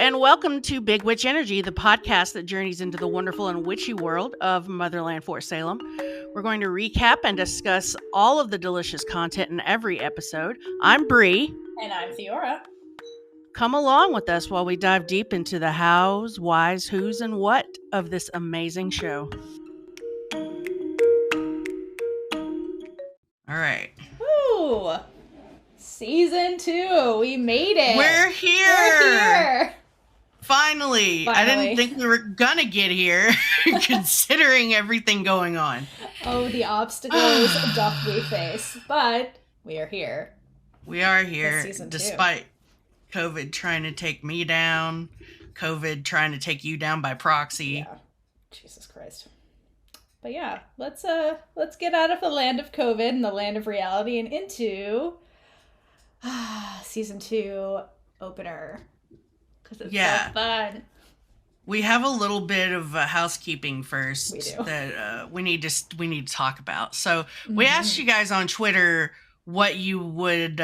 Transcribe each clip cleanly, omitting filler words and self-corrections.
and welcome to Big Witch Energy, the podcast that journeys into the wonderful and witchy world of Motherland, Fort Salem. We're going to recap and discuss all of the delicious content in every episode. I'm Bree. And I'm Theora. Come along with us while we dive deep into the hows, whys, whos, and what of this amazing show. All right. Woo! Season 2. We made it. We're here. Finally. I didn't think we were gonna get here, considering everything going on. Oh, the obstacles doth we face. But we are here. We are here, despite COVID trying to take me down, COVID trying to take you down by proxy. Yeah. Jesus Christ. But yeah, let's get out of the land of COVID and the land of reality and into season 2 opener. Because it's so fun. We have a little bit of housekeeping first we do. That we need to talk about. So we asked you guys on Twitter what you would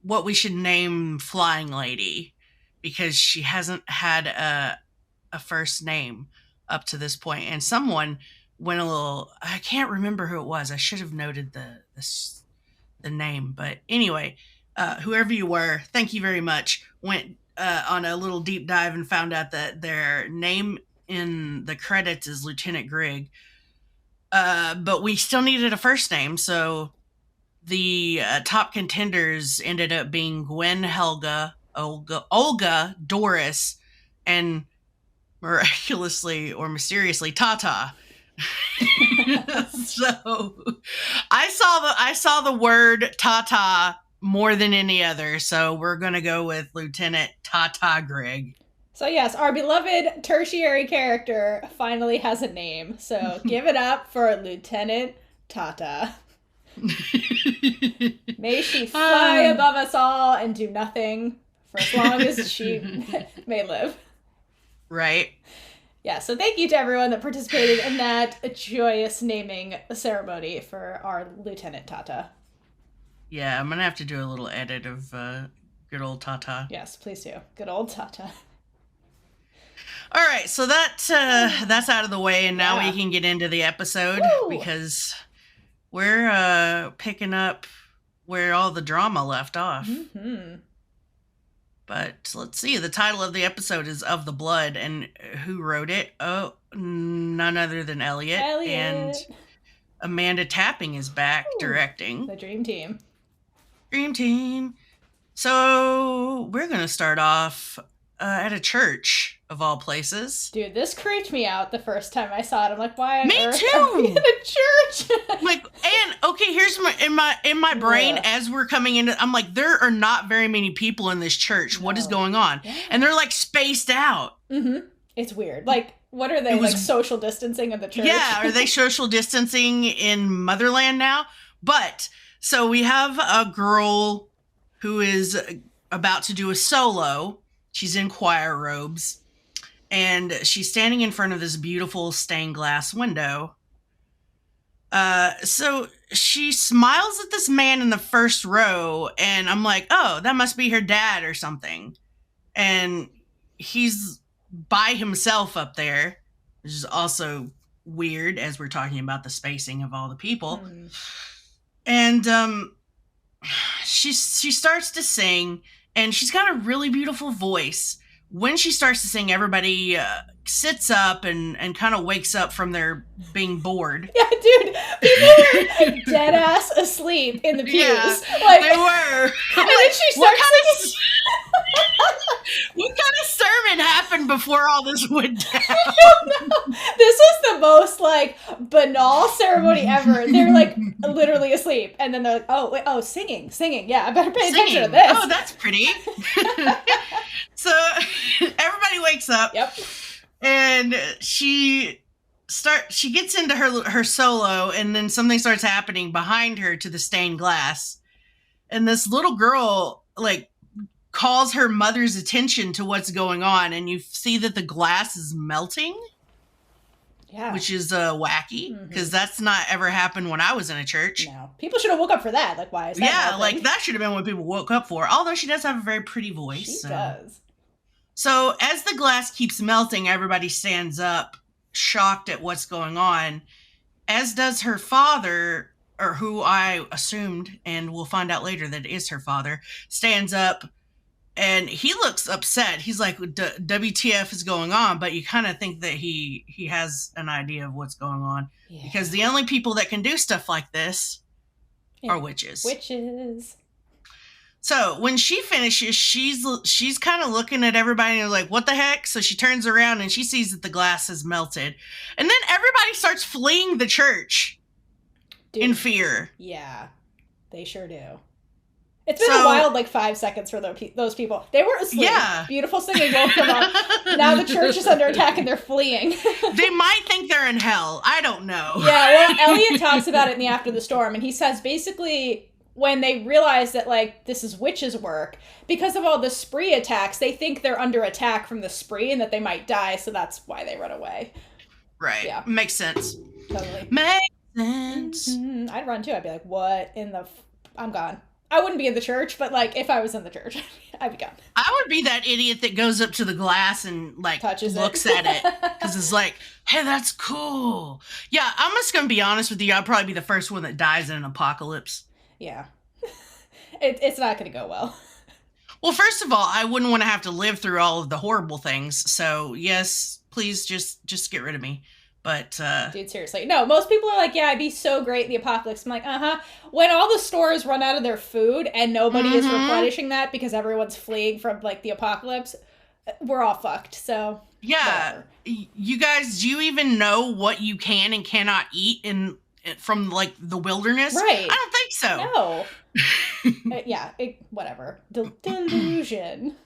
what we should name Flying Lady, because she hasn't had a first name up to this point, and someone went a little, I can't remember who it was. I should have noted the name, but anyway, whoever you were, thank you very much. Went on a little deep dive and found out that their name in the credits is Lieutenant Grigg, but we still needed a first name, so the top contenders ended up being Gwen, Helga, Olga, Doris, and miraculously or mysteriously Tata. So I saw the word Tata more than any other, so we're gonna go with Lieutenant Tata Grigg. So yes, our beloved tertiary character finally has a name, so give it up for Lieutenant Tata. May she fly above us all and do nothing for as long as she may live. Right. Yeah, so thank you to everyone that participated in that joyous naming ceremony for our Lieutenant Tata. Yeah, I'm going to have to do a little edit of good old Tata. Yes, please do. Good old Tata. All right, so that's out of the way, and now we can get into the episode. Woo! Because we're picking up where all the drama left off. Mm-hmm. But let's see. The title of the episode is Of the Blood, and who wrote it? Oh, none other than Elliot. And Amanda Tapping is back directing. The Dream Team. Dream Team. So we're going to start off at a church, of all places. Dude, this creeped me out the first time I saw it. I'm like, why on earth too. Are we in a church? Like, and okay, here's in my brain as we're coming into, I'm like, there are not very many people in this church. No. What is going on? Yeah. And they're like spaced out. Mm-hmm. It's weird. Like, what are they, like social distancing of the church? Yeah, are they social distancing in Motherland now? But, so we have a girl who is about to do a solo. She's in choir robes, and she's standing in front of this beautiful stained glass window. So she smiles at this man in the first row, and I'm like, oh, that must be her dad or something. And he's by himself up there, which is also weird as we're talking about the spacing of all the people. And she starts to sing, and she's got a really beautiful voice. When she starts to sing, everybody sits up and kind of wakes up from their being bored. Yeah, dude, people were dead ass asleep in the pews. Yeah, like, they were. And then she starts singing. What kind of sermon happened before all this went down? I don't know. This was the most, like, banal ceremony ever. They're, like, literally asleep. And then they're like, singing. Yeah, I better pay attention to this. Oh, that's pretty. So, everybody wakes up. Yep. And she gets into her solo, and then something starts happening behind her to the stained glass. And this little girl, like, calls her mother's attention to what's going on, and you see that the glass is melting. Yeah. Which is wacky, because that's not ever happened when I was in a church. No. People should have woke up for that. Like, why is that melting? Like, that should have been what people woke up for. Although she does have a very pretty voice. She does. So as the glass keeps melting, everybody stands up, shocked at what's going on, as does her father, or who I assumed, and we'll find out later that it is her father, stands up, and he looks upset. He's like, WTF is going on? But you kind of think that he has an idea of what's going on. Yeah. Because the only people that can do stuff like this are witches. Witches. So when she finishes, she's kind of looking at everybody and like, what the heck? So she turns around and she sees that the glass has melted. And then everybody starts fleeing the church in fear. Yeah, they sure do. It's been a wild, 5 seconds for those people. They were asleep. Yeah. Beautiful singing won't come up. Now the church is under attack and they're fleeing. They might think they're in hell. I don't know. Yeah, well, Elliot talks about it in the After the Storm, and he says basically when they realize that, this is witches' work, because of all the spree attacks, they think they're under attack from the spree and that they might die, so that's why they run away. Right. Yeah. Makes sense. Totally. Makes sense. Mm-hmm. I'd run too. I'd be like, what in the... I'm gone. I wouldn't be in the church, but, if I was in the church, I'd be gone. I would be that idiot that goes up to the glass and, touches looks at it. Because it's like, hey, that's cool. Yeah, I'm just going to be honest with you. I'd probably be the first one that dies in an apocalypse. Yeah. It's not going to go well. Well, first of all, I wouldn't want to have to live through all of the horrible things. So, yes, please just get rid of me. But, dude, seriously. No, most people are like, yeah, I'd be so great in the apocalypse. I'm like, uh-huh. When all the stores run out of their food and nobody is replenishing that because everyone's fleeing from, the apocalypse, we're all fucked, so... Yeah. Whatever. You guys, do you even know what you can and cannot eat from, the wilderness? Right. I don't think so. No. Yeah, whatever. Delusion.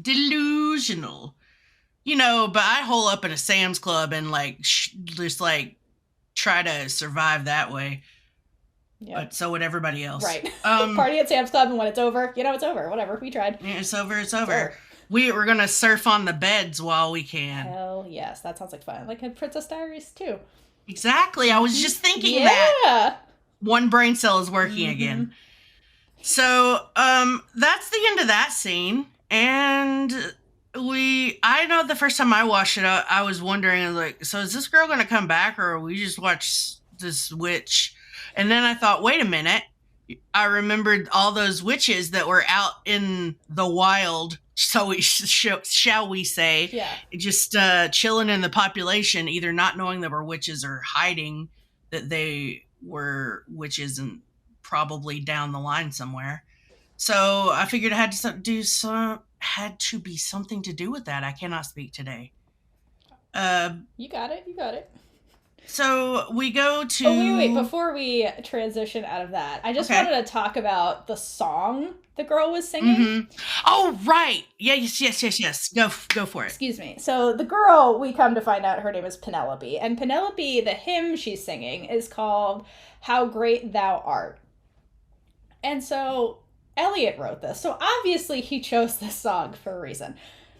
Delusional. But I hole up at a Sam's Club and just try to survive that way. Yeah. But so would everybody else. Right. Party at Sam's Club, and when it's over, it's over. Whatever. We tried. Yeah, it's over. We're gonna surf on the beds while we can. Hell yes, that sounds like fun. Like in Princess Diaries too. Exactly. I was just thinking that. One brain cell is working again. So, that's the end of that scene, and. I know the first time I watched it, I was wondering, so is this girl going to come back, or we just watch this witch? And then I thought, wait a minute. I remembered all those witches that were out in the wild, shall we say, just chilling in the population, either not knowing they were witches or hiding that they were witches and probably down the line somewhere. So I figured it had to be something to do with that. I cannot speak today. You got it. So we go to... Oh, wait. Before we transition out of that, I just wanted to talk about the song the girl was singing. Mm-hmm. Oh, right. Yes. Go for it. Excuse me. So the girl, we come to find out her name is Penelope. And Penelope, the hymn she's singing is called How Great Thou Art. And so... Elliot wrote this, so obviously he chose this song for a reason.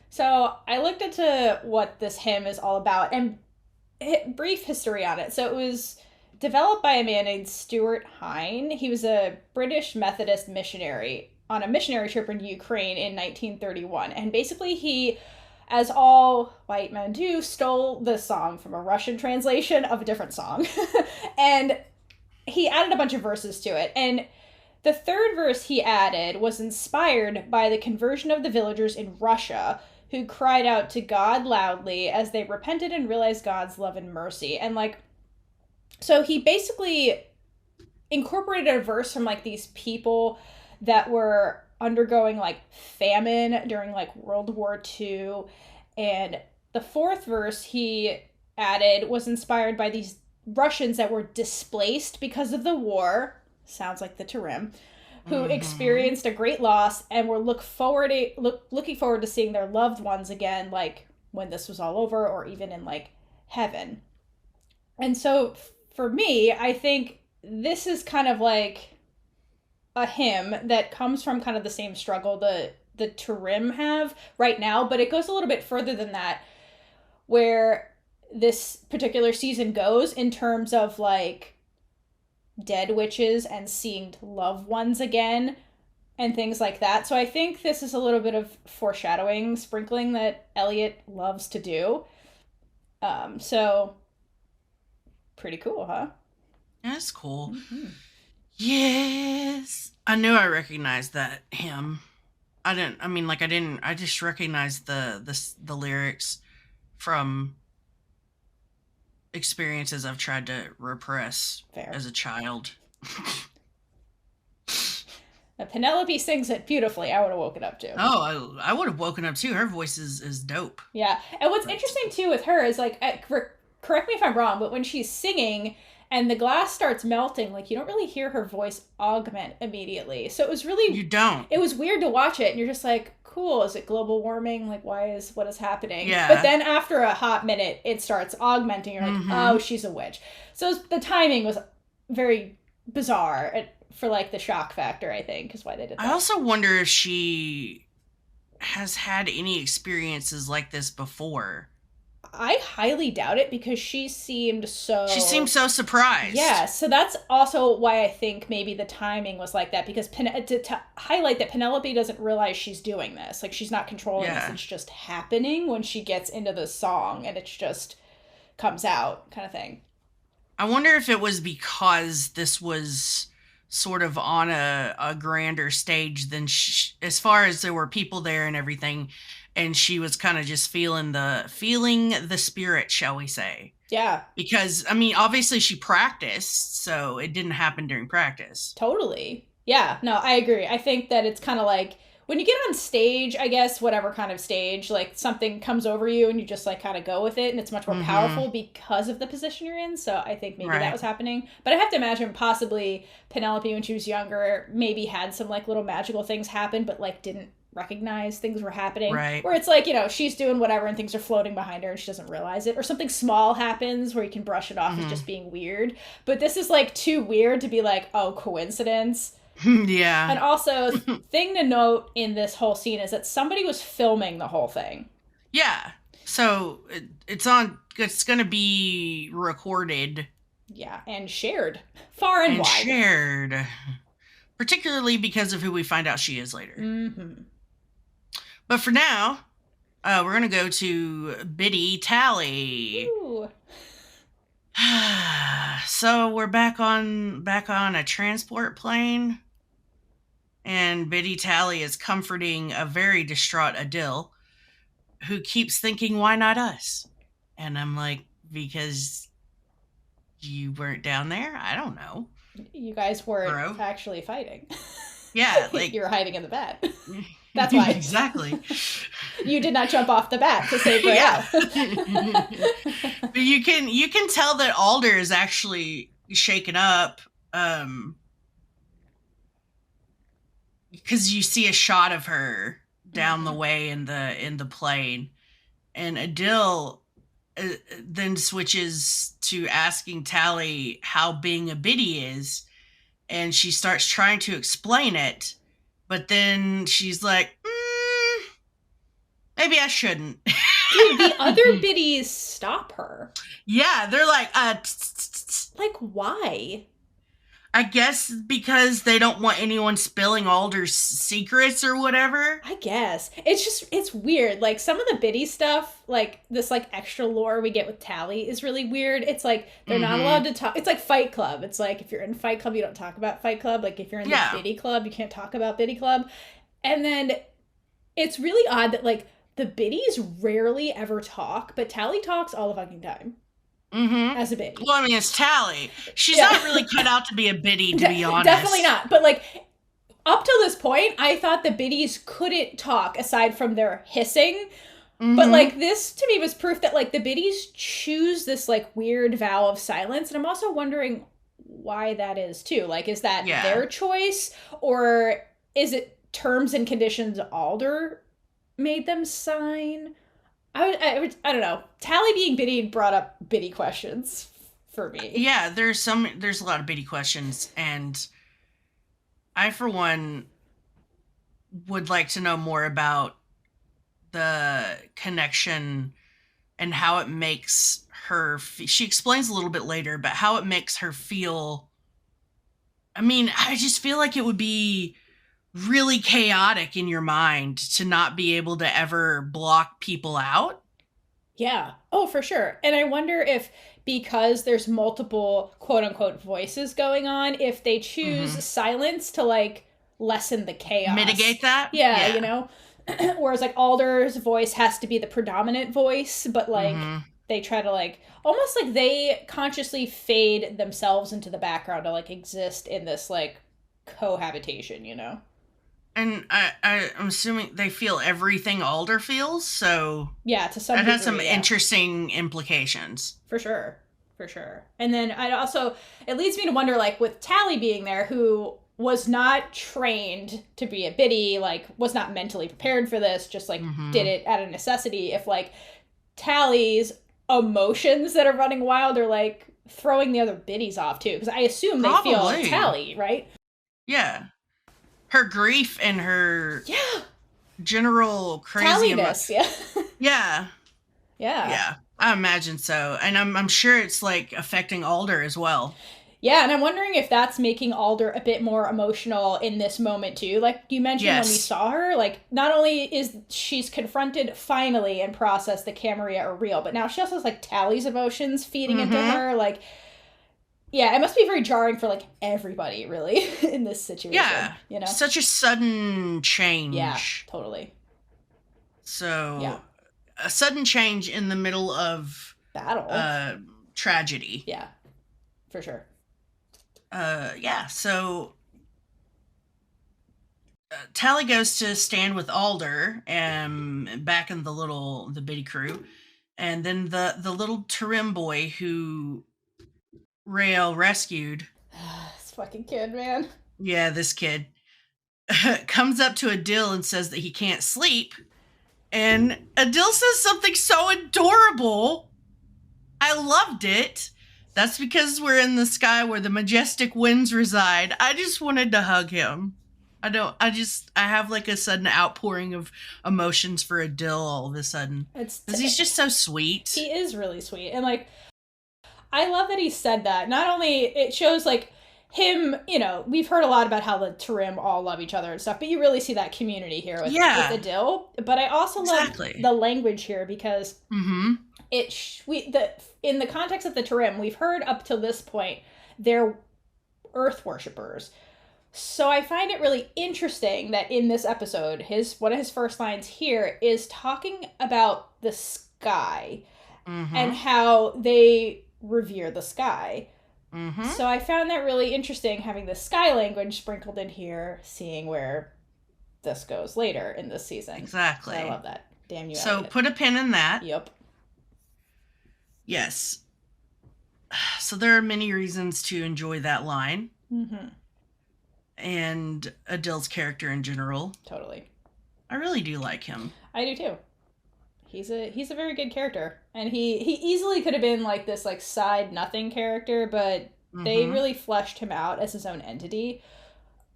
So I looked into what this hymn is all about, and brief history on it. So it was developed by a man named Stuart Hine. He was a British Methodist missionary on a missionary trip in Ukraine in 1931, and basically he, as all white men do, stole this song from a Russian translation of a different song, and he added a bunch of verses to it, and the third verse he added was inspired by the conversion of the villagers in Russia who cried out to God loudly as they repented and realized God's love and mercy. And so he basically incorporated a verse from these people that were undergoing famine during World War II. And the fourth verse he added was inspired by these Russians that were displaced because of the war. Sounds like the Tarim, who experienced a great loss and were looking forward to seeing their loved ones again, when this was all over, or even in heaven. And so for me, I think this is kind of a hymn that comes from kind of the same struggle the Tarim have right now, but it goes a little bit further than that, where this particular season goes in terms of dead witches and seeing loved ones again and things like that. So I think this is a little bit of foreshadowing, sprinkling that Elliot loves to do. So pretty cool, huh? That's cool. Mm-hmm. Yes. I knew I recognized that him. I just recognized the lyrics from experiences I've tried to repress Fair. as a child. Penelope sings it beautifully. I would have woken up too. Oh, I would have woken up too. Her voice is dope. Yeah. And what's interesting too with her is like, correct me if I'm wrong, but when she's singing and the glass starts melting, like you don't really hear her voice augment immediately. So it was really, You don't. it was weird to watch it and you're just like, cool, is it global warming? Like what is happening? Yeah. But then after a hot minute, it starts augmenting. You're like, oh, she's a witch. So the timing was very bizarre for like the shock factor, I think, is why they did that. I also wonder if she has had any experiences like this before. I highly doubt it because she seemed so surprised. Yeah, so that's also why I think maybe the timing was like that, because to highlight that Penelope doesn't realize she's doing this. Like, she's not controlling this. It's just happening when she gets into the song and it just comes out, kind of thing. I wonder if it was because this was sort of on a grander stage than as far as there were people there and everything, and she was kind of just feeling the spirit, shall we say. Yeah. Because, I mean, obviously she practiced, so it didn't happen during practice. Totally. Yeah, no, I agree. I think that it's kind of like when you get on stage, I guess, whatever kind of stage, like something comes over you and you just like kind of go with it, and it's much more powerful because of the position you're in. So I think maybe that was happening. But I have to imagine possibly Penelope, when she was younger, maybe had some like little magical things happen, but like didn't recognize things were happening. Right. Where it's like, you know, she's doing whatever and things are floating behind her and she doesn't realize it. Or something small happens where you can brush it off as just being weird. But this is like too weird to be like, oh, coincidence. Yeah. And also, thing to note in this whole scene is that somebody was filming the whole thing. Yeah. So it's going to be recorded. Yeah, and shared far and wide. Shared. Particularly because of who we find out she is later. Mm-hmm. But for now, we're going to go to Biddy Tally. Ooh. So we're back on a transport plane. And Biddy Tally is comforting a very distraught Adil, who keeps thinking, why not us? And I'm like, because you weren't down there? I don't know. You guys weren't actually fighting. Yeah, like you were hiding in the bat. That's why. Exactly. You did not jump off the bat to save Raylla. But you can tell that Alder is actually shaken up. Because you see a shot of her down the way in the plane, and Adil then switches to asking Tally how being a biddy is, and she starts trying to explain it, but then she's like, maybe I shouldn't. Dude, the other biddies stop her. Yeah, they're like, like, why? I guess because they don't want anyone spilling Alder's secrets or whatever. I guess. It's weird. Like, some of the biddy stuff, like, this, like, extra lore we get with Tally is really weird. It's like, they're not allowed to talk. It's like Fight Club. It's like, if you're in Fight Club, you don't talk about Fight Club. Like, if you're in the biddy club, you can't talk about biddy club. And then it's really odd that, like, the biddies rarely ever talk, but Tally talks all the fucking time. As a biddy. Well, I mean, it's Tally. She's not really cut out to be a biddy, to be honest. Definitely not. But, like, up till this point, I thought the biddies couldn't talk aside from their hissing. But, like, this to me was proof that, like, the biddies choose this, like, weird vow of silence. And I'm also wondering why that is, too. Like, is that their choice? Or is it terms and conditions Alder made them sign? I don't know. Tally being biddy brought up biddy questions for me. Yeah, there's a lot of biddy questions, and I, for one, would like to know more about the connection and how it makes her. She explains a little bit later, but how it makes her feel. I mean, I just feel like it would be really chaotic in your mind to not be able to ever block people out. Yeah. Oh, for sure. And I wonder if because there's multiple quote unquote voices going on, if they choose silence to like lessen the chaos. Mitigate that? Yeah, you know? Whereas like Alder's voice has to be the predominant voice, but like they try to like almost like they consciously fade themselves into the background to like exist in this like cohabitation, you know? And I'm assuming they feel everything Alder feels, so yeah, to some that degree, has some yeah. interesting implications. For sure. For sure. And then it leads me to wonder, like, with Tally being there, who was not trained to be a biddy, like, was not mentally prepared for this, just, like, did it out of necessity, if, like, Tally's emotions that are running wild are, like, throwing the other biddies off, too. Because I assume they feel Tally, right? Yeah. Her grief and her general crazy Tallyness, yeah. Yeah. Yeah. Yeah. I imagine so. And I'm sure it's like affecting Alder as well. Yeah, and I'm wondering if that's making Alder a bit more emotional in this moment too. Like you mentioned when we saw her, like not only is she's confronted finally and processed the Camarilla are real, but now she also has like Tally's emotions feeding into her. Like, yeah, it must be very jarring for like everybody really in this situation. Yeah. You know? Such a sudden change. Yeah, totally. So a sudden change in the middle of battle. Tragedy. Yeah. For sure. So Tally goes to stand with Alder back in the biddy crew, and then the little Tarim boy who Raylla rescued. This fucking kid, man. Yeah, this kid comes up to Adil and says that he can't sleep, and Adil says something so adorable. I loved it. That's because we're in the sky where the majestic winds reside. I just wanted to hug him. I have like a sudden outpouring of emotions for Adil all of a sudden. Because he's just so sweet. He is really sweet. And like, I love that he said that. Not only it shows like him, you know, we've heard a lot about how the Tarim all love each other and stuff, but you really see that community here with Adil. But I also love the language here because in the context of the Tarim, we've heard up till this point they're earth worshippers. So I find it really interesting that in this episode, one of his first lines here is talking about the sky and how they revere the sky. So I found that really interesting, having the sky language sprinkled in here, seeing where this goes later in this season. Exactly. So I love that. Damn you. So put a pin in that. Yep. Yes. So there are many reasons to enjoy that line. And Adil's character in general. Totally. I really do like him. I do too. He's a very good character. And he easily could have been like this like side nothing character, but they really fleshed him out as his own entity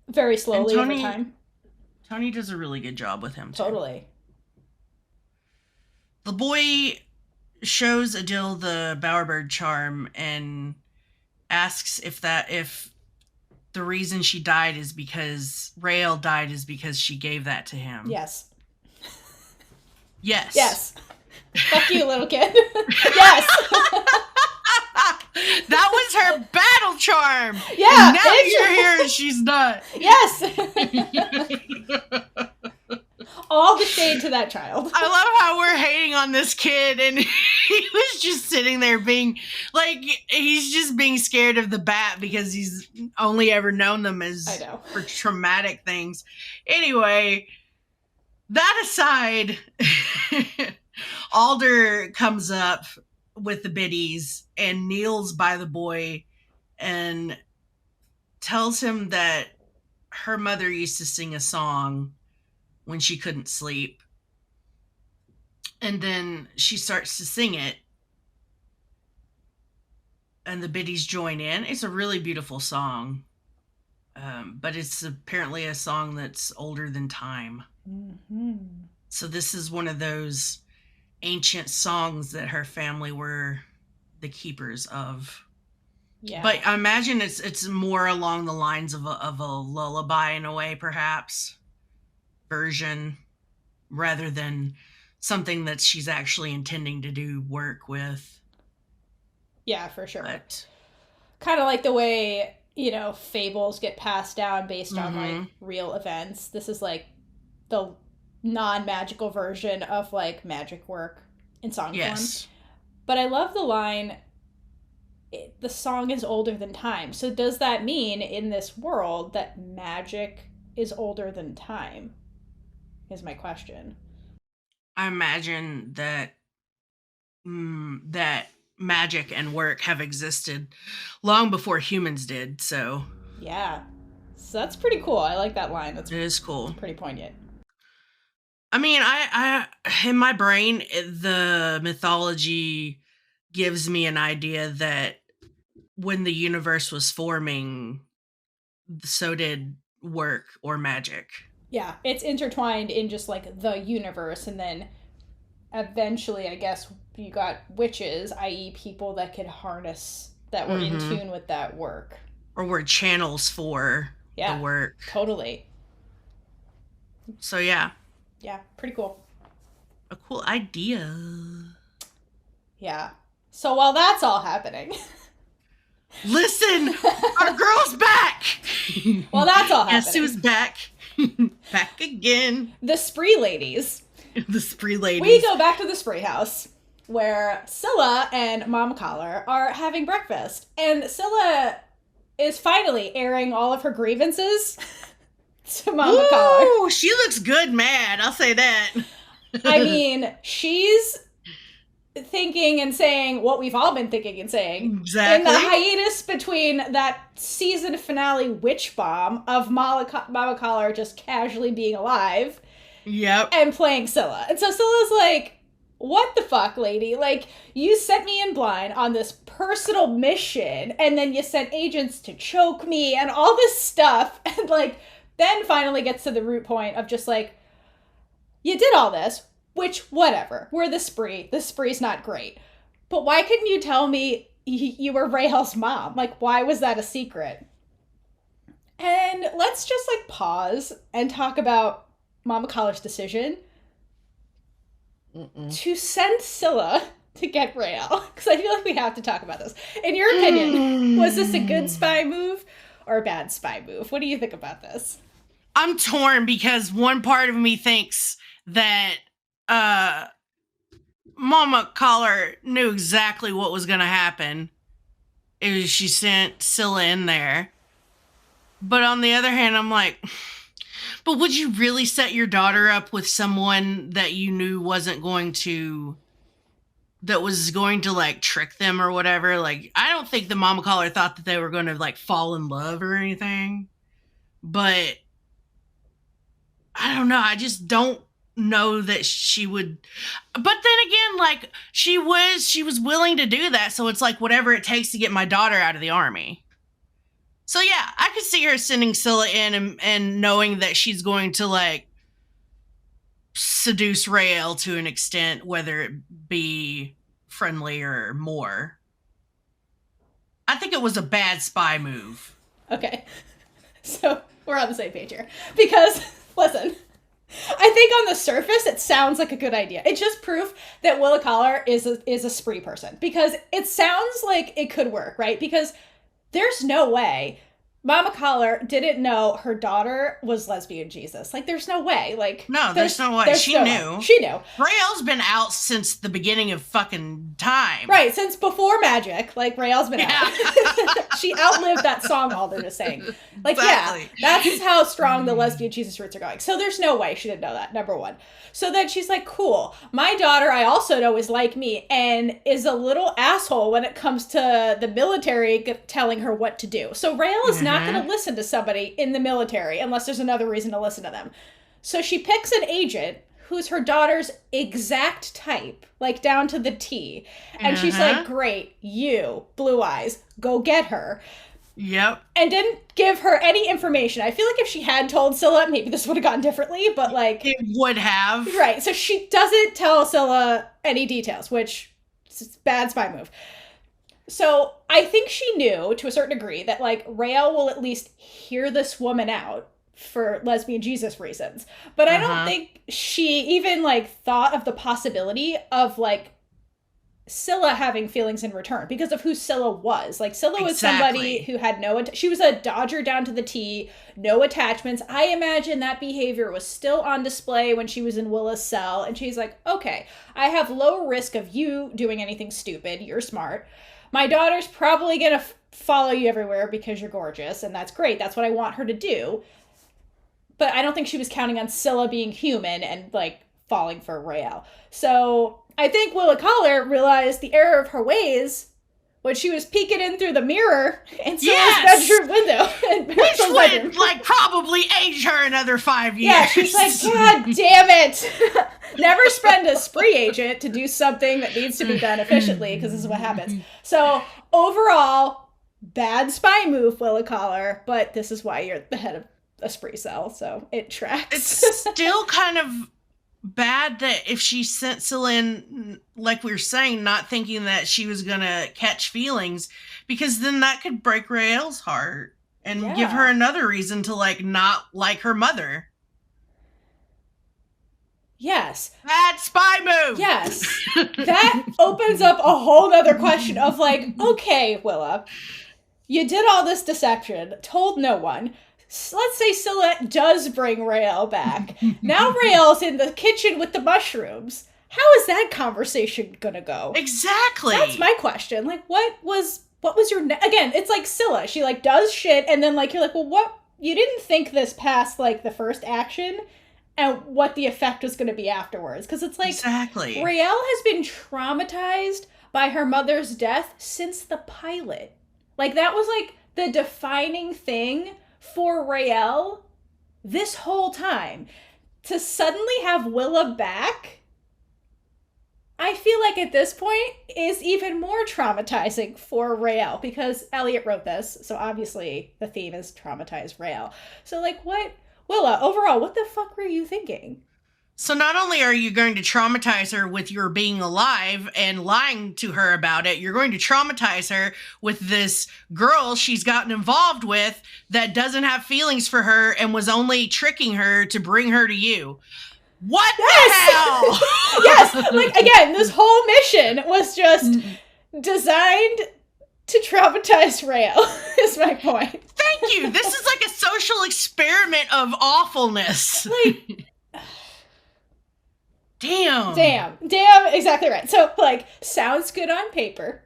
very slowly over time. Tony does a really good job with him too. Totally. The boy shows Adil the bowerbird charm and asks if the reason she died is because Raylla died is because she gave that to him. Yes. Yes. Yes. Fuck you, little kid. Yes. That was her battle charm. Yeah. Now you're here and she's not. Yes. All the shade to that child. I love how we're hating on this kid and he was just sitting there being like, he's just being scared of the bat because he's only ever known them for traumatic things. Anyway, that aside, Alder comes up with the biddies and kneels by the boy and tells him that her mother used to sing a song when she couldn't sleep. And then she starts to sing it. And the biddies join in. It's a really beautiful song. But it's apparently a song that's older than time. So this is one of those ancient songs that her family were the keepers of. Yeah. But I imagine it's more along the lines of a lullaby in a way, perhaps, version, rather than something that she's actually intending to do work with. Yeah, for sure. But Kind of like the way, fables get passed down based on like mm-hmm. real events. This is like the non-magical version of like magic work in song form. But I love the line, the song is older than time. So does that mean in this world that magic is older than time? Is my question. I imagine that that magic and work have existed long before humans did. So yeah, so that's pretty cool. I like that line. It is cool. Pretty poignant. I mean, I in my brain, the mythology gives me an idea that when the universe was forming, so did work or magic. Yeah, it's intertwined in just like the universe, and then eventually, I guess, you got witches, i.e., people that could harness, that were in tune with that work. Or were channels for the work. Totally. So, yeah. Yeah, pretty cool. A cool idea. Yeah. So while that's all happening... Listen! Our girl's back! Well, that's all happening. Guess who's back? Back again. The Spree ladies. The Spree ladies. We go back to the Spree house, where Scylla and Mama Collar are having breakfast. And Scylla is finally airing all of her grievances to Mama Collar. Ooh, she looks good mad, I'll say that. I mean, she's thinking and saying what we've all been thinking and saying. Exactly. In the hiatus between that season finale witch bomb of Mama Collar just casually being alive. Yep. And playing Scylla. And so Scylla's like, what the fuck, lady? Like, you sent me in blind on this personal mission, and then you sent agents to choke me and all this stuff. And like, then finally gets to the root point of just like, you did all this, which, whatever. We're the Spree. The Spree's not great. But why couldn't you tell me you were Raylla's mom? Like, why was that a secret? And let's just like pause and talk about Mama Collar's decision to send Scylla to get Raylla. Because I feel like we have to talk about this. In your opinion, was this a good spy move or a bad spy move? What do you think about this? I'm torn because one part of me thinks that Mama Collar knew exactly what was going to happen if she sent Scylla in there. But on the other hand, I'm like, but would you really set your daughter up with someone that you knew wasn't going to, that was going to like trick them or whatever? Like, I don't think the Mama Collar thought that they were going to like fall in love or anything. But I don't know. I just don't know that she would. But then again, like she was willing to do that. So it's like whatever it takes to get my daughter out of the army. So yeah, I could see her sending Scylla in and knowing that she's going to like seduce Raylla to an extent, whether it be friendly or more. I think it was a bad spy move. Okay. So we're on the same page here. Because, listen, I think on the surface it sounds like a good idea. It's just proof that Willa Collar is a Spree person. Because it sounds like it could work, right? Because there's no way Mama Collar didn't know her daughter was Lesbian Jesus. Like, there's no way. Like, no, there's no way. She knew. She knew. Raylla's been out since the beginning of fucking time. Right, since before magic. Like, Raylla's been out. She outlived that song, all they're just saying. Like, exactly. Yeah, that's how strong the Lesbian Jesus roots are going. So there's no way she didn't know that, number one. So then she's like, cool. My daughter, I also know, is like me and is a little asshole when it comes to the military telling her what to do. So Raylla is not going to listen to somebody in the military unless there's another reason to listen to them. So she picks an agent who's her daughter's exact type, like down to the T. And she's like, great, you, blue eyes, go get her. Yep. And didn't give her any information. I feel like if she had told Scylla, maybe this would have gone differently, but like... It would have. Right, so she doesn't tell Scylla any details, which is a bad spy move. So I think she knew, to a certain degree, that, like, Raylla will at least hear this woman out for lesbian Jesus reasons. But I don't think she even, like, thought of the possibility of, like, Scylla having feelings in return because of who Scylla was. Like, Scylla was somebody who had she was a dodger down to the T, no attachments. I imagine that behavior was still on display when she was in Willa's cell, and she's like, okay, I have low risk of you doing anything stupid. You're smart. My daughter's probably gonna follow you everywhere because you're gorgeous, and that's great. That's what I want her to do. But I don't think she was counting on Scylla being human and, like, falling for Raylla. So I think Willa Collar realized the error of her ways when she was peeking in through the mirror in Scylla's bedroom window. Which would, like, probably age her another 5 years. Yeah, she's like, God damn it. Never spend a spree agent to do something that needs to be done efficiently, because this is what happens. So, overall, bad spy move, Willa Collar, but this is why you're the head of a spree cell, so it tracks. It's still kind of bad that if she sent Scylla in, like we were saying, not thinking that she was gonna catch feelings, because then that could break Raylla's heart and give her another reason to, like, not like her mother. Yes. Bad spy move! Yes. That opens up a whole other question of, like, okay, Willa, you did all this deception, told no one. Let's say Scylla does bring Raylla back. Now Raylla's in the kitchen with the mushrooms. How is that conversation gonna go? Exactly. That's my question. Like, what was your... Again, it's like Scylla. She, like, does shit, and then, like, you're like, well, what... You didn't think this past, like, the first action and what the effect was gonna be afterwards. Because it's like... Exactly. Raylla has been traumatized by her mother's death since the pilot. Like, that was, like, the defining thing for Raylla this whole time. To suddenly have Willa back, I feel like at this point is even more traumatizing for Raylla, because Elliot wrote this, so obviously the theme is traumatized Raylla. So, like, what, Willa, overall, what the fuck were you thinking? So not only are you going to traumatize her with your being alive and lying to her about it, you're going to traumatize her with this girl she's gotten involved with that doesn't have feelings for her and was only tricking her to bring her to you. What the hell? Yes! Like, again, this whole mission was just designed to traumatize Raylla, is my point. Thank you! This is like a social experiment of awfulness. Like... Damn, exactly right. So, like, sounds good on paper.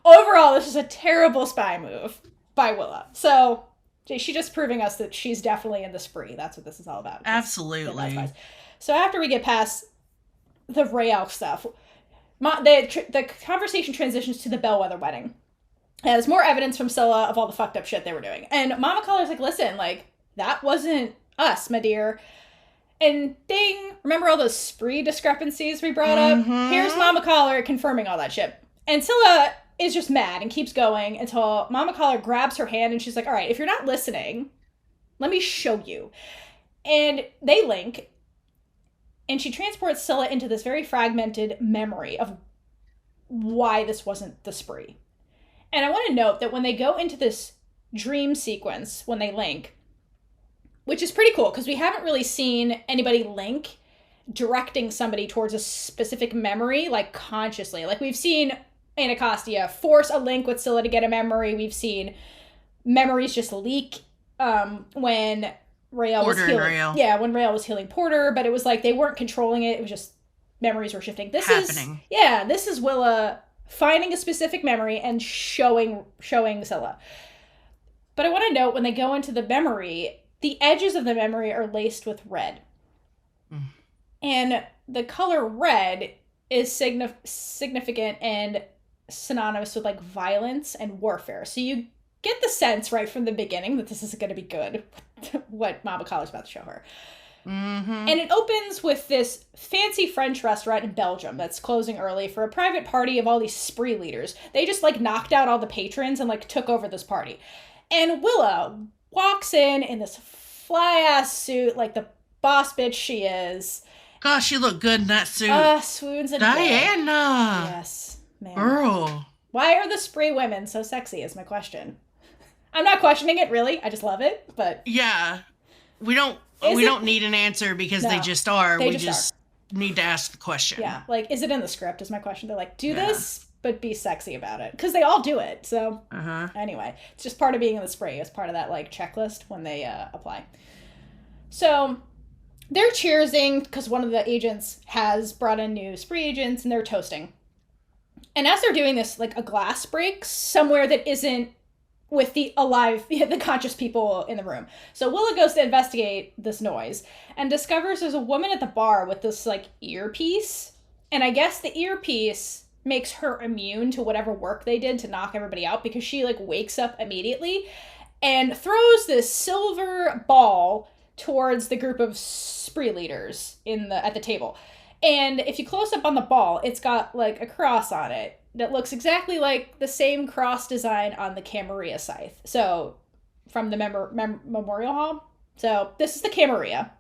Overall, this is a terrible spy move by Willa. So, she's just proving us that she's definitely in the spree. That's what this is all about. Absolutely. So, after we get past the Raylla stuff, the conversation transitions to the Bellwether wedding. And there's more evidence from Scylla of all the fucked up shit they were doing. And Mama Collar's like, listen, like, that wasn't us, my dear. And ding, remember all those spree discrepancies we brought up? Here's Mama Collar confirming all that shit. And Scylla is just mad and keeps going until Mama Collar grabs her hand and she's like, all right, if you're not listening, let me show you. And they link, and she transports Scylla into this very fragmented memory of why this wasn't the spree. And I want to note that when they go into this dream sequence, when they link, which is pretty cool, because we haven't really seen anybody link directing somebody towards a specific memory, like, consciously. Like, we've seen Anacostia force a link with Scylla to get a memory. We've seen memories just leak when Raylla was healing. Yeah, when Raylla was healing Porter, but it was like they weren't controlling it. It was just memories were shifting. This is Willa finding a specific memory and showing Scylla. But I want to note, when they go into the memory, the edges of the memory are laced with red. And the color red is significant and synonymous with, like, violence and warfare. So you get the sense right from the beginning that this isn't going to be good, what Mama Collar's about to show her. And it opens with this fancy French restaurant in Belgium that's closing early for a private party of all these spree leaders. They just, like, knocked out all the patrons and, like, took over this party. And Willa walks in this fly-ass suit, like the boss bitch she is. Gosh, she looked good in that suit. Swoons and Diana! Yes, man. Girl. Why are the Spree women so sexy is my question. I'm not questioning it, really. I just love it, but... Yeah. We don't need an answer because they just are. We just need to ask the question. Yeah, like, is it in the script is my question. They're like, do this, but be sexy about it. Because they all do it, so... Anyway, it's just part of being in the Spree. It's part of that, like, checklist when they apply. So... They're cheersing because one of the agents has brought in new Spree agents and they're toasting. And as they're doing this, like, a glass breaks somewhere that isn't with the conscious people in the room. So Willa goes to investigate this noise and discovers there's a woman at the bar with this, like, earpiece. And I guess the earpiece makes her immune to whatever work they did to knock everybody out because she, like, wakes up immediately and throws this silver ball towards the group of Spree leaders at the table. And if you close up on the ball, it's got, like, a cross on it that looks exactly like the same cross design on the Camarilla scythe. So, from the Memorial Hall. So, this is the Camarilla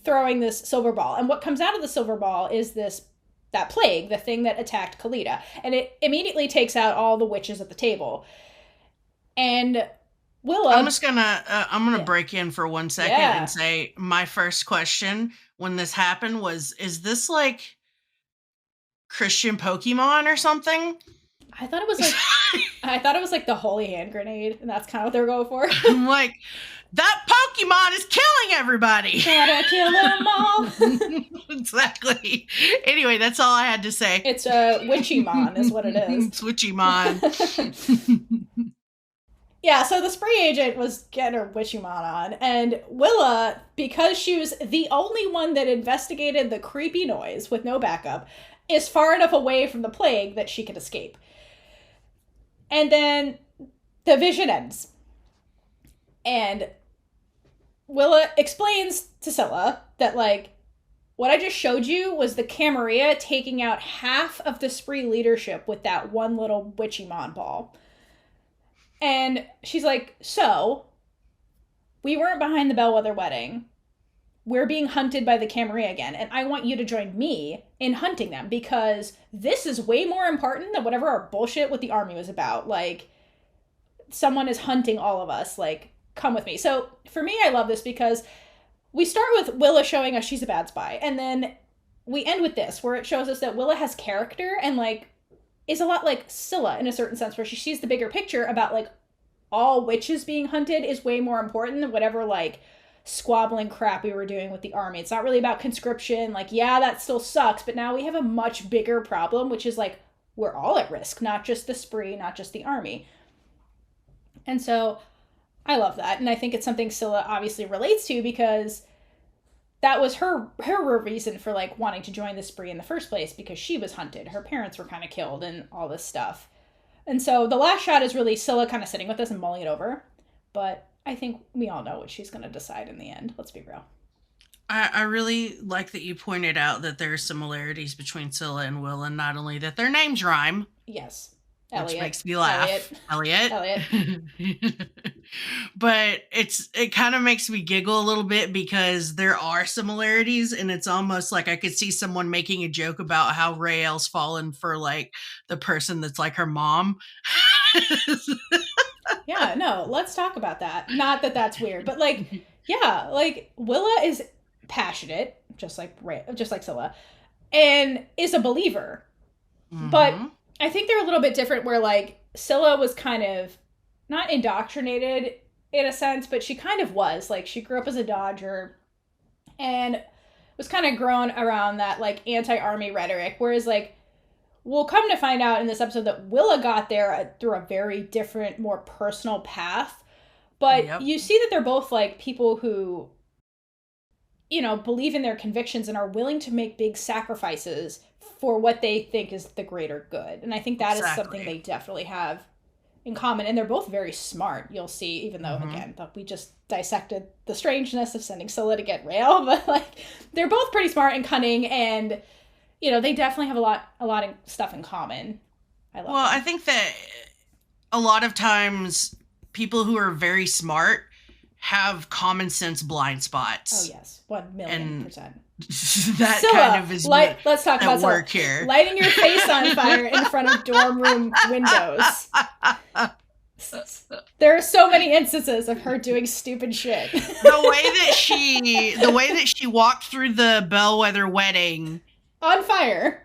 throwing this silver ball. And what comes out of the silver ball is that plague, the thing that attacked Kalita. And it immediately takes out all the witches at the table. And... Willa. I'm just gonna break in for 1 second and say my first question when this happened was, is this like Christian Pokemon or something? I thought it was like the holy hand grenade, and that's kind of what they're going for. I'm like, that Pokemon is killing everybody. Gotta kill them all. Exactly. Anyway, that's all I had to say. It's a Witchymon is what it is. It's Witchymon. Yeah, so the Spree agent was getting her Witchymon on, and Willa, because she was the only one that investigated the creepy noise with no backup, is far enough away from the plague that she could escape. And then the vision ends. And Willa explains to Scylla that, like, what I just showed you was the Camarilla taking out half of the Spree leadership with that one little Witchymon ball. And she's like, so, we weren't behind the Bellwether wedding. We're being hunted by the Camarilla again, and I want you to join me in hunting them, because this is way more important than whatever our bullshit with the army was about. Like, someone is hunting all of us. Like, come with me. So, for me, I love this because we start with Willa showing us she's a bad spy, and then we end with this, where it shows us that Willa has character and, like, is a lot like Scylla in a certain sense, where she sees the bigger picture about, like, all witches being hunted is way more important than whatever, like, squabbling crap we were doing with the army. It's not really about conscription. Like, yeah, that still sucks, but now we have a much bigger problem, which is, like, we're all at risk, not just the Spree, not just the army. And so I love that. And I think it's something Scylla obviously relates to, because that was her reason for, like, wanting to join the Spree in the first place, because she was hunted. Her parents were kind of killed and all this stuff. And so the last shot is really Scylla kind of sitting with us and mulling it over. But I think we all know what she's going to decide in the end. Let's be real. I really like that you pointed out that there are similarities between Scylla and Willa, and not only that their names rhyme. Yes. Elliot. Which makes me laugh. Elliot. But it kind of makes me giggle a little bit, because there are similarities, and it's almost like I could see someone making a joke about how Raylla's fallen for, like, the person that's like her mom. Yeah, no, let's talk about that. Not that that's weird, but, like, yeah, like, Willa is passionate, just like Scylla, and is a believer. Mm-hmm. But I think they're a little bit different, where, like, Scylla was kind of not indoctrinated in a sense, but she kind of was. Like, she grew up as a Dodger and was kind of grown around that, like, anti-army rhetoric. Whereas, like, we'll come to find out in this episode that Willa got there through a very different, more personal path. But you see that they're both, like, people who, you know, believe in their convictions and are willing to make big sacrifices for what they think is the greater good. And I think that is something they definitely have in common. And they're both very smart, you'll see, even though, again, we just dissected the strangeness of sending Scylla to get Raylla. But, like, they're both pretty smart and cunning, and, you know, they definitely have a lot of stuff in common. I love that. I think that a lot of times people who are very smart have common sense blind spots. Oh, yes. 1,000,000%. that Scylla, kind of is what let's talk about work Scylla. here. Lighting your face on fire in front of dorm room windows. There are so many instances of her doing stupid shit. The way that she walked through the Bellwether wedding on fire.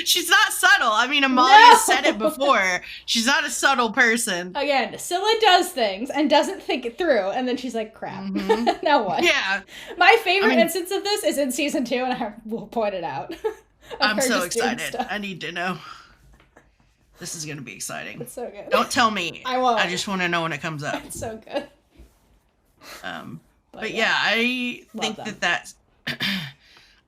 She's not subtle. I mean, Amalia said it before. She's not a subtle person. Again, Scylla does things and doesn't think it through, and then she's like, crap. Mm-hmm. Now what? Yeah. My favorite instance of this is in season 2, and I will point it out. I'm so excited. I need to know. This is going to be exciting. It's so good. Don't tell me. I won't. I just want to know when it comes up. It's so good. But yeah, I think that's...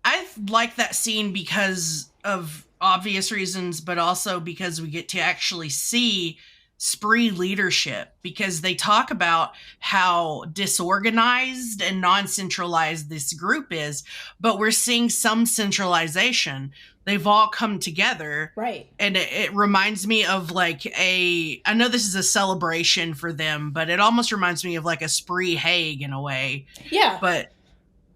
I like that scene because of obvious reasons, but also because we get to actually see spree leadership, because they talk about how disorganized and non-centralized this group is, but we're seeing some centralization. They've all come together. Right. And it reminds me of like I know this is a celebration for them, but it almost reminds me of like a spree Hague in a way. Yeah. But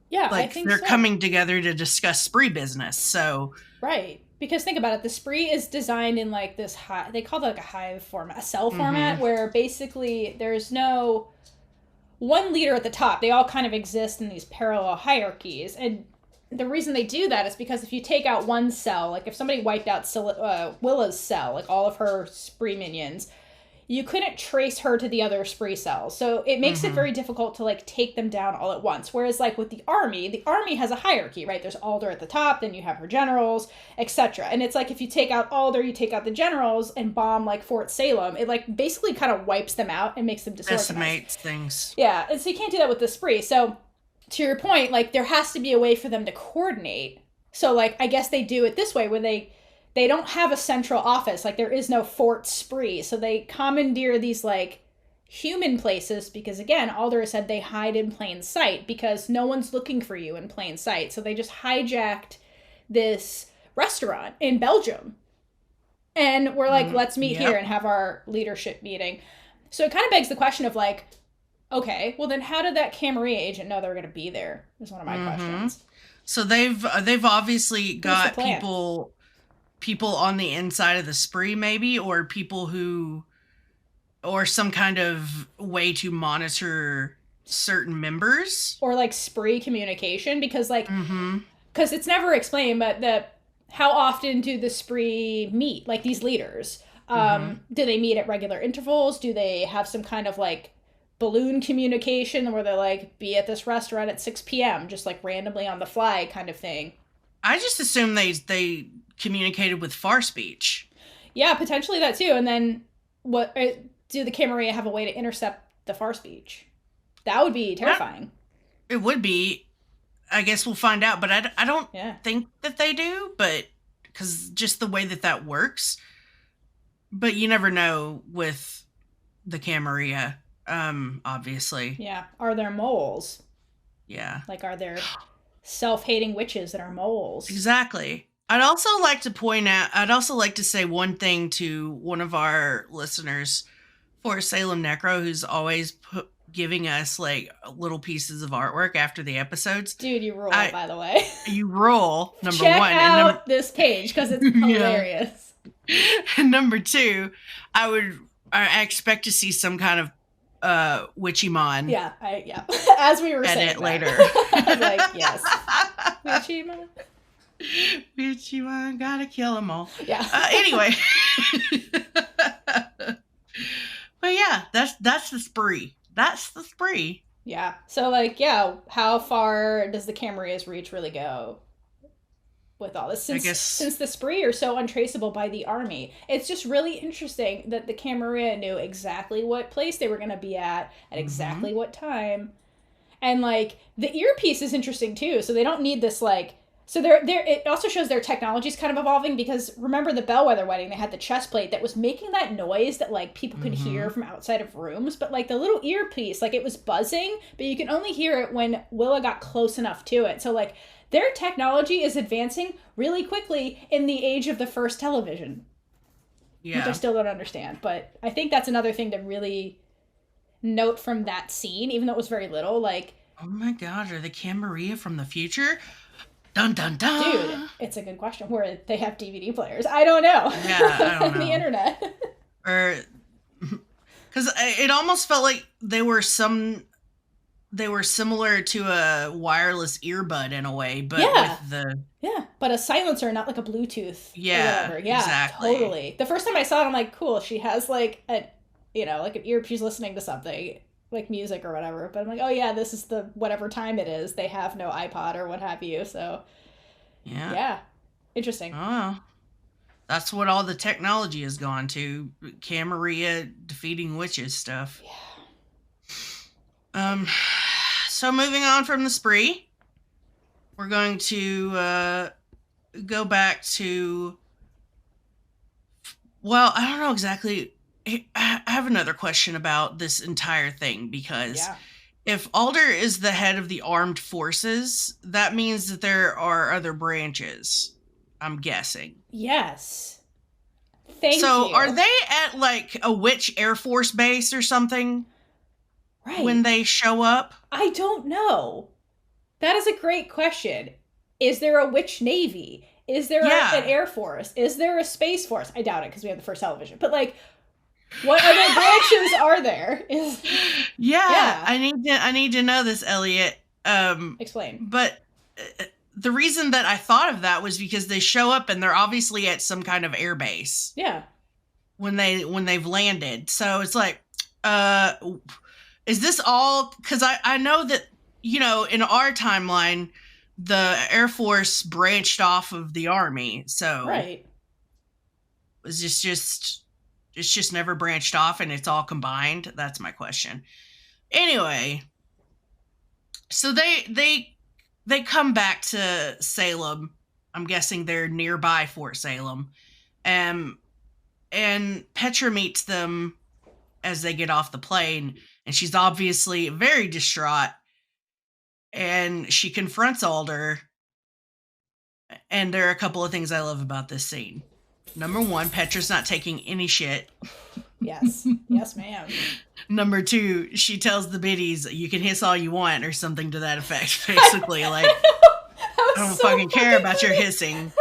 yeah, like I think they're so. coming together to discuss spree business. So right, because think about it, the spree is designed in like this they call it like a hive format, a cell format, where basically there's no one leader at the top. They all kind of exist in these parallel hierarchies, and the reason they do that is because if you take out one cell, like if somebody wiped out Willa's cell, like all of her spree minions, you couldn't trace her to the other spree cells. So it makes it very difficult to like take them down all at once. Whereas like with the army has a hierarchy, right? There's Alder at the top, then you have her generals, etc. And it's like if you take out Alder, you take out the generals and bomb like Fort Salem, it like basically kind of wipes them out and makes them disorganized. Decimates things. Yeah, and so you can't do that with the spree. So to your point, like there has to be a way for them to coordinate. So like I guess they do it this way where they don't have a central office. Like, there is no Fort Spree. So they commandeer these, like, human places because, again, Alder said they hide in plain sight because no one's looking for you in plain sight. So they just hijacked this restaurant in Belgium. And we're like, let's meet here and have our leadership meeting. So it kind of begs the question of, like, okay, well, then how did that Camarilla agent know they were going to be there? Is one of my questions. So they've obviously got people on the inside of the spree, maybe, or people who, or some kind of way to monitor certain members, or like spree communication, because like because it's never explained, but how often do the spree meet, like these leaders? Do they meet at regular intervals? Do they have some kind of like balloon communication where they're like, be at this restaurant at 6 p.m. just like randomly on the fly kind of thing? I just assume they communicated with far speech. Yeah, potentially that too. And then what do the Camarilla have a way to intercept the far speech? That would be terrifying. It would be. I guess we'll find out, but I don't think that they do, but because just the way that works. But you never know with the Camarilla, obviously. Yeah. Are there moles? Yeah. Like, are there self-hating witches that are moles? Exactly. I'd also like to say one thing to one of our listeners, for Salem Necro, who's always giving us like little pieces of artwork after the episodes. Dude, you rule, by the way. You rule, number Check one. Check out this page because it's hilarious. And number two, I expect to see some kind of Witchymon. Yeah, as we were saying edit later. I was like, yes. Witchymon. Witchymon, gotta kill them all. Yeah. Anyway. But yeah, that's the spree. That's the spree. Yeah. So like, how far does the Camarilla's reach really go with all this? Since the spree are so untraceable by the army, it's just really interesting that the Camarilla knew exactly what place they were going to be at exactly what time. And like the earpiece is interesting too. So they don't need this like, so it also shows their technology is kind of evolving, because remember the Bellwether wedding, they had the chest plate that was making that noise that like people could hear from outside of rooms, but like the little earpiece, like it was buzzing, but you can only hear it when Willa got close enough to it. So like their technology is advancing really quickly in the age of the first television. Yeah. Which I still don't understand, but I think that's another thing to really note from that scene, even though it was very little, like Oh my god, are the Camarilla from the future? Dun dun dun! Dude, it's a good question. Where they have DVD players. I don't know. Yeah, I don't know. The internet. Or... Because it almost felt like they were similar to a wireless earbud in a way, but with the... Yeah, but a silencer, not like a Bluetooth or whatever. Yeah, exactly. Totally. The first time I saw it, I'm like, cool, she has like a, like an ear, she's listening to something, like music or whatever. But I'm like, oh yeah, this is the whatever time it is. They have no iPod or what have you, so... Yeah. Interesting. Oh. That's what all the technology has gone to. Camarilla defeating witches stuff. Yeah. So moving on from the spree, we're going to go back to... Well, I don't know exactly. I have another question about this entire thing, because if Alder is the head of the armed forces, that means that there are other branches, I'm guessing. Yes. Thank you. So are they at like a witch Air Force base or something? Right. When they show up? I don't know. That is a great question. Is there a witch navy? Is there an Air Force? Is there a Space Force? I doubt it, because we have the first television. But like, what other branches are there? I need to know this, Elliot. Explain. But the reason that I thought of that was because they show up and they're obviously at some kind of air base. Yeah. When they've landed. So it's like, is this all... Because I know that, in our timeline, the Air Force branched off of the Army. So right. It's just never branched off and it's all combined? That's my question. Anyway, so they come back to Salem. I'm guessing they're nearby Fort Salem. And Petra meets them as they get off the plane, and she's obviously very distraught. And she confronts Alder. And there are a couple of things I love about this scene. Number one, Petra's not taking any shit. Yes. Yes, ma'am. Number two, she tells the biddies, you can hiss all you want, or something to that effect, basically. Like, I don't fucking care about your hissing.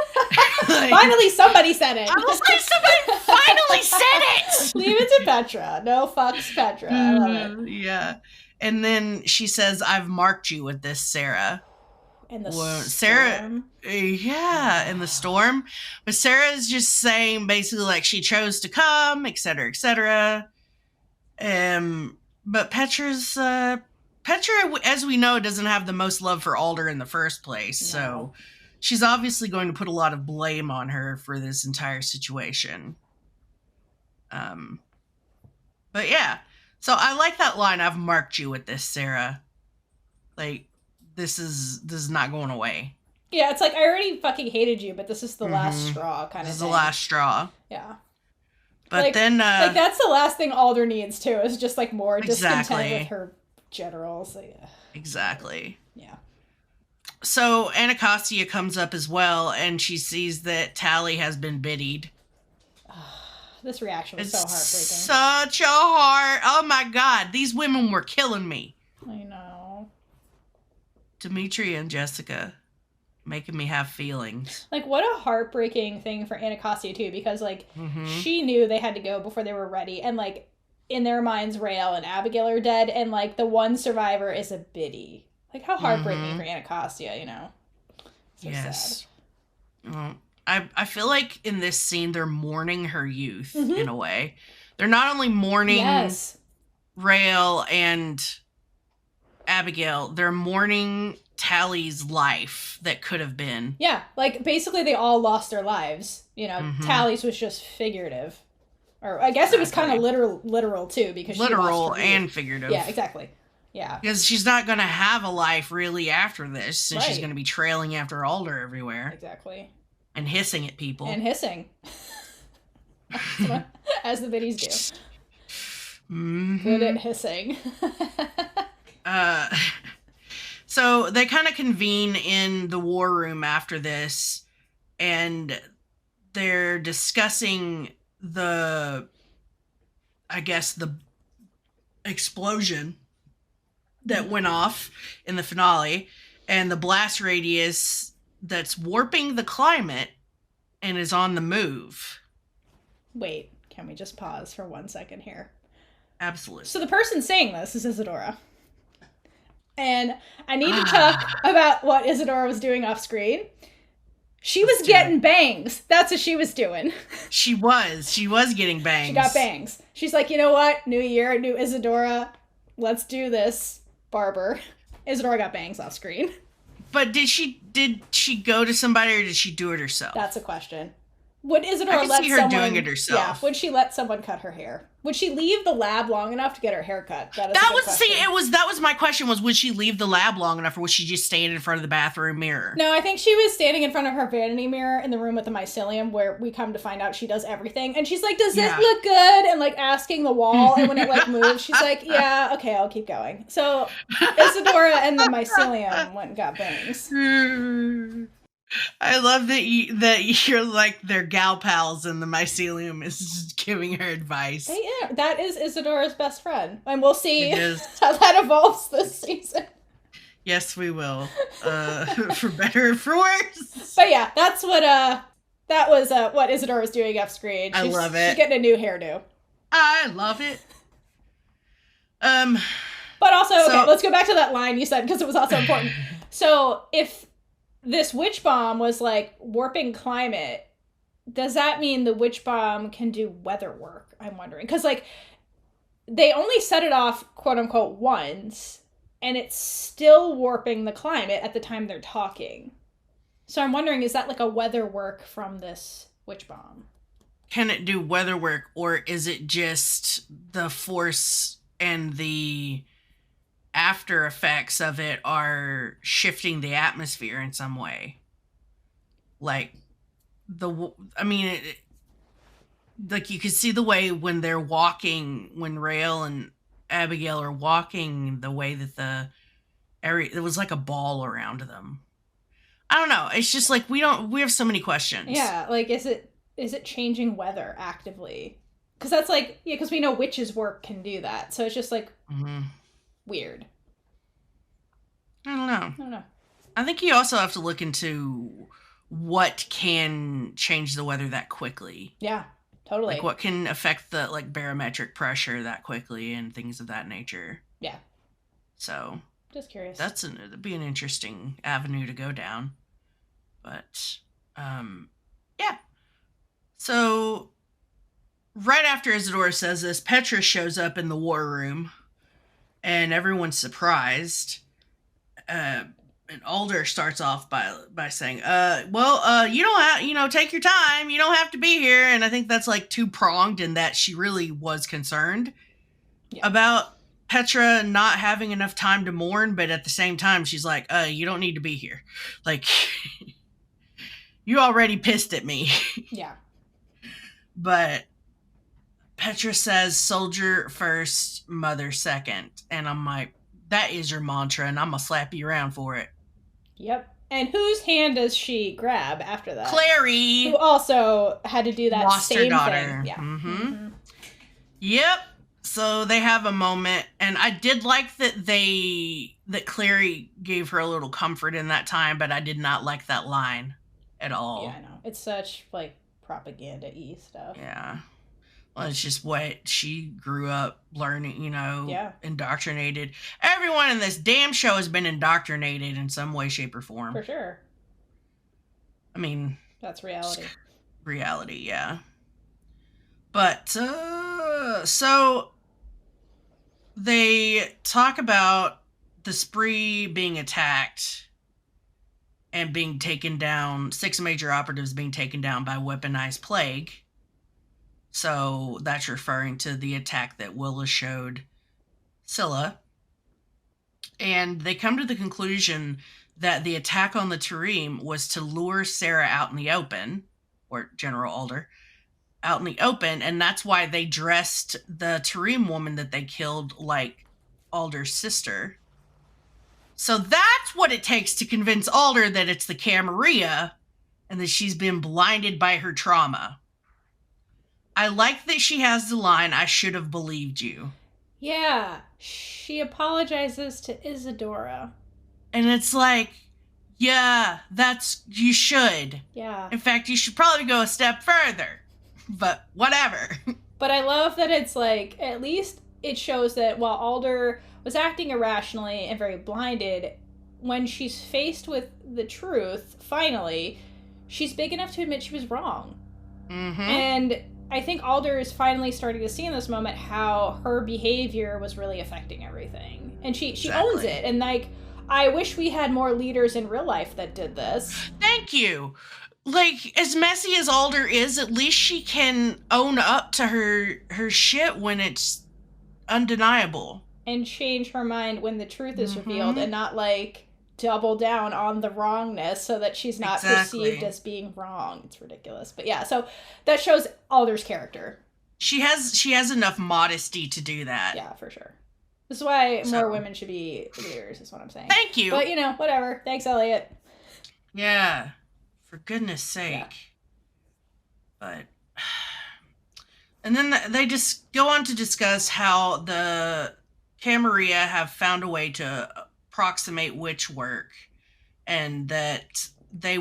Like, finally, somebody said it. I was like, somebody finally said it! Leave it to Petra. No fucks, Petra. I love it. Yeah. And then she says, I've marked you with this, Sarah. In the storm? Yeah, in the storm. But Sarah's just saying, basically, like, she chose to come, etc., etc. But Petra, as we know, doesn't have the most love for Alder in the first place. No. So she's obviously going to put a lot of blame on her for this entire situation. But yeah. So I like that line, I've marked you with this, Sarah. Like, this is not going away. Yeah, it's like, I already fucking hated you, but this is the last straw kind of thing. This is the last straw. Yeah. But like, then... like, that's the last thing Alder needs, too, is just, like, more discontent with her generals. Yeah. Exactly. Yeah. So Anacostia comes up as well, and she sees that Tally has been biddied. This reaction was so heartbreaking. Such a heart. Oh my god, these women were killing me. I know. Demetria and Jessica making me have feelings. Like, what a heartbreaking thing for Anacostia, too, because, like, she knew they had to go before they were ready, and, like, in their minds, Raylla and Abigail are dead, and, like, the one survivor is a biddy. Like, how heartbreaking for Anacostia, you know? So yes. Sad. Well, I feel like in this scene, they're mourning her youth, in a way. They're not only mourning Raylla and Abigail, they're mourning Tally's life that could have been. Yeah, like, basically they all lost their lives. You know, Tally's was just figurative. Or I guess it was kind of literal, too, because literal and figurative. Yeah, exactly. Yeah. Because she's not going to have a life, really, after this, since she's going to be trailing after Alder everywhere. Exactly. And hissing at people. And hissing. As the biddies do. Good at hissing. So they kind of convene in the war room after this, and they're discussing the explosion that went off in the finale, and the blast radius that's warping the climate and is on the move. Wait, can we just pause for 1 second here? Absolutely. So the person saying this is Isadora. And I need to talk about what Isadora was doing off screen. She was getting bangs. That's what she was doing. She was getting bangs. She got bangs. She's like, you know what? New year, new Isadora. Let's do this, barber. Isadora got bangs off screen. But did she go to somebody, or did she do it herself? That's a question. Would Isadora let see her doing it herself. Yeah, would she let someone cut her hair? Would she leave the lab long enough to get her hair cut? That was my question, was would she leave the lab long enough, or was she just stand in front of the bathroom mirror? No, I think she was standing in front of her vanity mirror in the room with the mycelium, where we come to find out she does everything. And she's like, does this look good? And like asking the wall, and when it like moves, she's like, yeah, okay, I'll keep going. So Isadora and the mycelium went and got bangs. I love that you're like their gal pals, and the mycelium is just giving her advice. Yeah, that is Isadora's best friend, and we'll see how that evolves this season. Yes, we will. For better or for worse. But yeah, that's what that was what Isadora was doing off screen. I love it. She's getting a new hairdo. I love it. But also, okay, let's go back to that line you said, because it was also important. So if this witch bomb was like warping climate, does that mean the witch bomb can do weather work? I'm wondering, because like they only set it off quote unquote once, and it's still warping the climate at the time they're talking. So I'm wondering, is that like a weather work from this witch bomb? Can it do weather work, or is it just the force and the after effects of it are shifting the atmosphere in some way? Like like you could see the way when they're walking, when Raylla and Abigail are walking, the way that it was like a ball around them. I don't know. It's just like we have so many questions. Yeah, like is it changing weather actively? Because that's like, yeah, because we know witches' work can do that. So it's just like weird. I don't know. I think you also have to look into what can change the weather that quickly. Yeah, totally. Like what can affect the like barometric pressure that quickly and things of that nature. Yeah. So just curious. That'd be an interesting avenue to go down. But yeah. So right after Isadora says this, Petra shows up in the war room, and everyone's surprised. And Alder starts off by saying, you don't have, take your time. You don't have to be here. And I think that's like two-pronged in that she really was concerned about Petra not having enough time to mourn, but at the same time, she's like, you don't need to be here. Like, you already pissed at me. Yeah. But Petra says, soldier first, mother second. And I'm like, that is your mantra, and I'm going to slap you around for it. Yep. And whose hand does she grab after that? Clary. Who also had to do that lost same her daughter. Thing. Yeah. Mm-hmm. Yep. So they have a moment, and I did like that Clary gave her a little comfort in that time, but I did not like that line at all. Yeah, I know. It's such, like, propaganda-y stuff. Yeah. Well, it's just what she grew up learning, indoctrinated. Everyone in this damn show has been indoctrinated in some way, shape, or form. For sure. I mean... That's reality. Reality, yeah. But, so... They talk about the spree being attacked and being taken down, 6 major operatives being taken down by weaponized plague. So that's referring to the attack that Willa showed Scylla. And they come to the conclusion that the attack on the Tarim was to lure Sarah out in the open, or General Alder, out in the open, and that's why they dressed the Tarim woman that they killed like Alder's sister. So that's what it takes to convince Alder that it's the Camarilla and that she's been blinded by her trauma. I like that she has the line, I should have believed you. Yeah, she apologizes to Isadora. And it's like, yeah, you should. Yeah. In fact, you should probably go a step further. But whatever. But I love that it's like, at least it shows that while Alder was acting irrationally and very blinded, when she's faced with the truth, finally, she's big enough to admit she was wrong. Mm-hmm. And I think Alder is finally starting to see in this moment how her behavior was really affecting everything. And she Exactly. owns it. And like, I wish we had more leaders in real life that did this. Thank you. Like, as messy as Alder is, at least she can own up to her shit when it's undeniable. And change her mind when the truth is revealed, and not like double down on the wrongness so that she's not perceived as being wrong. It's ridiculous. But yeah, so that shows Alder's character. She has enough modesty to do that. Yeah, for sure. This is why more women should be leaders, is what I'm saying. Thank you. But, whatever. Thanks, Elliot. Yeah. For goodness sake. Yeah. But... And then they just go on to discuss how the Camarilla have found a way to approximate witch work, and that they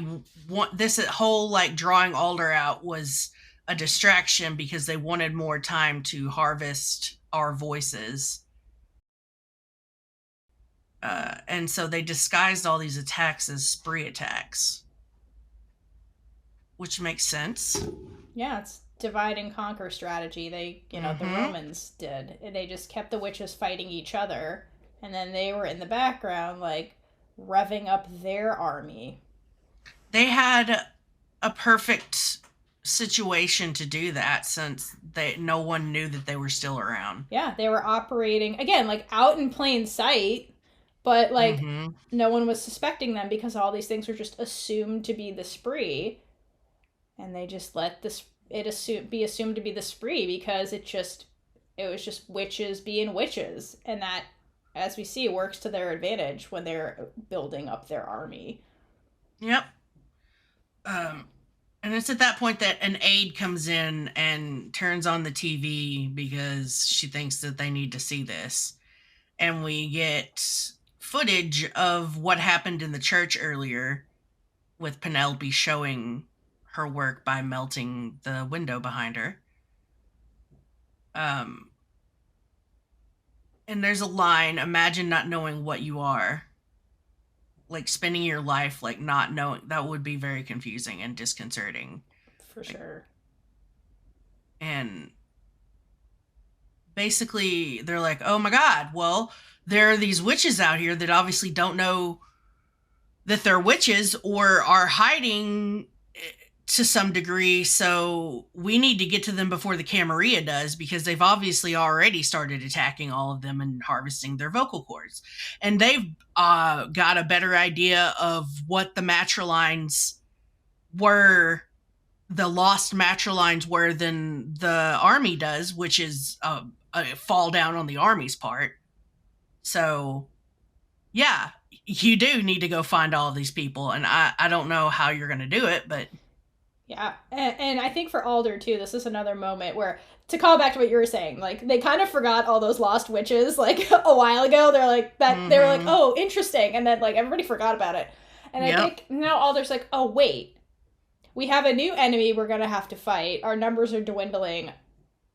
want this whole like drawing Alder out was a distraction because they wanted more time to harvest our voices. And so they disguised all these attacks as spree attacks, which makes sense. Yeah, it's divide and conquer strategy. They, the Romans did. They just kept the witches fighting each other, and then they were in the background, like, revving up their army. They had a perfect situation to do that, since no one knew that they were still around. Yeah, they were operating, again, like, out in plain sight, but, like, no one was suspecting them because all these things were just assumed to be the spree, and they just let be assumed to be the spree because it was just witches being witches, and that, as we see, works to their advantage when they're building up their army. Yep. And it's at that point that an aide comes in and turns on the TV because she thinks that they need to see this, and we get footage of what happened in the church earlier, with Penelope showing her work by melting the window behind her. And there's a line, imagine not knowing what you are. Like, spending your life, like, not knowing, that would be very confusing and disconcerting. For sure. And basically, they're like, oh my god, well, there are these witches out here that obviously don't know that they're witches or are hiding to some degree, so we need to get to them before the Camarilla does, because they've obviously already started attacking all of them and harvesting their vocal cords. And they've got a better idea of what the matrilines were, the lost matrilines were, than the army does, which is a fall down on the army's part. So, yeah, you do need to go find all of these people, and I don't know how you're going to do it, but... Yeah, and I think for Alder, too, this is another moment where, to call back to what you were saying, like, they kind of forgot all those lost witches, like, a while ago. They're like, they were like, oh, interesting, and then, like, everybody forgot about it. And I think now Alder's like, oh, wait, we have a new enemy we're gonna have to fight. Our numbers are dwindling.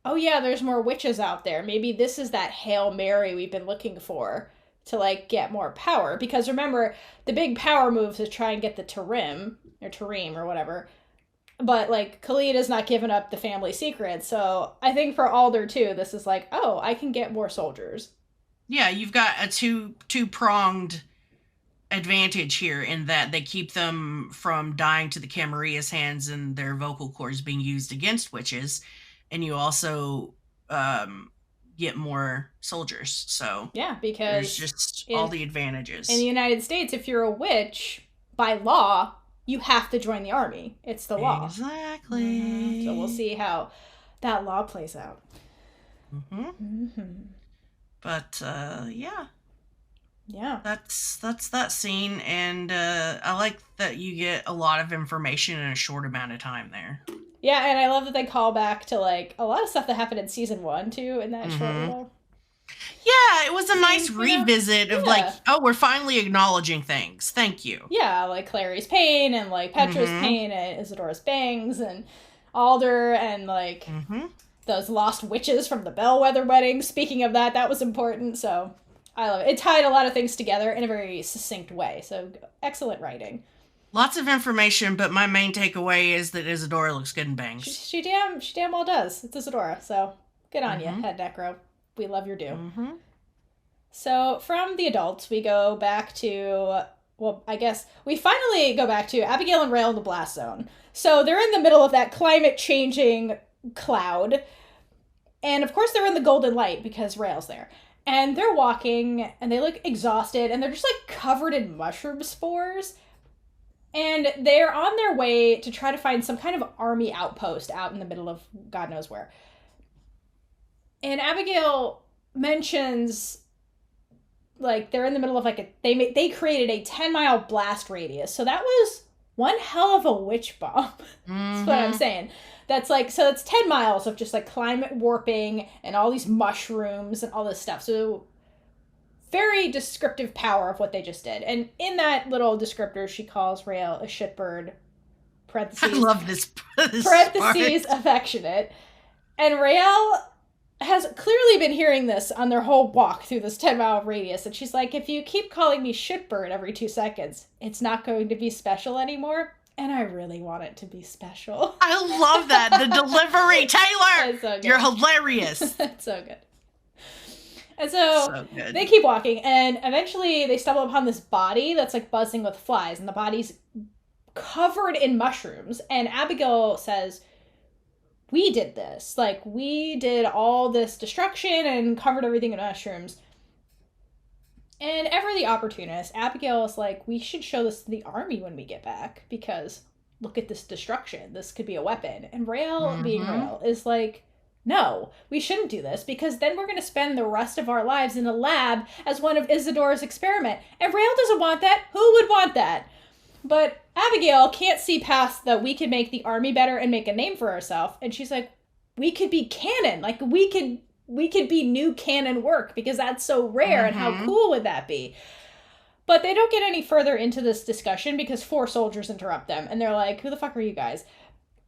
Oh, yeah, there's more witches out there. Maybe this is that Hail Mary we've been looking for to, like, get more power. Because remember, the big power move is to try and get the Tarim, or whatever. But, like, Khalid has not given up the family secret, so I think for Alder, too, this is like, oh, I can get more soldiers. Yeah, you've got a two-pronged advantage here, in that they keep them from dying to the Camarilla's hands and their vocal cords being used against witches, and you also get more soldiers. So yeah, because there's just all the advantages. In the United States, if you're a witch, by law, you have to join the army. It's the law. Exactly. So we'll see how that law plays out. But yeah. Yeah. That's that scene, and I like that you get a lot of information in a short amount of time there. Yeah, and I love that they call back to, like, a lot of stuff that happened in season 1 too in that short window. Yeah, it was a nice Scene, you know? revisit of like, Yeah. oh, we're finally acknowledging things. Thank you. Yeah, like Clary's pain and like Petra's Mm-hmm. pain and Isidora's bangs and Alder and like Mm-hmm. those lost witches from the Bellwether wedding. Speaking of that, that was important. So I love it. It tied a lot of things together in a very succinct way. So excellent writing. Lots of information, but my main takeaway is that Isadora looks good in She, bangs. she damn she damn well does. It's Isadora. So good on you, Mm-hmm. Head Necro. We love your do. Mm-hmm. So from the adults, we go back to, well, I guess we finally go back to Abigail and Raylla in the blast zone. So they're in the middle of that climate changing cloud. And of course, they're in the golden light because Raylla's there. And they're walking and they look exhausted and they're just like covered in mushroom spores. And they're on their way to try to find some kind of army outpost out in the middle of God knows where. And Abigail mentions like they're in the middle of like they created a 10-mile blast radius. So that was one hell of a witch bomb. That's what I'm saying. That's like, so it's 10 miles of just like climate warping and all these mushrooms and all this stuff. So very descriptive power of what they just did. And in that little descriptor, she calls Raylla a shitbird. I Parentheses. love this Parentheses part. affectionate. And Raylla has clearly been hearing this on their whole walk through this 10-mile radius. And she's like, if you keep calling me shitbird every 2 seconds, it's not going to be special anymore. And I really want it to be special. I love that. The delivery, Taylor. It's so good. You're hilarious. It's so good. And so good. they keep walking, and eventually they stumble upon this body that's like buzzing with flies, and the body's covered in mushrooms. And Abigail says, we did this. Like, we did all this destruction and covered everything in mushrooms. And ever the opportunist, Abigail is like, we should show this to the army when we get back, because look at this destruction. This could be a weapon. And Raylla, being Raylla, is like, no, we shouldn't do this, because then we're going to spend the rest of our lives in a lab as one of Isidora's experiment. And Raylla doesn't want that. Who would want that? But Abigail can't see past that we could make the army better and make a name for ourselves. And she's like, we could be canon. Like, we could be new canon work, because that's so rare, and how cool would that be? But they don't get any further into this discussion because 4 soldiers interrupt them, and they're like, who the fuck are you guys?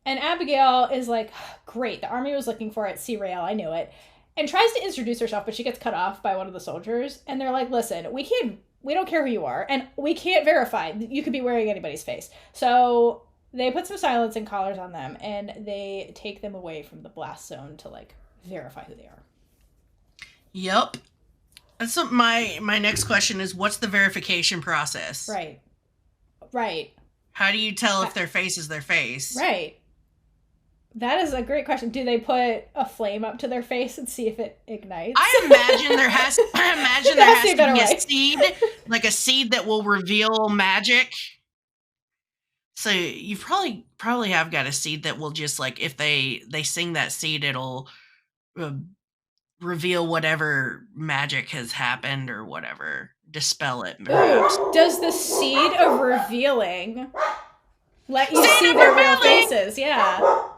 And Abigail is like, great, the army was looking for it, see Raylla, I knew it. And tries to introduce herself, but she gets cut off by one of the soldiers. And they're like, listen, we don't care who you are, and we can't verify. You could be wearing anybody's face. So they put some silencing collars on them, and they take them away from the blast zone to like verify who they are. Yep. That's what my next question is, what's the verification process? Right. How do you tell if their face is their face? Right. That is a great question. Do they put a flame up to their face and see if it ignites? I imagine there has to be a seed, like a seed that will reveal magic. So you probably have got a seed that will just like, if they sing that seed, it'll reveal whatever magic has happened or whatever, dispel it. Ooh, does the seed of revealing let you see their real faces? Yeah.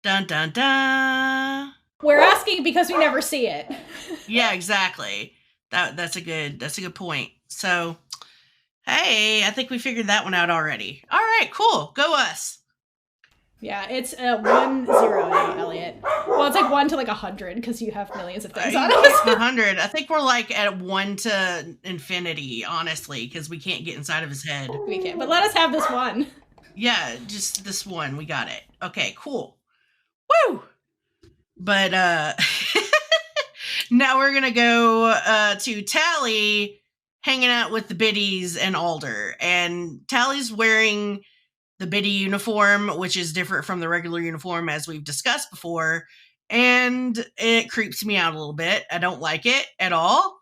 Dun dun dun. We're asking because we never see it. Yeah, exactly. That's a good point. So, hey, I think we figured that one out already. All right, cool. Go us. Yeah, it's 1-0 now, Elliot. Well, it's like 1 to like 100 because you have millions of things on us. 100. I think we're like at 1 to infinity, honestly, because we can't get inside of his head. We can't, but let us have this one. Yeah, just this one. We got it. Okay, cool. Woo! But now we're gonna go to Tally hanging out with the biddies and Alder. And Tally's wearing the biddy uniform, which is different from the regular uniform, as we've discussed before. And it creeps me out a little bit. I don't like it at all.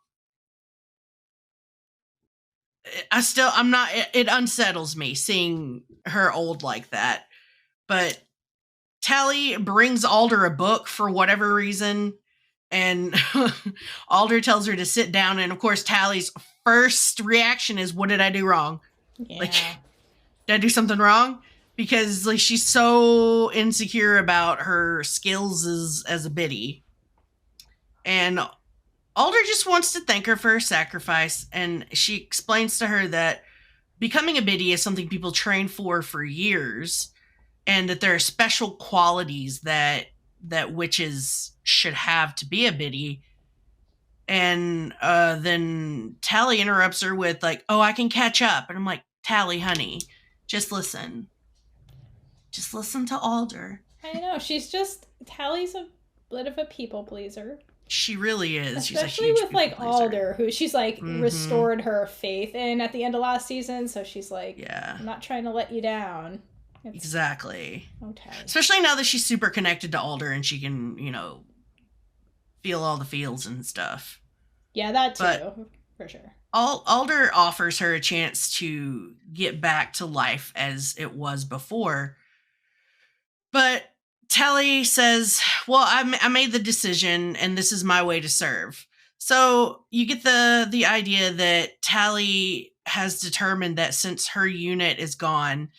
It unsettles me seeing her old like that. But Tally brings Alder a book for whatever reason, and Alder tells her to sit down, and of course Tally's first reaction is, what did I do wrong? Yeah. Like, did I do something wrong? Because like she's so insecure about her skills as a biddy. And Alder just wants to thank her for her sacrifice, and she explains to her that becoming a biddy is something people train for years, and that there are special qualities that witches should have to be a biddy. And then Tally interrupts her with like, "Oh, I can catch up," and I'm like, "Tally, honey, just listen. Just listen to Alder." I know, Tally's a bit of a people pleaser. She really is. Especially she's a huge with like pleaser. Alder, who she's like restored her faith in at the end of last season. So she's like, yeah, I'm not trying to let you down. Exactly. Okay. Especially now that she's super connected to Alder and she can, feel all the feels and stuff. Yeah, that too, but for sure. Alder offers her a chance to get back to life as it was before. But Tally says, well, I made the decision and this is my way to serve. So you get the idea that Tally has determined that since her unit is gone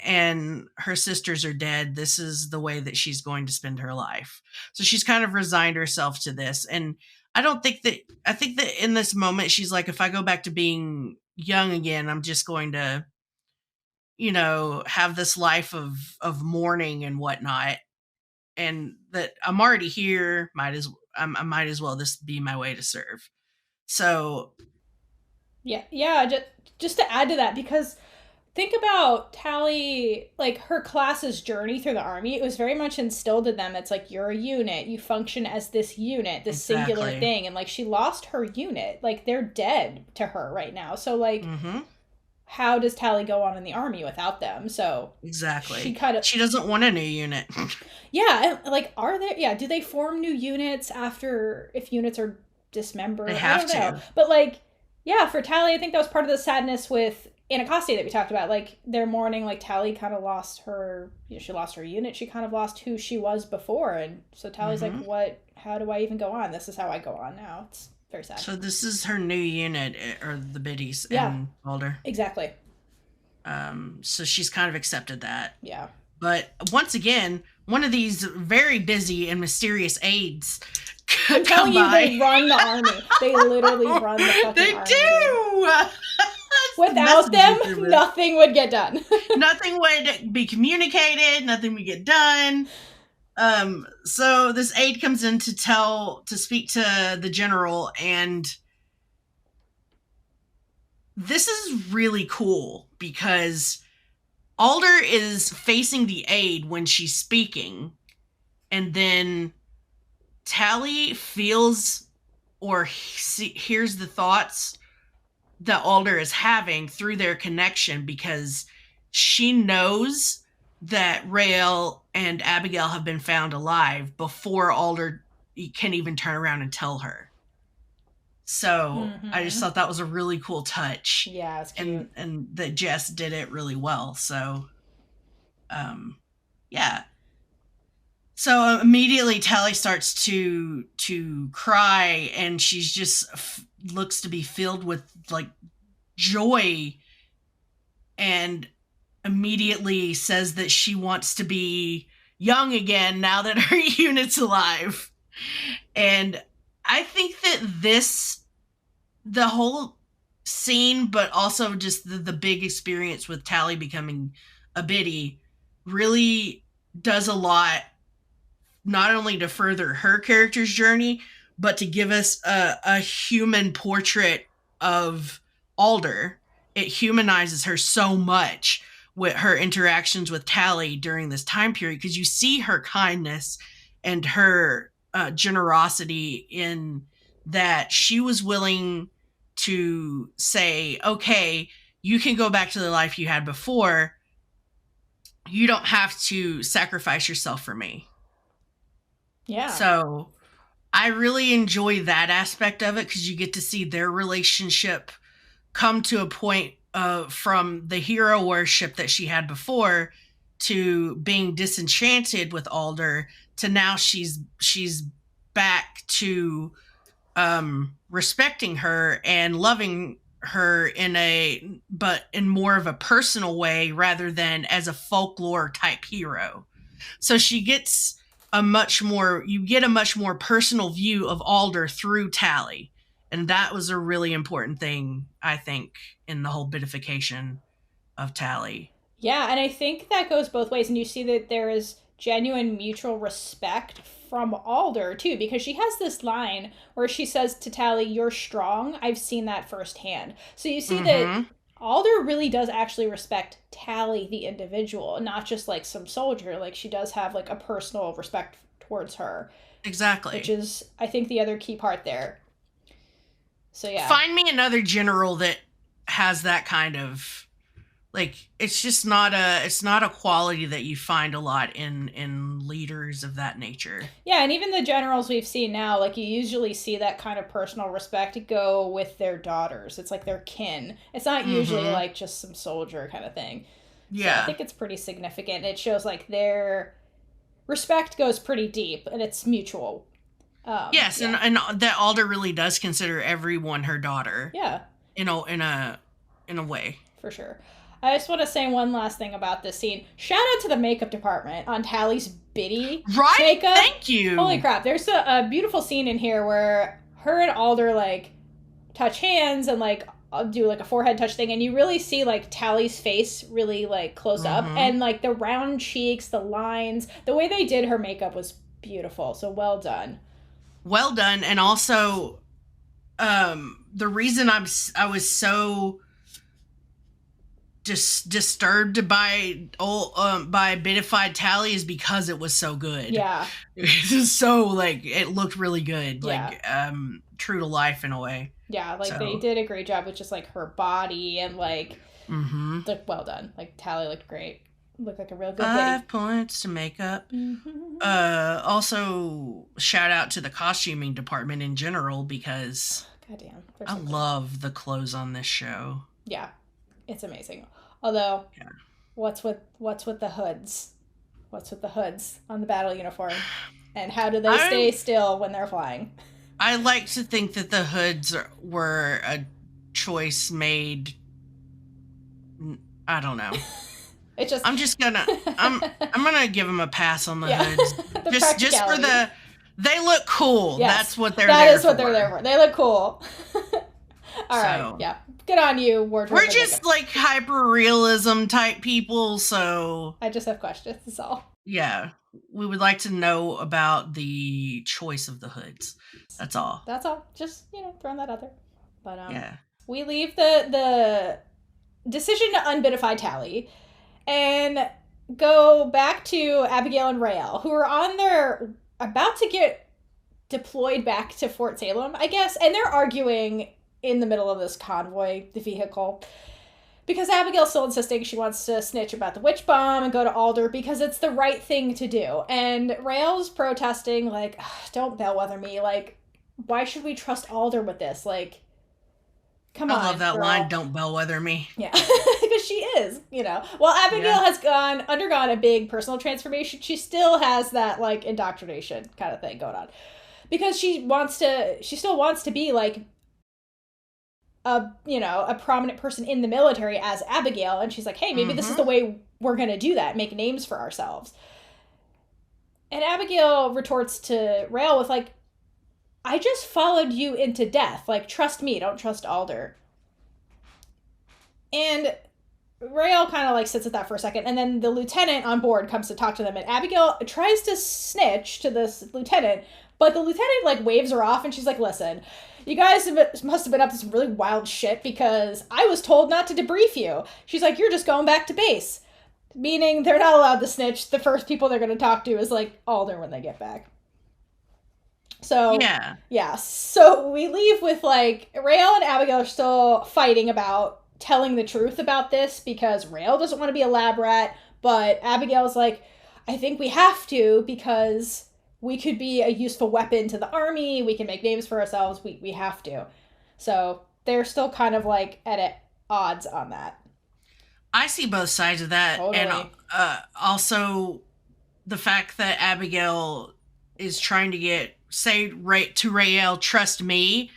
and her sisters are dead, this is the way that she's going to spend her life. So she's kind of resigned herself to this. And I think that in this moment, she's like, if I go back to being young again, I'm just going to, have this life of mourning and whatnot. And that I'm already here. I might as well this be my way to serve. So yeah. Just to add to that, because think about Tally, like her class's journey through the army. It was very much instilled in them. It's like, you're a unit. You function as this unit, this singular thing. And like, she lost her unit. Like, they're dead to her right now. So like, how does Tally go on in the army without them? So exactly, she doesn't want a new unit. Yeah, like, do they form new units after, if units are dismembered? They have to. But like, yeah, for Tally, I think that was part of the sadness with Anacostia that we talked about. Like, they're mourning, like, Tally kind of lost her, she lost her unit. She kind of lost who she was before. And so Tally's like, how do I even go on? This is how I go on now. It's very sad. So this is her new unit, or the biddies, and Alder. Exactly. So she's kind of accepted that. Yeah. But once again, one of these very busy and mysterious aides I'm telling you, they run the army. They literally run the fucking army. They do! Without them, nothing would get done. Nothing would be communicated. Nothing would get done. So this aide comes in to speak to the general, and this is really cool because Alder is facing the aide when she's speaking, and then Tally feels or hears the thoughts that Alder is having through their connection, because she knows that Raylla and Abigail have been found alive before Alder can even turn around and tell her. So I just thought that was a really cool touch. Yeah, it's cute. And that Jess did it really well. So, yeah. So immediately Tally starts to cry, and she's just looks to be filled with like joy, and immediately says that she wants to be young again now that her unit's alive. And I think that the whole scene, but also just the big experience with Tally becoming a biddy, really does a lot, not only to further her character's journey, but to give us a human portrait of Alder. It humanizes her so much with her interactions with Tally during this time period, because you see her kindness and her generosity in that she was willing to say, okay, you can go back to the life you had before. You don't have to sacrifice yourself for me. Yeah. So I really enjoy that aspect of it, because you get to see their relationship come to a point from the hero worship that she had before to being disenchanted with Alder, to now she's back to respecting her and loving her but in more of a personal way rather than as a folklore type hero. So she gets you get a much more personal view of Alder through Tally. And that was a really important thing, I think, in the whole bitification of Tally. Yeah, and I think that goes both ways, and you see that there is genuine mutual respect from Alder too, because she has this line where she says to Tally, "You're strong. I've seen that firsthand." So you see that Alder really does actually respect Tally, the individual, not just like some soldier. Like, she does have like a personal respect towards her. Exactly. Which is, I think, the other key part there. So yeah. Find me another general that has that kind of, like, it's just not a quality that you find a lot in leaders of that nature. Yeah, and even the generals we've seen now, like, you usually see that kind of personal respect go with their daughters. It's like their kin. It's not usually like just some soldier kind of thing. Yeah. So I think it's pretty significant. It shows like their respect goes pretty deep, and it's mutual. Yes, yeah. and that Alder really does consider everyone her daughter. Yeah. In a way. For sure. I just want to say one last thing about this scene. Shout out to the makeup department on Tally's Biddy makeup. Thank you. Holy crap. There's a beautiful scene in here where her and Alder, like, touch hands and, like, do, like, a forehead touch thing. And you really see, like, Tally's face really, like, close up. And, like, the round cheeks, the lines, the way they did her makeup was beautiful. So well done. Well done. And also, the reason I was so disturbed by bitified Tally is because it was so good. Yeah. It was so, like, it looked really good. Like, true to life in a way. Yeah, like, they did a great job with just, like, her body and, like, well done. Like, Tally looked great. Looked like a real good 5 points to makeup. Also, shout out to the costuming department in general, because goddamn, I love the clothes on this show. Yeah, it's amazing. Although, what's with the hoods? What's with the hoods on the battle uniform? And how do they stay still when they're flying? I like to think that the hoods were a choice made. I don't know. I'm gonna give them a pass on the hoods. just for they look cool. Yes. That's what they're there for. That is what they're there for. They look cool. All right. Yeah. Good on you, wardrobe. We're just like hyper realism type people, so I just have questions, that's all. Yeah. We would like to know about the choice of the hoods. That's all. That's all. Just, throwing that out there. But we leave the decision to unbitify Tally and go back to Abigail and Raylla, who are on their about to get deployed back to Fort Salem, I guess, and they're arguing in the middle of this convoy, the vehicle, because Abigail's still insisting she wants to snitch about the witch bomb and go to Alder because it's the right thing to do. And Raylla's protesting, like, don't bellwether me. Like, why should we trust Alder with this? Like, come on, I love that girl. line, don't bellwether me. Yeah, because she is, While Abigail has undergone a big personal transformation, she still has that, like, indoctrination kind of thing going on. Because she still wants to be, like, a prominent person in the military as Abigail, and she's like, hey, maybe this is the way we're gonna do that, make names for ourselves. And Abigail retorts to Raylla with, like, I just followed you into death. Like, trust me, don't trust Alder. And Raylla kind of, like, sits at that for a second, and then the lieutenant on board comes to talk to them, and Abigail tries to snitch to this lieutenant, but the lieutenant, like, waves her off, and she's like, listen, you guys must have been up to some really wild shit because I was told not to debrief you. She's like, you're just going back to base. Meaning they're not allowed to snitch. The first people they're going to talk to is, like, Alder when they get back. So, yeah. So we leave with, like, Raylla and Abigail are still fighting about telling the truth about this because Raylla doesn't want to be a lab rat, but Abigail's like, I think we have to because we could be a useful weapon to the army. We can make names for ourselves. We have to. So they're still kind of, like, at odds on that. I see both sides of that. Totally. And also the fact that Abigail is trying to say to Raylla, trust me,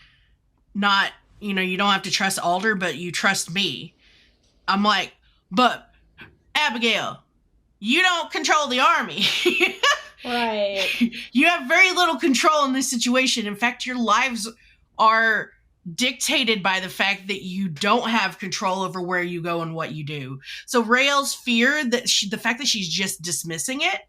not, you don't have to trust Alder, but you trust me. I'm like, but Abigail, you don't control the army. Right. You have very little control in this situation. In fact, your lives are dictated by the fact that you don't have control over where you go and what you do. So Raelle's fear that the fact that she's just dismissing it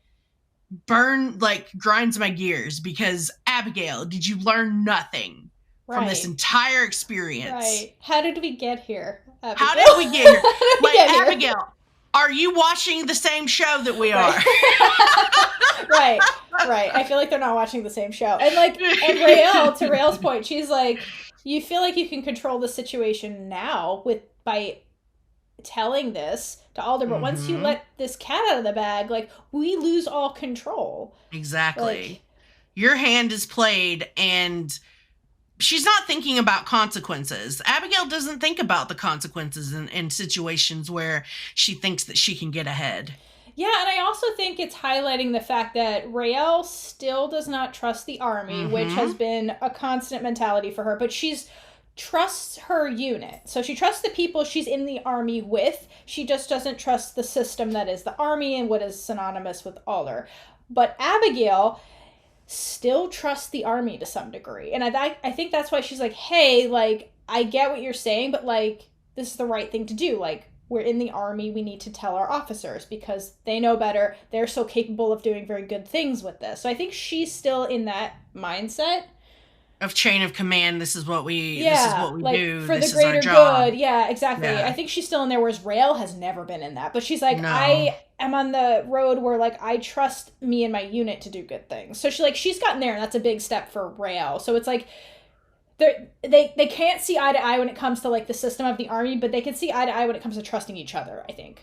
grinds my gears, because Abigail, did you learn nothing from this entire experience? Right. How did we get here? Abigail? How did we get here? Abigail, are you watching the same show that we are? Right. I feel like they're not watching the same show. And Raelle, to Raelle's point, she's like, you feel like you can control the situation now by telling this to Alder, but once you let this cat out of the bag, we lose all control. Exactly. Your hand is played, and she's not thinking about consequences. Abigail doesn't think about the consequences in situations where she thinks that she can get ahead. Yeah, and I also think it's highlighting the fact that Raelle still does not trust the army, which has been a constant mentality for her, but she's trusts her unit. So she trusts the people she's in the army with. She just doesn't trust the system that is the army and what is synonymous with Alder. But Abigail still trusts the army to some degree. And I think that's why she's like, hey, I get what you're saying, but this is the right thing to do. We're in the army, we need to tell our officers because they know better. They're so capable of doing very good things with this. So I think she's still in that mindset of chain of command. This is what we do for this the greater is our job. Good. Yeah, exactly. Yeah. I think she's still in there, whereas Raelle has never been in that. But she's like, no. I am on the road where I trust me and my unit to do good things. So she's gotten there, and that's a big step for Raelle. So it's they can't see eye to eye when it comes to the system of the army, but they can see eye to eye when it comes to trusting each other, I think.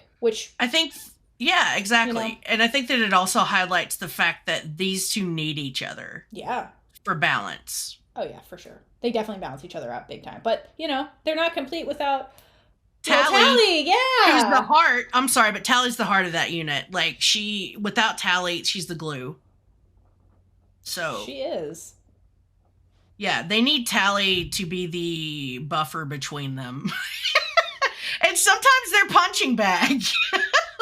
Yeah, exactly. And I think that it also highlights the fact that these two need each other. Yeah. For balance. Oh yeah, for sure. They definitely balance each other out big time. But, they're not complete without Tally. Yeah. Who's the heart. I'm sorry, but Tally's the heart of that unit. Without Tally, she's the glue. So. She is. Yeah, they need Tally to be the buffer between them. And sometimes they're punching bag.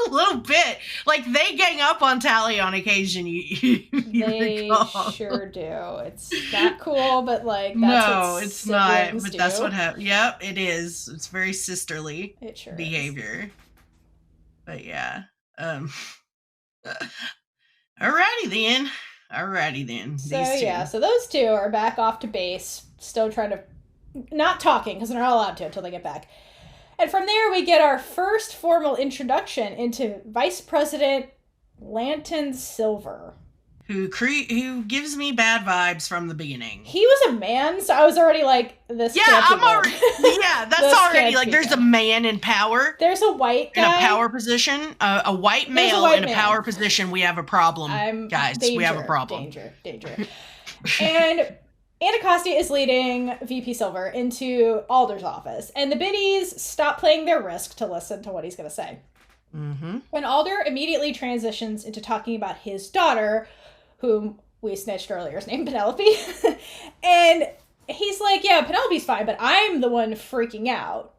A little bit. They gang up on Tally on occasion, you they recall. Sure do. It's not cool, but that's no, what it's not. But do. That's what happens. Yep, it is. It's very sisterly Is. behavior. But yeah. Alrighty then. So those two are back off to base, still trying to not talking because they're not allowed to until they get back. And from there, we get our first formal introduction into Vice President Lanton Silver. Who gives me bad vibes from the beginning. He was a man, so I was already this can't be good. Yeah, that's already, there's a man in power. There's a white guy. In a power position. A white male in a power position, we have a problem, guys. We have a problem. Danger. And Anacostia is leading VP Silver into Alder's office, and the biddies stop playing their Risk to listen to what he's going to say. When Alder immediately transitions into talking about his daughter, whom we snitched earlier, is named Penelope, and he's like, yeah, Penelope's fine, but I'm the one freaking out.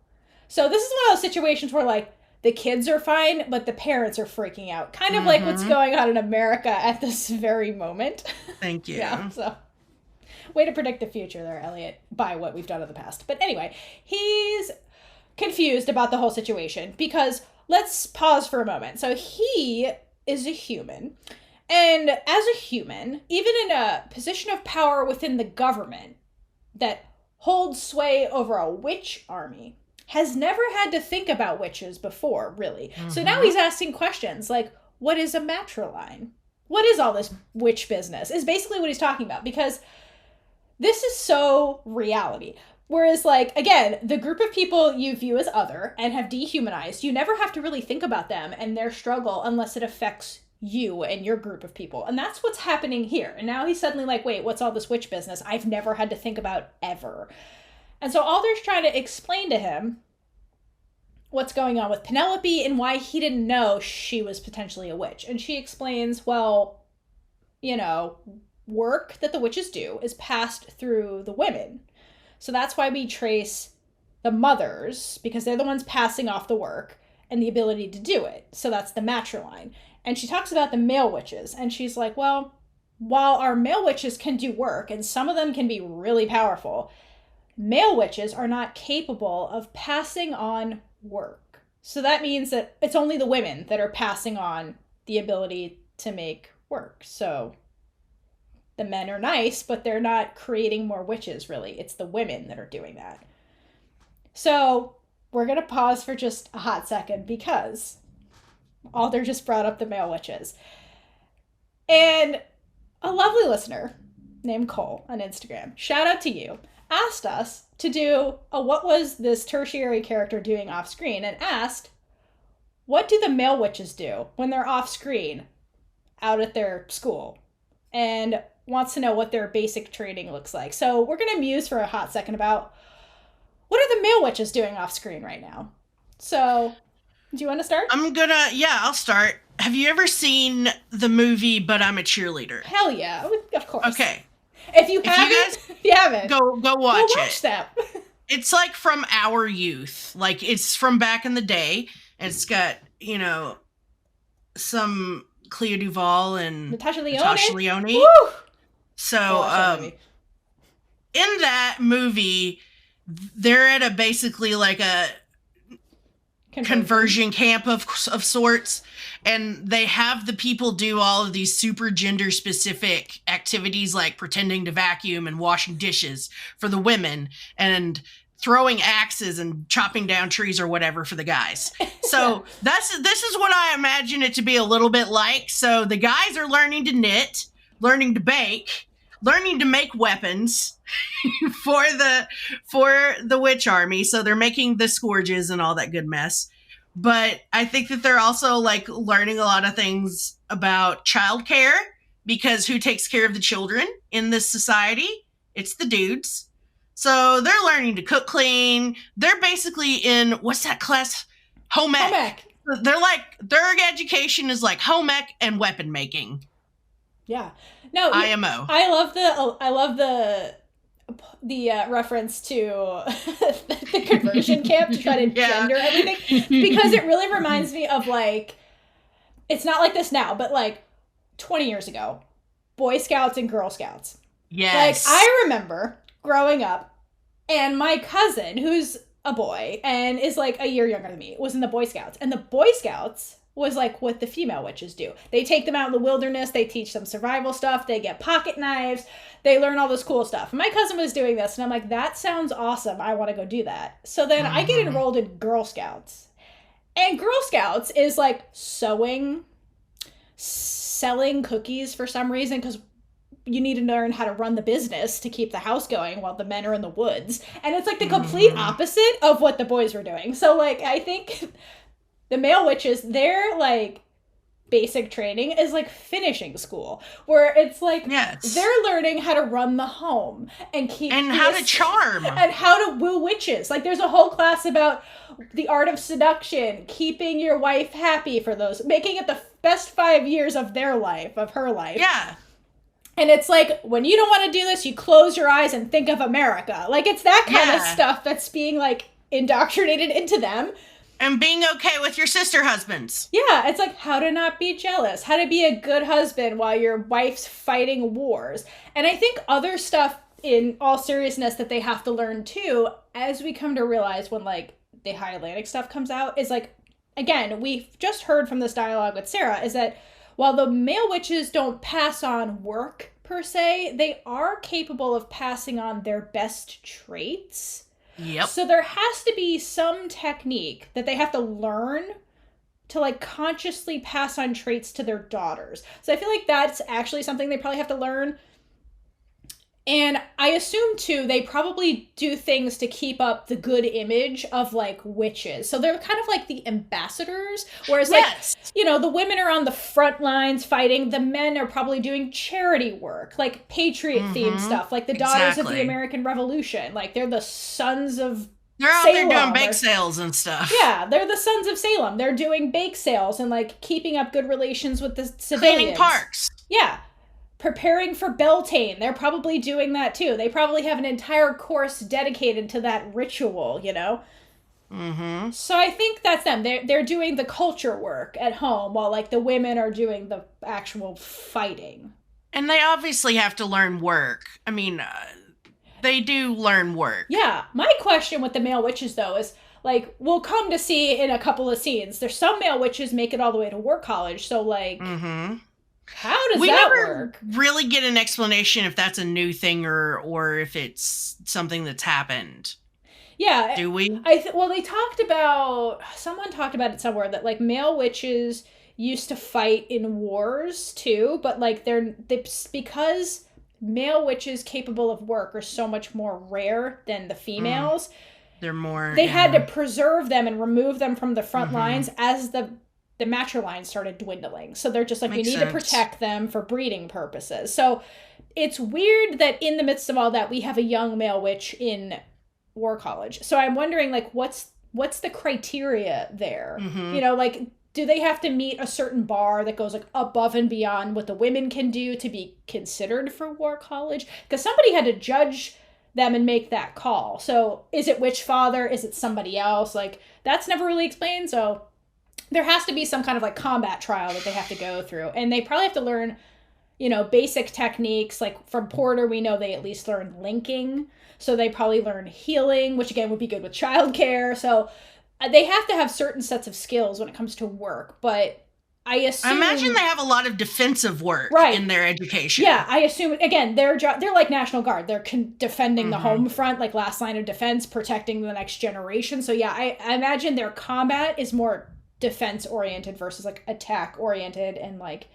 So this is one of those situations where, the kids are fine, but the parents are freaking out. Kind of like what's going on in America at this very moment. Thank you. Yeah, so... Way to predict the future there, Elliot, by what we've done in the past. But anyway, he's confused about the whole situation because let's pause for a moment. So he is a human. And as a human, even in a position of power within the government that holds sway over a witch army, has never had to think about witches before, really. So now he's asking questions like, what is a matriline? What is all this witch business? Is basically what he's talking about, because this is so reality. Whereas, again, the group of people you view as other and have dehumanized, you never have to really think about them and their struggle unless it affects you and your group of people. And that's what's happening here. And now he's suddenly like, wait, what's all this witch business I've never had to think about ever? And so Alder's trying to explain to him what's going on with Penelope and why he didn't know she was potentially a witch. And she explains, well, work that the witches do is passed through the women. So that's why we trace the mothers, because they're the ones passing off the work and the ability to do it. So that's the matriline. And she talks about the male witches, and she's like, well, while our male witches can do work, and some of them can be really powerful, male witches are not capable of passing on work. So that means that it's only the women that are passing on the ability to make work. So the men are nice, but they're not creating more witches, really. It's the women that are doing that. So we're going to pause for just a hot second because Alder just brought up the male witches. And a lovely listener named Cole on Instagram, shout out to you, asked us to do a what was this tertiary character doing off screen, and asked, what do the male witches do when they're off screen out at their school? And wants to know what their basic training looks like. So we're going to muse for a hot second about what are the male witches doing off screen right now. So do you want to start? I'll start. Have you ever seen the movie But I'm a Cheerleader? Hell yeah, of course. Okay. If you haven't, go watch it. That. It's like from our youth. Like, it's from back in the day. And it's got, some Clea Duvall and Natasha Lyonne. Woo! So, in that movie, they're at basically like a conversion camp of sorts, and they have the people do all of these super gender specific activities like pretending to vacuum and washing dishes for the women and throwing axes and chopping down trees or whatever for the guys. So this is what I imagine it to be a little bit like. So the guys are learning to knit, learning to bake, learning to make weapons for the witch army. So they're making the scourges and all that good mess. But I think that they're also like learning a lot of things about childcare, because who takes care of the children in this society? It's the dudes. So they're learning to cook, clean. They're basically in, what's that class? Home ec. They're like, their education is like home ec and weapon making. Yeah. No. IMO. I love the reference to the conversion camp to try to gender everything, because it really reminds me of, like, it's not like this now, but like 20 years ago, Boy Scouts and Girl Scouts. Yes. Like, I remember growing up, and my cousin, who's a boy and is like a year younger than me, was in the Boy Scouts, and the Boy Scouts was like what the female witches do. They take them out in the wilderness, they teach them survival stuff, they get pocket knives, they learn all this cool stuff. And my cousin was doing this, and I'm like, that sounds awesome, I want to go do that. So then I get enrolled in Girl Scouts, and Girl Scouts is like sewing, selling cookies for some reason, because you need to learn how to run the business to keep the house going while the men are in the woods. And it's like the complete opposite of what the boys were doing. So like, I think the male witches, their like basic training is like finishing school, where it's like they're learning how to run the home and how to charm and how to woo witches. Like, there's a whole class about the art of seduction, keeping your wife happy for those, making it the best 5 years of their life, of her life. Yeah. And it's like, when you don't want to do this, you close your eyes and think of America. Like, it's that kind of stuff that's being, like, indoctrinated into them. And being okay with your sister husbands. Yeah, it's like how to not be jealous, how to be a good husband while your wife's fighting wars. And I think other stuff, in all seriousness, that they have to learn, too, as we come to realize when, like, the High Atlantic stuff comes out, is, like, again, we've just heard from this dialogue with Sarah, is that while the male witches don't pass on work, per se, they are capable of passing on their best traits. Yep. So there has to be some technique that they have to learn to, like, consciously pass on traits to their daughters. So I feel like that's actually something they probably have to learn. And I assume, too, they probably do things to keep up the good image of, like, witches. So they're kind of like the ambassadors. Whereas, like, the women are on the front lines fighting. The men are probably doing charity work, like patriot-themed stuff, like the Daughters of the American Revolution. Like, they're the sons of They're out Salem, there doing bake sales and stuff. Yeah, they're the sons of Salem. They're doing bake sales and, like, keeping up good relations with the civilians. Cleaning parks. Yeah. Preparing for Beltane. They're probably doing that, too. They probably have an entire course dedicated to that ritual, Mm-hmm. So I think that's them. They're doing the culture work at home while, like, the women are doing the actual fighting. And they obviously have to learn work. I mean, they do learn work. Yeah. My question with the male witches, though, is, like, we'll come to see in a couple of scenes, there's some male witches make it all the way to war college. So, like, how does that work? We never really get an explanation if that's a new thing or if it's something that's happened. Yeah. Do we? Someone talked about it somewhere that, like, male witches used to fight in wars too, but, like, because male witches capable of work are so much more rare than the females. They're more. They had to preserve them and remove them from the front lines as the mature lines started dwindling. So they're just like, we need to protect them for breeding purposes. So it's weird that in the midst of all that, we have a young male witch in war college. So I'm wondering, like, what's the criteria there? You know, like, do they have to meet a certain bar that goes, like, above and beyond what the women can do to be considered for war college? Because somebody had to judge them and make that call. So is it witch father? Is it somebody else? Like, that's never really explained. So there has to be some kind of, like, combat trial that they have to go through. And they probably have to learn, you know, basic techniques. Like, from Porter, we know they at least learn linking. So they probably learn healing, which, again, would be good with childcare. So they have to have certain sets of skills when it comes to work. But I imagine they have a lot of defensive work in their education. Yeah, I assume, again, they're like National Guard. They're defending the home front, like last line of defense, protecting the next generation. So yeah, I imagine their combat is more defense-oriented versus, like, attack-oriented and, like,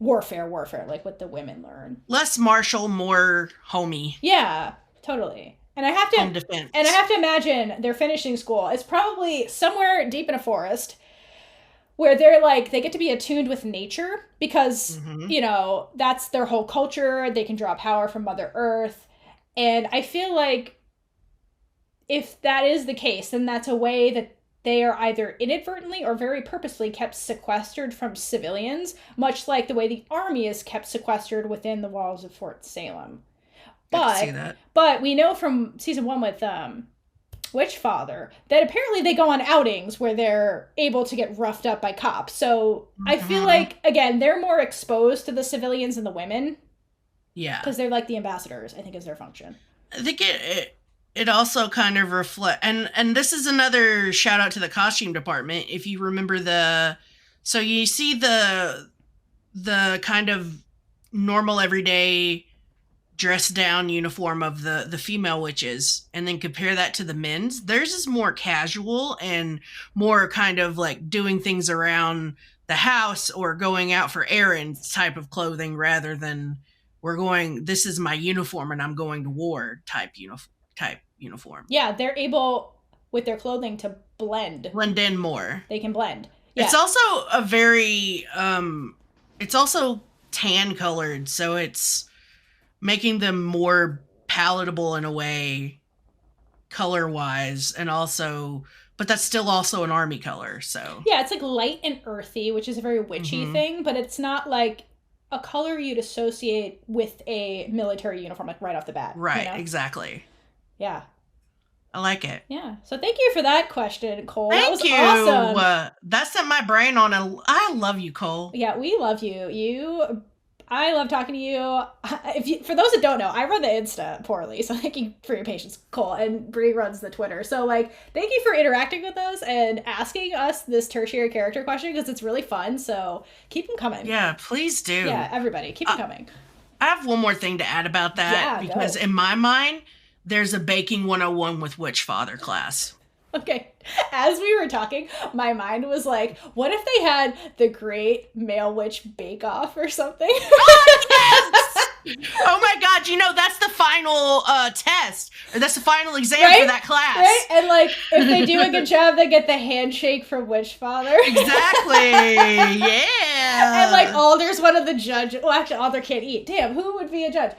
warfare, like what the women learn. Less martial, more homey. Yeah, totally. And I have to imagine their finishing school is probably somewhere deep in a forest where they're, like, they get to be attuned with nature because, you know, that's their whole culture. They can draw power from Mother Earth. And I feel like if that is the case, then that's a way that they are either inadvertently or very purposely kept sequestered from civilians, much like the way the army is kept sequestered within the walls of Fort Salem. But we know from season 1 with Witchfather that apparently they go on outings where they're able to get roughed up by cops. So I feel like, again, they're more exposed to the civilians than the women. Yeah. Because they're like the ambassadors, I think, is their function. I think it also kind of reflect, and this is another shout out to the costume department. If you remember so you see the kind of normal everyday dress down uniform of the female witches, and then compare that to the men's. Theirs is more casual and more kind of like doing things around the house or going out for errands type of clothing, rather than this is my uniform and I'm going to war type uniform. Yeah, they're able with their clothing to blend in more. They can blend. Yeah. It's also a very it's also tan colored, so it's making them more palatable in a way, color-wise, and also, but that's still also an army color, so. Yeah, it's like light and earthy, which is a very witchy thing, but it's not like a color you'd associate with a military uniform, like right off the bat. Right, you know? Exactly. Yeah. I like it. Yeah. So thank you for that question, Cole. Thank you. Awesome. That set my brain on I love you, Cole. Yeah, we love you. I love talking to you. For those that don't know, I run the Insta poorly, so thank you for your patience, Cole. And Bree runs the Twitter. So, like, thank you for interacting with us and asking us this tertiary character question, because it's really fun. So keep them coming. Yeah, please do. Yeah, everybody, keep them coming. I have one more thing to add about that, because in my mind, there's a Baking 101 with Witchfather class. Okay, as we were talking, my mind was like, what if they had the Great Male Witch Bake Off or something? Oh, yes! Oh my god, that's the final test. Or that's the final exam for that class. Right? And, like, if they do a good job, they get the handshake from Witchfather. Exactly, yeah. And, like, Alder's one of the judges. Well, actually, Alder can't eat. Damn, who would be a judge?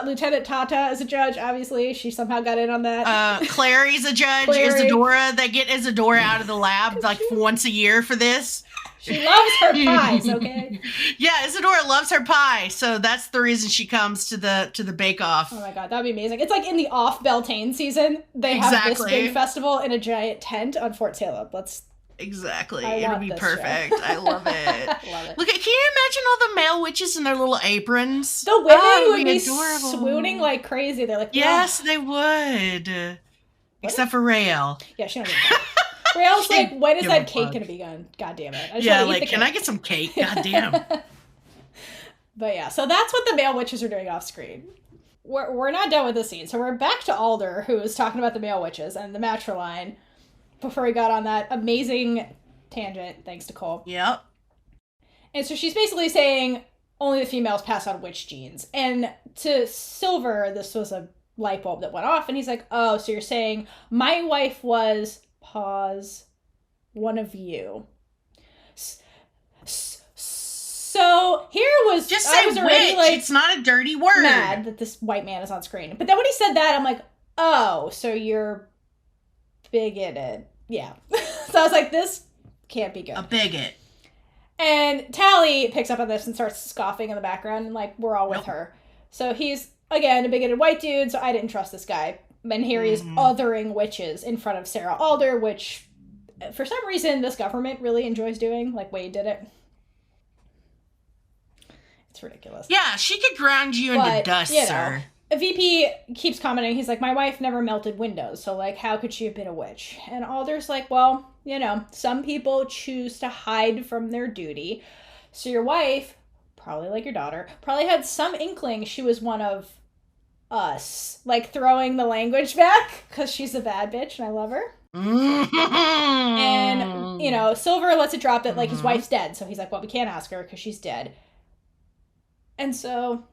Lieutenant Tata is a judge, obviously. She somehow got in on that. Clary's a judge. Isadora, they get Isadora out of the lab like once a year for this. She loves her pies, okay? Yeah, Isadora loves her pie, so that's the reason she comes to the bake-off. Oh my god, that'd be amazing. It's like in the off Beltane season, they have this big festival in a giant tent on Fort Salem. Let's Exactly. I It'll want be this perfect. show. I love it. Love it. Look at, can you imagine all the male witches in their little aprons? The women it'd would be adorable. swooning like crazy. They're like, yes, "Ugh." they would. Except for Raylla. Yeah, she don't give a fuck. Raylla's like, when is give that a cake fuck. gonna be gone? God damn it. I just Yeah, want to eat like, the can cake. I get some cake? God damn. But yeah, so that's what the male witches are doing off screen. We're not done with this scene. So we're back to Alder, who is talking about the male witches and the matriline before we got on that amazing tangent, thanks to Cole. Yep. And so she's basically saying only the females pass on witch genes. And to Silver, this was a light bulb that went off, and he's like, oh, so you're saying my wife was, pause, one of you. So here was, just say I was witch. already like, it's not a dirty word. Mad that this white man is on screen. But then when he said that, I'm like, oh, so you're bigoted. Yeah. So I was like, this can't be good. A bigot. And Tally picks up on this and starts scoffing in the background, and like, we're all with her. So he's, again, a bigoted white dude, so I didn't trust this guy. And here he is othering witches in front of Sarah Alder, which for some reason this government really enjoys doing, like Wade did it. It's ridiculous. Yeah, she could ground you into dust, sir. VP keeps commenting, he's like, my wife never melted windows, so like, how could she have been a witch? And Alder's like, well, you know, some people choose to hide from their duty. So your wife, probably like your daughter, probably had some inkling she was one of us, like throwing the language back, because she's a bad bitch and I love her. And, you know, Silver lets it drop that like his wife's dead, so he's like, well, we can't ask her because she's dead. And so,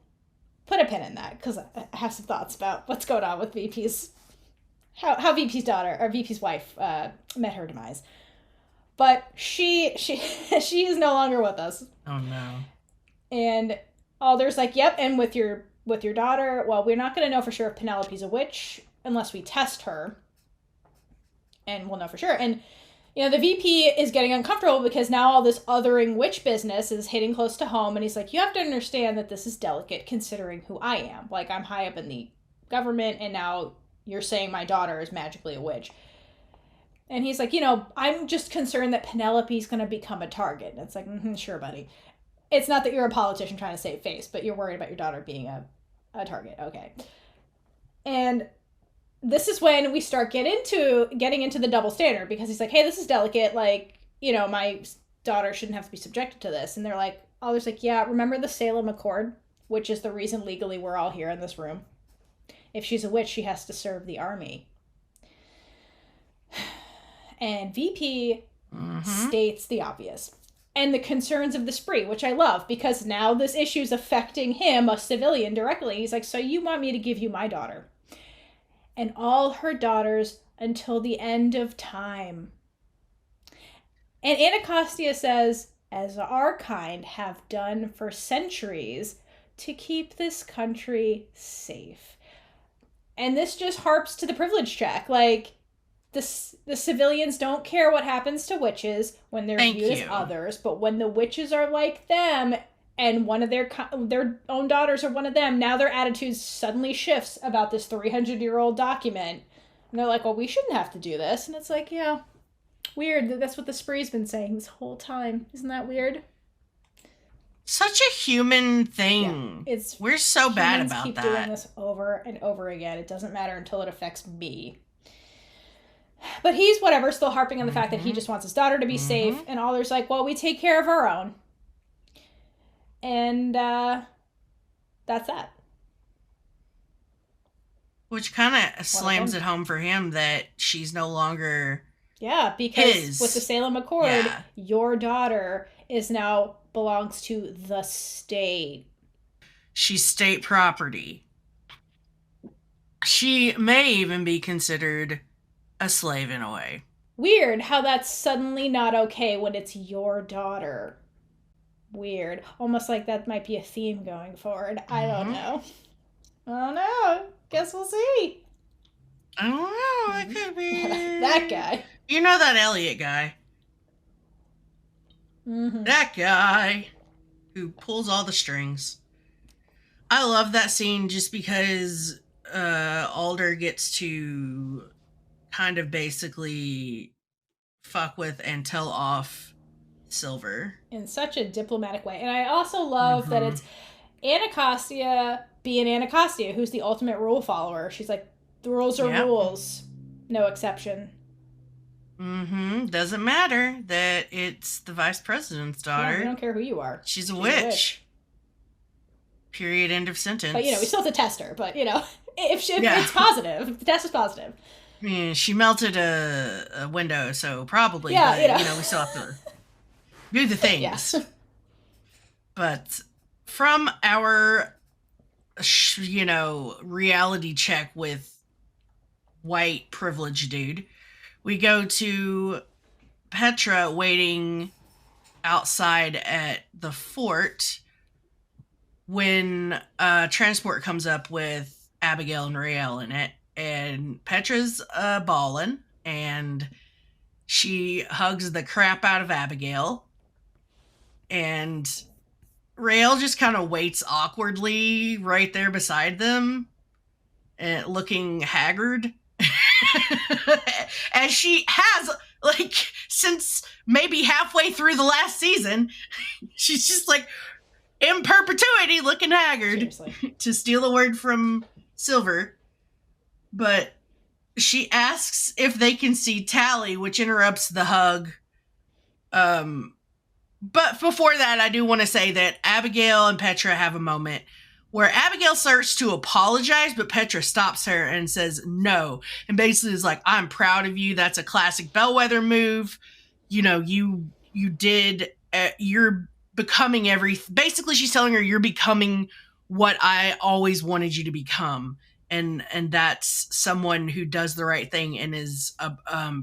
put a pin in that, because I have some thoughts about what's going on with VP's, how VP's daughter, or VP's wife, met her demise. But she is no longer with us. Oh, no. And Alder's like, yep, and with your daughter, well, we're not going to know for sure if Penelope's a witch unless we test her. And we'll know for sure. And, you know, the VP is getting uncomfortable because now all this othering witch business is hitting close to home. And he's like, you have to understand that this is delicate considering who I am. Like, I'm high up in the government, and now you're saying my daughter is magically a witch. And he's like, you know, I'm just concerned that Penelope's going to become a target. And it's like, sure, buddy. It's not that you're a politician trying to save face, but you're worried about your daughter being a target. Okay. And this is when we start getting into the double standard, because he's like, hey, this is delicate. Like, you know, my daughter shouldn't have to be subjected to this. And they're like, Alder's like, yeah, remember the Salem Accord, which is the reason legally we're all here in this room. If she's a witch, she has to serve the army. And VP states the obvious. And the concerns of the spree, which I love, because now this issue is affecting him, a civilian, directly. He's like, so you want me to give you my daughter and all her daughters until the end of time. And Anacostia says, as our kind have done for centuries to keep this country safe. And this just harps to the privilege check. Like, the civilians don't care what happens to witches when they're viewed as others, but when the witches are like them and one of their own daughters are one of them, now their attitude suddenly shifts about this 300-year-old document. And they're like, well, we shouldn't have to do this. And it's like, yeah, weird. That's what the spree's been saying this whole time. Isn't that weird? Such a human thing. Yeah, we're so bad about keep that. Doing this over and over again. It doesn't matter until it affects me. But he's, whatever, still harping on the fact that he just wants his daughter to be safe. And Alder's like, well, we take care of our own. And that's that. Which kind of slams it home for him that she's no longer because with the Salem Accord, your daughter is now belongs to the state. She's state property. She may even be considered a slave in a way. Weird how that's suddenly not okay when it's your daughter. Weird. Almost like that might be a theme going forward. I don't know. Guess we'll see. I don't know. It could be. That guy. You know that Elliot guy. That guy who pulls all the strings. I love that scene just because Alder gets to kind of basically fuck with and tell off Silver in such a diplomatic way. And I also love that it's Anacostia being Anacostia, who's the ultimate rule follower. She's like, the rules are rules, no exception. Doesn't matter that it's the vice president's daughter. Yeah, we don't care who you are. She's a witch. Period. End of sentence. But, we still have to test her. But, if it's positive, if the test is positive. I mean, she melted a window, so probably. Yeah, but, we still have to do the things. Yeah. But from our, reality check with white privilege dude, we go to Petra waiting outside at the fort when transport comes up with Abigail and Raylla in it. And Petra's bawling, and she hugs the crap out of Abigail. And Raylla just kind of waits awkwardly right there beside them, looking haggard. As she has, since maybe halfway through the last season, she's just in perpetuity looking haggard. Seriously. To steal a word from Silver. But she asks if they can see Tally, which interrupts the hug. But before that, I do want to say that Abigail and Petra have a moment where Abigail starts to apologize, but Petra stops her and says no. And basically is like, I'm proud of you. That's a classic bellwether move. You did, you're becoming basically she's telling her you're becoming what I always wanted you to become. And that's someone who does the right thing and is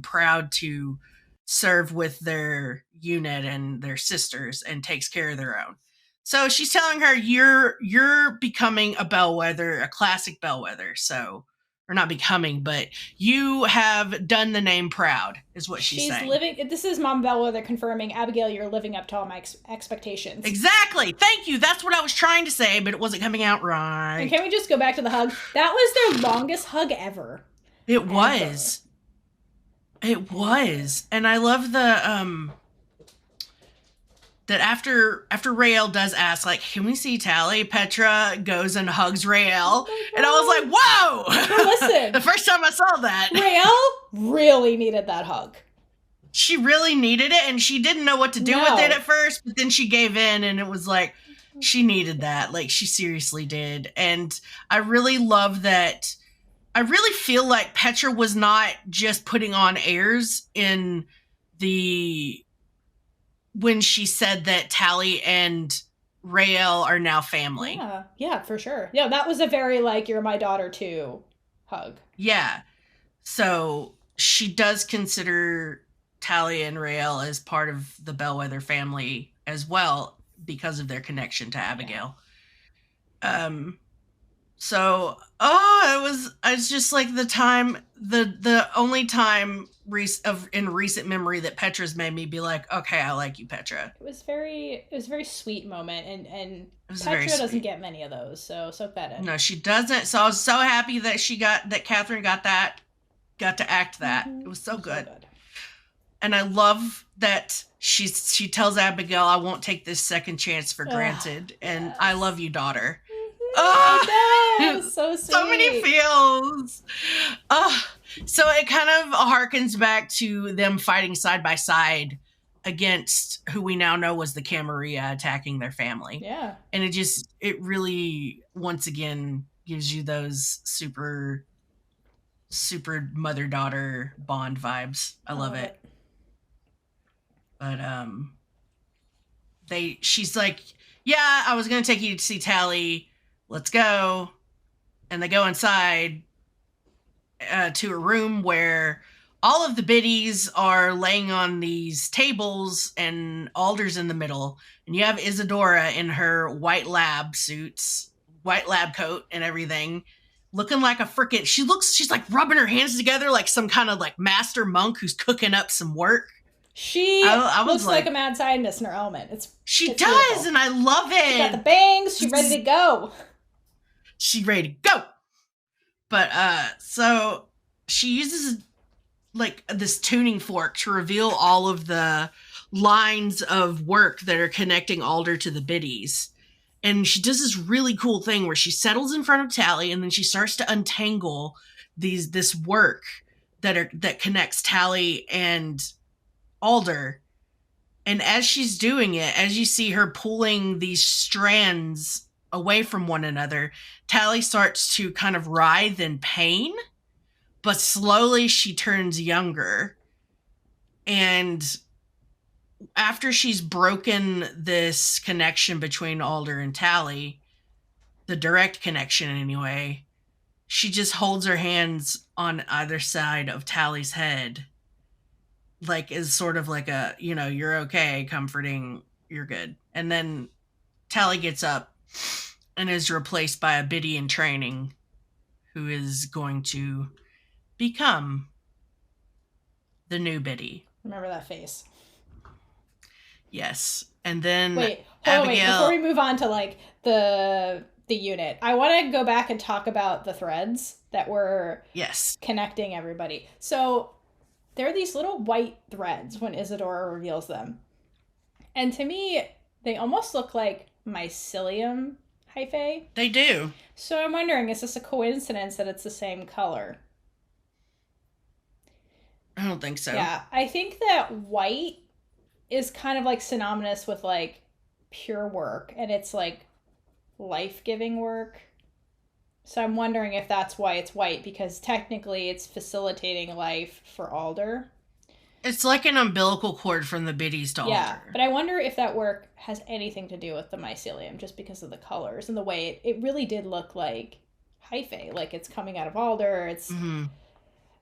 proud to serve with their unit and their sisters and takes care of their own. So she's telling her you're becoming a bellwether, a classic bellwether. So, or not becoming, but you have done the name proud, is what she's saying. This is Mom Bellwether confirming, Abigail, you're living up to all my expectations. Exactly. Thank you. That's what I was trying to say, but it wasn't coming out right. And can we just go back to the hug? That was their longest hug ever. It was. It was. And I love the, that after Raylla does ask, can we see Tally? Petra goes and hugs Raylla. And I was like, whoa! Listen. The first time I saw that. Raylla really needed that hug. She really needed it, and she didn't know what to do with it at first, but then she gave in, and it was she needed that. She seriously did. And I really love that. I really feel like Petra was not just putting on airs when she said that Tally and Raylla are now family. Yeah, for sure. Yeah, that was a very you're my daughter too hug. Yeah. So she does consider Tally and Raylla as part of the Bellwether family as well because of their connection to Abigail. Yeah. So, it's just the only time in recent memory that Petra's made me be like, okay, I like you, Petra. It was a very sweet moment, and Petra doesn't get many of those, so soak that in. No, she doesn't. So I was so happy that Catherine got to act that. Mm-hmm. It was so good. And I love that she tells Abigail, I won't take this second chance for granted, and yes. I love you, daughter. Oh, so sweet. So many feels. So it kind of harkens back to them fighting side by side against who we now know was the Camarilla attacking their family. Yeah. And it really, once again, gives you those super, super mother-daughter bond vibes. I love it. But, she's like, yeah, I was going to take you to see Tally. Let's go. And they go inside to a room where all of the biddies are laying on these tables and Alder's in the middle. And you have Isadora in her white lab suits, white lab coat and everything, looking like a freaking, she's rubbing her hands together like some kind of master monk who's cooking up some work. She looks like a mad scientist in her element. She does, beautiful. And I love it. She got the bangs. She's ready to go. She's ready to go. But, so she uses like this tuning fork to reveal all of the lines of work that are connecting Alder to the biddies. And she does this really cool thing where she settles in front of Tally, and then she starts to untangle this work that connects Tally and Alder. And as she's doing it, as you see her pulling these strands away from one another, Tally starts to kind of writhe in pain, but slowly she turns younger. And after she's broken this connection between Alder and Tally, the direct connection anyway, she just holds her hands on either side of Tally's head, like is sort of like a, you're okay, comforting, you're good. And then Tally gets up and is replaced by a biddy in training who is going to become the new biddy. Remember that face. Yes. And then wait, Abigail... before we move on to like the unit, I want to go back and talk about the threads that were connecting everybody. So there are these little white threads when Isadora reveals them. And to me, they almost look like mycelium hyphae. They do. So I'm wondering, is this a coincidence that it's the same color? I don't think so. Yeah, I think that white is kind of like synonymous with like pure work, and it's like life-giving work. So I'm wondering if that's why it's white, because technically it's facilitating life for Alder. It's like an umbilical cord from the biddies to Alder. Yeah, but I wonder if that work has anything to do with the mycelium, just because of the colors and the way it really did look like hyphae, like it's coming out of Alder. It's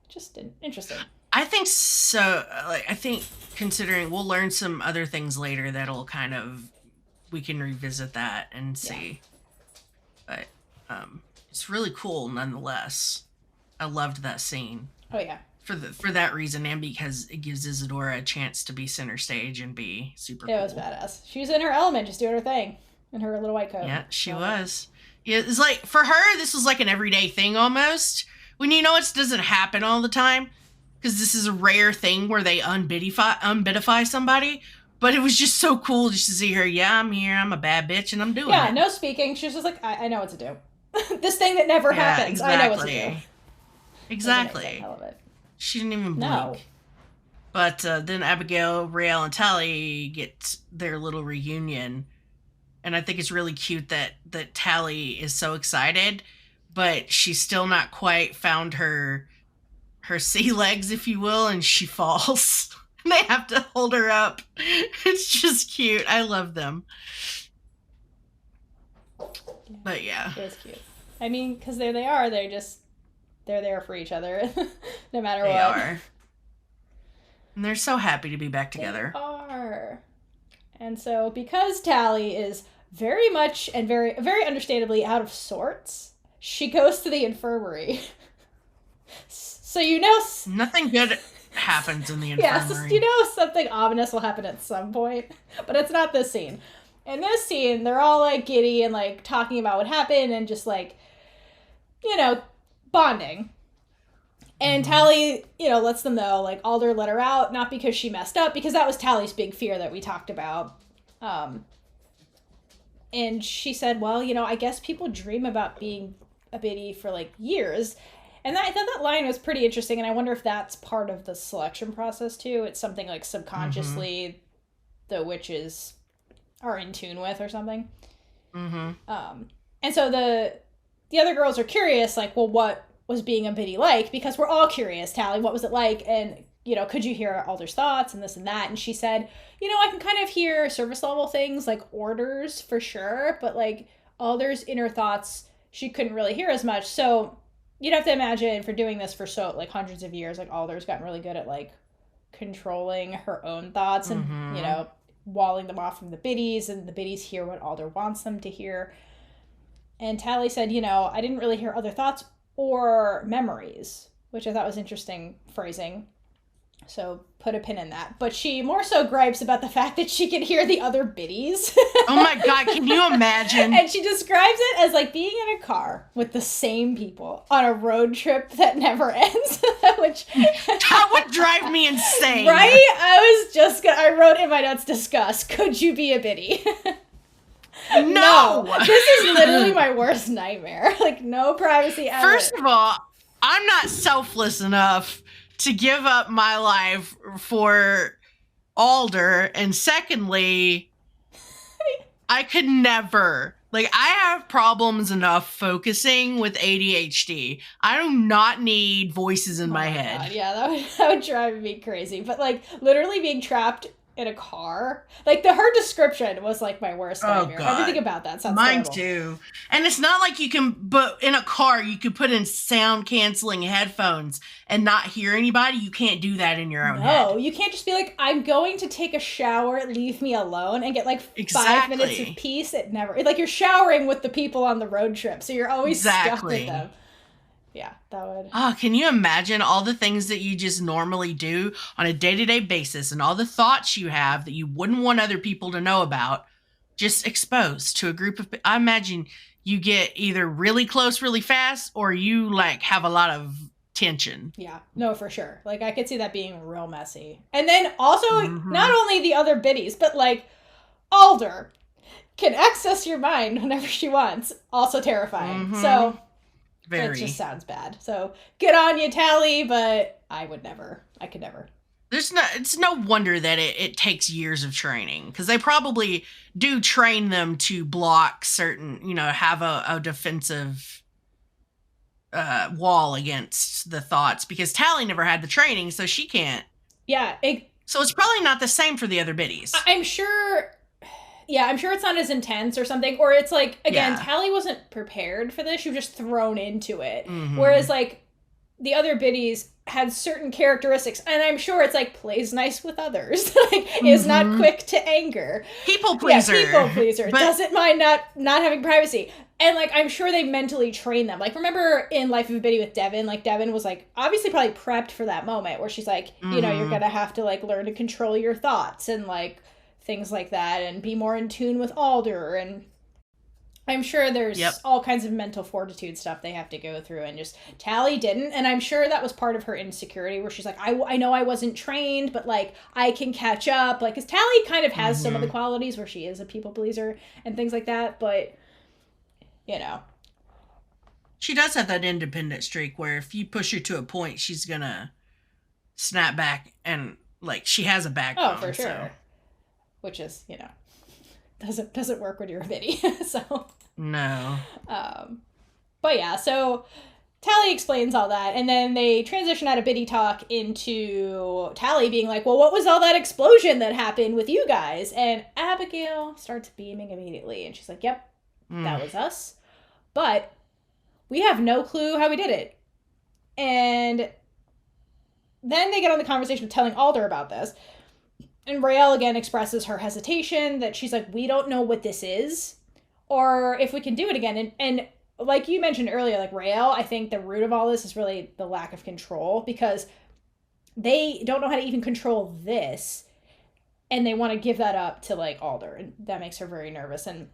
just interesting. I think so. I think, considering we'll learn some other things later that'll kind of, we can revisit that and see. Yeah. But it's really cool nonetheless. I loved that scene. Oh yeah. For that reason, and because it gives Isadora a chance to be center stage and be super cool. It was badass. She was in her element, just doing her thing in her little white coat. Yeah, she was. Yeah, it's like, for her, this was like an everyday thing almost. When it doesn't happen all the time. Because this is a rare thing where they unbidify somebody. But it was just so cool just to see her. Yeah, I'm here. I'm a bad bitch, and I'm doing it. Yeah, no speaking. She was just like, I know what to do. This thing that never happens. Exactly. I know what to do. Exactly. I love it. She didn't even blink. No. But then Abigail, Raylla, and Tally get their little reunion. And I think it's really cute that Tally is so excited. But she's still not quite found her sea legs, if you will, and she falls. And they have to hold her up. It's just cute. I love them. But yeah. It was cute. I mean, because there they are. They're there for each other, no matter what. They are. And they're so happy to be back together. They are. And so, because Tally is very much and very, very understandably out of sorts, she goes to the infirmary. So nothing good happens in the infirmary. Yeah, so something ominous will happen at some point. But it's not this scene. In this scene, they're all like giddy and like talking about what happened and just like, bonding. And Tally, lets them know, like, Alder let her out, not because she messed up, because that was Tally's big fear that we talked about. And she said, well, I guess people dream about being a biddy for like years. And I thought that line was pretty interesting, and I wonder if that's part of the selection process, too. It's something, like, subconsciously the witches are in tune with or something. And so the other girls are curious, like, well, what was being a biddy like? Because we're all curious, Tally, what was it like? And, could you hear Alder's thoughts and this and that? And she said, I can kind of hear surface level things, like orders, for sure, but, like, Alder's inner thoughts, she couldn't really hear as much, so... You'd have to imagine, for doing this for hundreds of years, like, Alder's gotten really good at, like, controlling her own thoughts and, walling them off from the biddies, and the biddies hear what Alder wants them to hear. And Tally said, I didn't really hear other thoughts or memories, which I thought was interesting phrasing. So put a pin in that. But she more so gripes about the fact that she can hear the other biddies. Oh my God, can you imagine? And she describes it as like being in a car with the same people on a road trip that never ends. Which that would drive me insane. Right? I wrote in my notes, discuss, could you be a biddy? No! This is literally my worst nightmare. Like, no privacy ever. First of all, I'm not selfless enough to give up my life for Alder, and secondly, I could never. Like, I have problems enough focusing with ADHD. I do not need voices in my head. God, yeah, that would drive me crazy. But, like, literally being trapped in a car, like her description was like my worst nightmare. God. Everything about that sounds Mine terrible. too. And it's not like you can, but in a car you could put in sound canceling headphones and not hear anybody. You can't do that in your own head. No, you can't just be like, I'm going to take a shower, leave me alone, and get like 5 minutes of peace. It never, it's like you're showering with the people on the road trip, so you're always stuck with them. Yeah, that would. Oh, can you imagine all the things that you just normally do on a day-to-day basis and all the thoughts you have that you wouldn't want other people to know about, just exposed to a group of... I imagine you get either really close really fast or you like have a lot of tension. Yeah, no, for sure. Like I could see that being real messy. And then also not only the other biddies, but like Alder can access your mind whenever she wants. Also terrifying. So... It just sounds bad. So good on you, Tally, but I could never. It's no wonder that it takes years of training, because they probably do train them to block certain, have a defensive wall against the thoughts, because Tally never had the training, so she can't. Yeah. So it's probably not the same for the other biddies. I'm sure... Yeah, I'm sure it's not as intense or something. Or it's like, again, Tally wasn't prepared for this. She was just thrown into it. Whereas, like, the other biddies had certain characteristics. And I'm sure it's like, plays nice with others. Like, is not quick to anger. People pleaser. Yeah, people pleaser. But doesn't mind not having privacy. And, like, I'm sure they mentally train them. Like, remember in Life of a Biddy with Devin? Like, Devin was, like, obviously probably prepped for that moment where she's like, you're going to have to, like, learn to control your thoughts and, like... things like that, and be more in tune with Alder, and I'm sure there's all kinds of mental fortitude stuff they have to go through, and just Tally didn't, and I'm sure that was part of her insecurity, where she's like, I know I wasn't trained, but like I can catch up, like, because Tally kind of has some of the qualities where she is a people pleaser and things like that, but she does have that independent streak where if you push her to a point, she's gonna snap back, and like she has a backbone. Oh, for sure. So. Which is, doesn't work when you're a biddy. So no. But yeah, so Tally explains all that, and then they transition out of biddy talk into Tally being like, well, what was all that explosion that happened with you guys? And Abigail starts beaming immediately, and she's like, yep, that was us. But we have no clue how we did it. And then they get on the conversation of telling Alder about this. And Raylla again expresses her hesitation that she's like, we don't know what this is or if we can do it again. And like you mentioned earlier, like Raylla, I think the root of all this is really the lack of control, because they don't know how to even control this. And they want to give that up to like Alder. And that makes her very nervous. And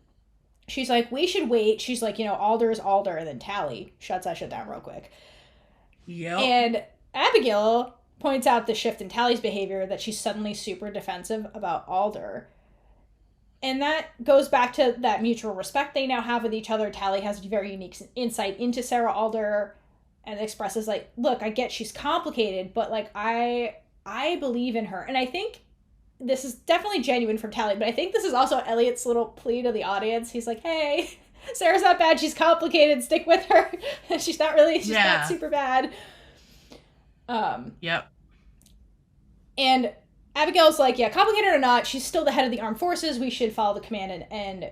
she's like, we should wait. She's like, Alder is Alder. And then Tally shuts that shit down real quick. Yep. And Abigail points out the shift in Tally's behavior, that she's suddenly super defensive about Alder. And that goes back to that mutual respect they now have with each other. Tally has very unique insight into Sarah Alder and expresses like, look, I get she's complicated, but like I believe in her. And I think this is definitely genuine from Tally, but I think this is also Elliot's little plea to the audience. He's like, hey, Sarah's not bad, she's complicated, stick with her. she's not super bad. Yep. And Abigail's like, yeah, complicated or not, she's still the head of the armed forces. We should follow the command and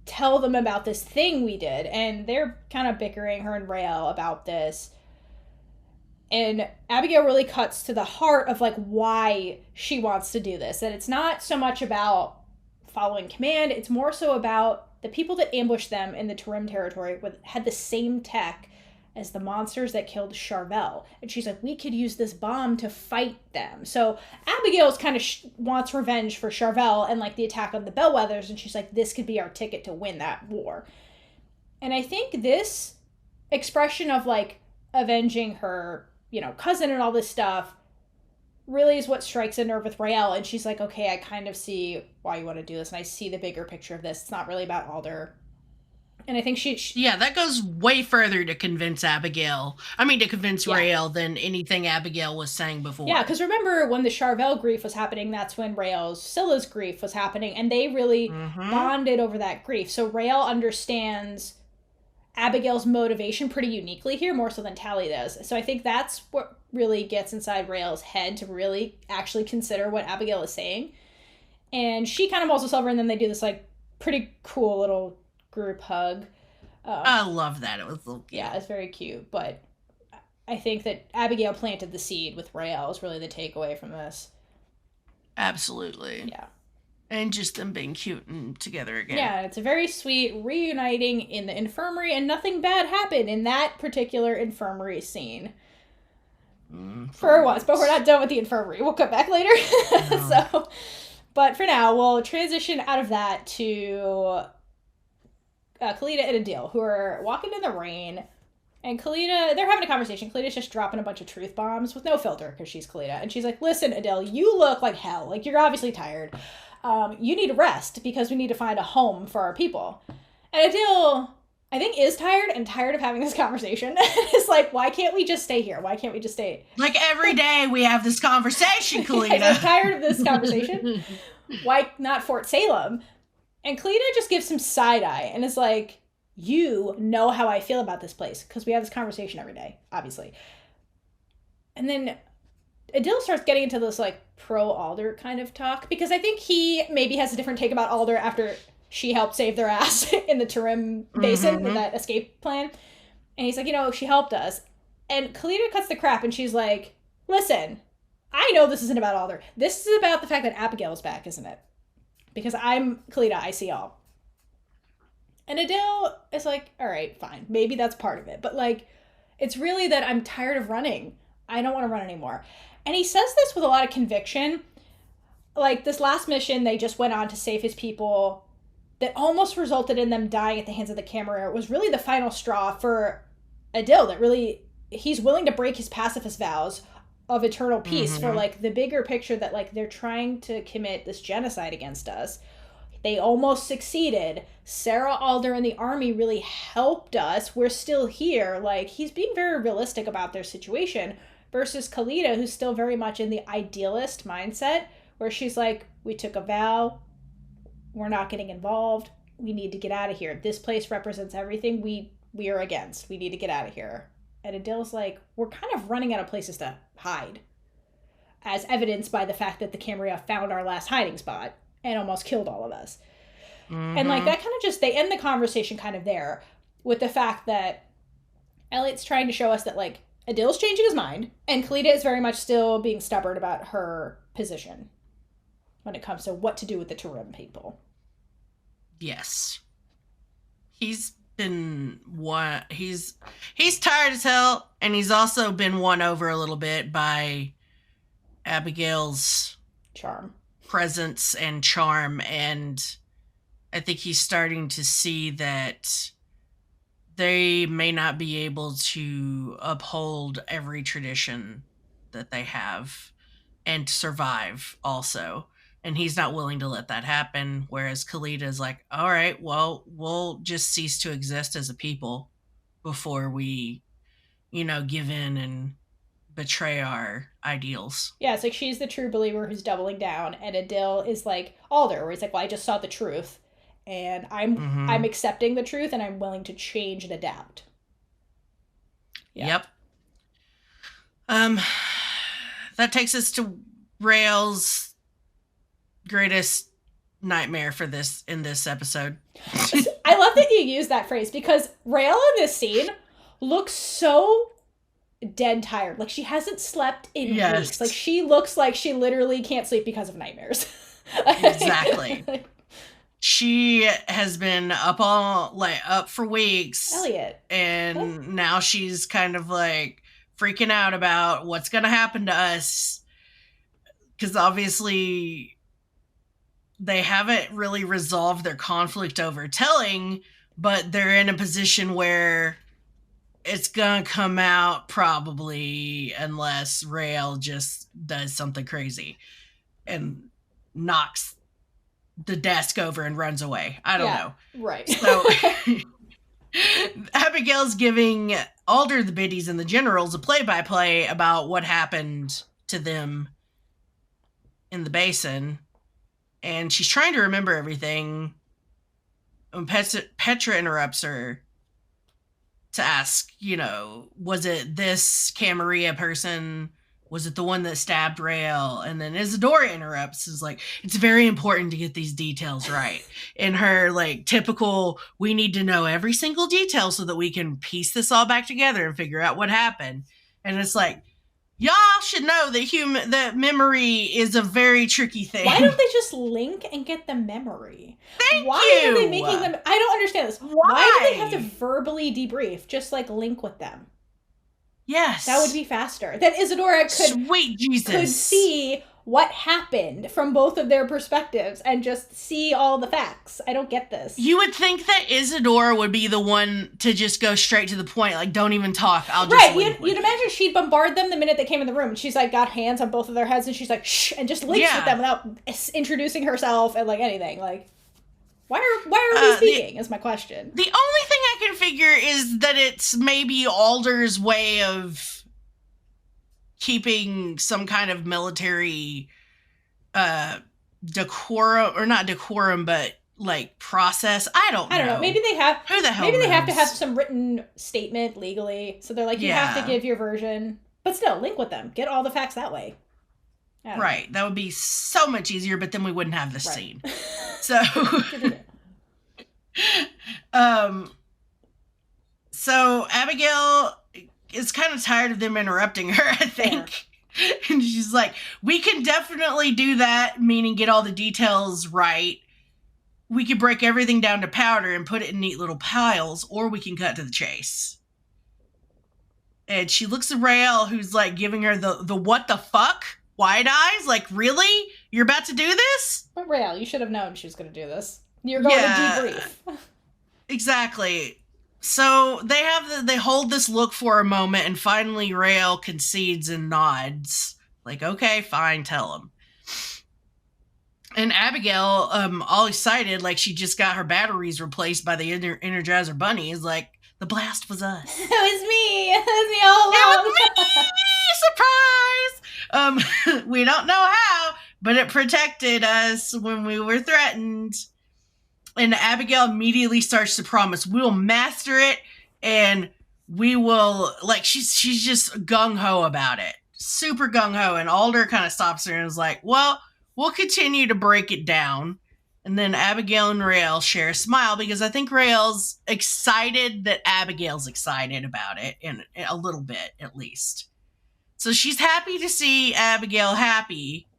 tell them about this thing we did. And they're kind of bickering, her and Raylla, about this. And Abigail really cuts to the heart of like why she wants to do this. That it's not so much about following command. It's more so about the people that ambushed them in the Turim territory had the same tech as the monsters that killed Charvel. And she's like, we could use this bomb to fight them. So Abigail's kind of wants revenge for Charvel and like the attack on the Bellwethers. And she's like, this could be our ticket to win that war. And I think this expression of like avenging her, you know, cousin and all this stuff really is what strikes a nerve with Raylla. And she's like, okay, I kind of see why you want to do this. And I see the bigger picture of this. It's not really about Alder. And I think she yeah, that goes way further to convince Raylla than anything Abigail was saying before. Yeah, because remember when the Charvel grief was happening, that's when Scylla's grief was happening, and they really bonded over that grief. So Raylla understands Abigail's motivation pretty uniquely here, more so than Tally does. So I think that's what really gets inside Raylla's head to really actually consider what Abigail is saying. And she kind of also saw her, and then they do this like pretty cool little group hug. I love that. It was a little cute. Yeah, it's very cute. But I think that Abigail planted the seed with Raylla is really the takeaway from this. Absolutely. Yeah. And just them being cute and together again. Yeah, it's a very sweet reuniting in the infirmary, and nothing bad happened in that particular infirmary scene. For once, but we're not done with the infirmary. We'll come back later. No. But for now, we'll transition out of that to Kalita and Adil, who are walking in the rain. And Kalita, they're having a conversation. Kalita's just dropping a bunch of truth bombs with no filter, because she's Kalita. And she's like, listen, Adil, you look like hell. Like, you're obviously tired. You need to rest, because we need to find a home for our people. And Adil, I think, is tired of having this conversation. It's like, why can't we just stay here? Why can't we just stay? Like, every day we have this conversation, Kalita. I'm tired of this conversation. Why not Fort Salem? And Kalita just gives him side eye and is like, you know how I feel about this place, because we have this conversation every day, obviously. And then Adil starts getting into this like pro-Alder kind of talk, because I think he maybe has a different take about Alder after she helped save their ass in the Tarim Basin with that escape plan. And he's like, you know, she helped us. And Kalita cuts the crap, and she's like, listen, I know this isn't about Alder. This is about the fact that Abigail is back, isn't it? Because I'm Kalita, I see all. And Adil is like, all right, fine. Maybe that's part of it. But like, it's really that I'm tired of running. I don't want to run anymore. And he says this with a lot of conviction. Like, this last mission, they just went on to save his people that almost resulted in them dying at the hands of the Camarilla. It was really the final straw for Adil, that really, he's willing to break his pacifist vows of eternal peace for like the bigger picture that like they're trying to commit this genocide against us. They almost succeeded. Sarah Alder and the army really helped us. We're still here. Like, he's being very realistic about their situation, versus Kalita, who's still very much in the idealist mindset, where she's like, we took a vow. We're not getting involved. We need to get out of here. This place represents everything we are against. We need to get out of here. And Adil's like, we're kind of running out of places to hide, as evidenced by the fact that the Camarilla found our last hiding spot and almost killed all of us. And like, that kind of just, they end the conversation kind of there with the fact that Elliot's trying to show us that like Adil's changing his mind, and Kalita is very much still being stubborn about her position when it comes to what to do with the Tarim people. Yes. He's been he's tired as hell, and he's also been won over a little bit by Abigail's presence and charm, and I think he's starting to see that they may not be able to uphold every tradition that they have and survive also. And he's not willing to let that happen. Whereas Kalita is like, all right, well, we'll just cease to exist as a people before we, give in and betray our ideals. Yeah, it's like she's the true believer who's doubling down. And Adil is like Alder, where he's like, well, I just saw the truth. And I'm accepting the truth, and I'm willing to change and adapt. Yeah. Yep. That takes us to Rael's greatest nightmare in this episode. I love that you use that phrase, because Raylla in this scene looks so dead tired. Like, she hasn't slept in weeks. Like, she looks like she literally can't sleep because of nightmares. Exactly. she has been up for weeks. Elliot. And now she's kind of like freaking out about what's going to happen to us. Because obviously they haven't really resolved their conflict over telling, but they're in a position where it's going to come out probably unless Raylla just does something crazy and knocks the desk over and runs away. I don't know. Right. So Abigail's giving Alder, the biddies, and the generals a play-by-play about what happened to them in the basin. And she's trying to remember everything. When Petra interrupts her to ask, was it this Camarilla person? Was it the one that stabbed Raylla? And then Isadora interrupts, is like, it's very important to get these details right. In her, like, typical, we need to know every single detail so that we can piece this all back together and figure out what happened. And it's like, y'all should know that memory is a very tricky thing. Why don't they just link and get the memory? Why are they making them? I don't understand this. Why do they have to verbally debrief? Just, like, link with them. Yes. That would be faster. Then Isadora could see what happened from both of their perspectives and just see all the facts. I don't get this. You would think that Isadora would be the one to just go straight to the point, like, don't even talk. I'll just link with you'd imagine she'd bombard them the minute they came in the room. And she's like got hands on both of their heads and she's like, shh, and just links with them without introducing herself and like anything. Like, why are we speaking is my question. The only thing I can figure is that it's maybe Alder's way of keeping some kind of military decorum, or not decorum, but like process. I don't know. Maybe they have. Who the hell Maybe knows? They have to have some written statement legally. So they're like, you have to give your version. But still, link with them. Get all the facts that way. Right. That would be so much easier, but then we wouldn't have this scene. So... So Abigail is kind of tired of them interrupting her, I think. Yeah. And she's like, we can definitely do that, meaning get all the details right. We could break everything down to powder and put it in neat little piles, or we can cut to the chase. And she looks at Raylla, who's like giving her the what the fuck wide eyes. Like, really? You're about to do this? But Raylla, you should have known she was going to do this. You're going to debrief. Exactly. So they hold this look for a moment, and finally Raylla concedes and nods. Like, okay, fine, tell him. And Abigail, all excited, like she just got her batteries replaced by the Energizer Bunny, is like, the blast was us. It was me. It was me all along. It was me! Surprise! We don't know how, but it protected us when we were threatened. And Abigail immediately starts to promise, we'll master it, and we will, like, she's just gung-ho about it. Super gung-ho, and Alder kind of stops her and is like, well, we'll continue to break it down. And then Abigail and Raylla share a smile, because I think Raylla's excited that Abigail's excited about it, in a little bit, at least. So she's happy to see Abigail happy,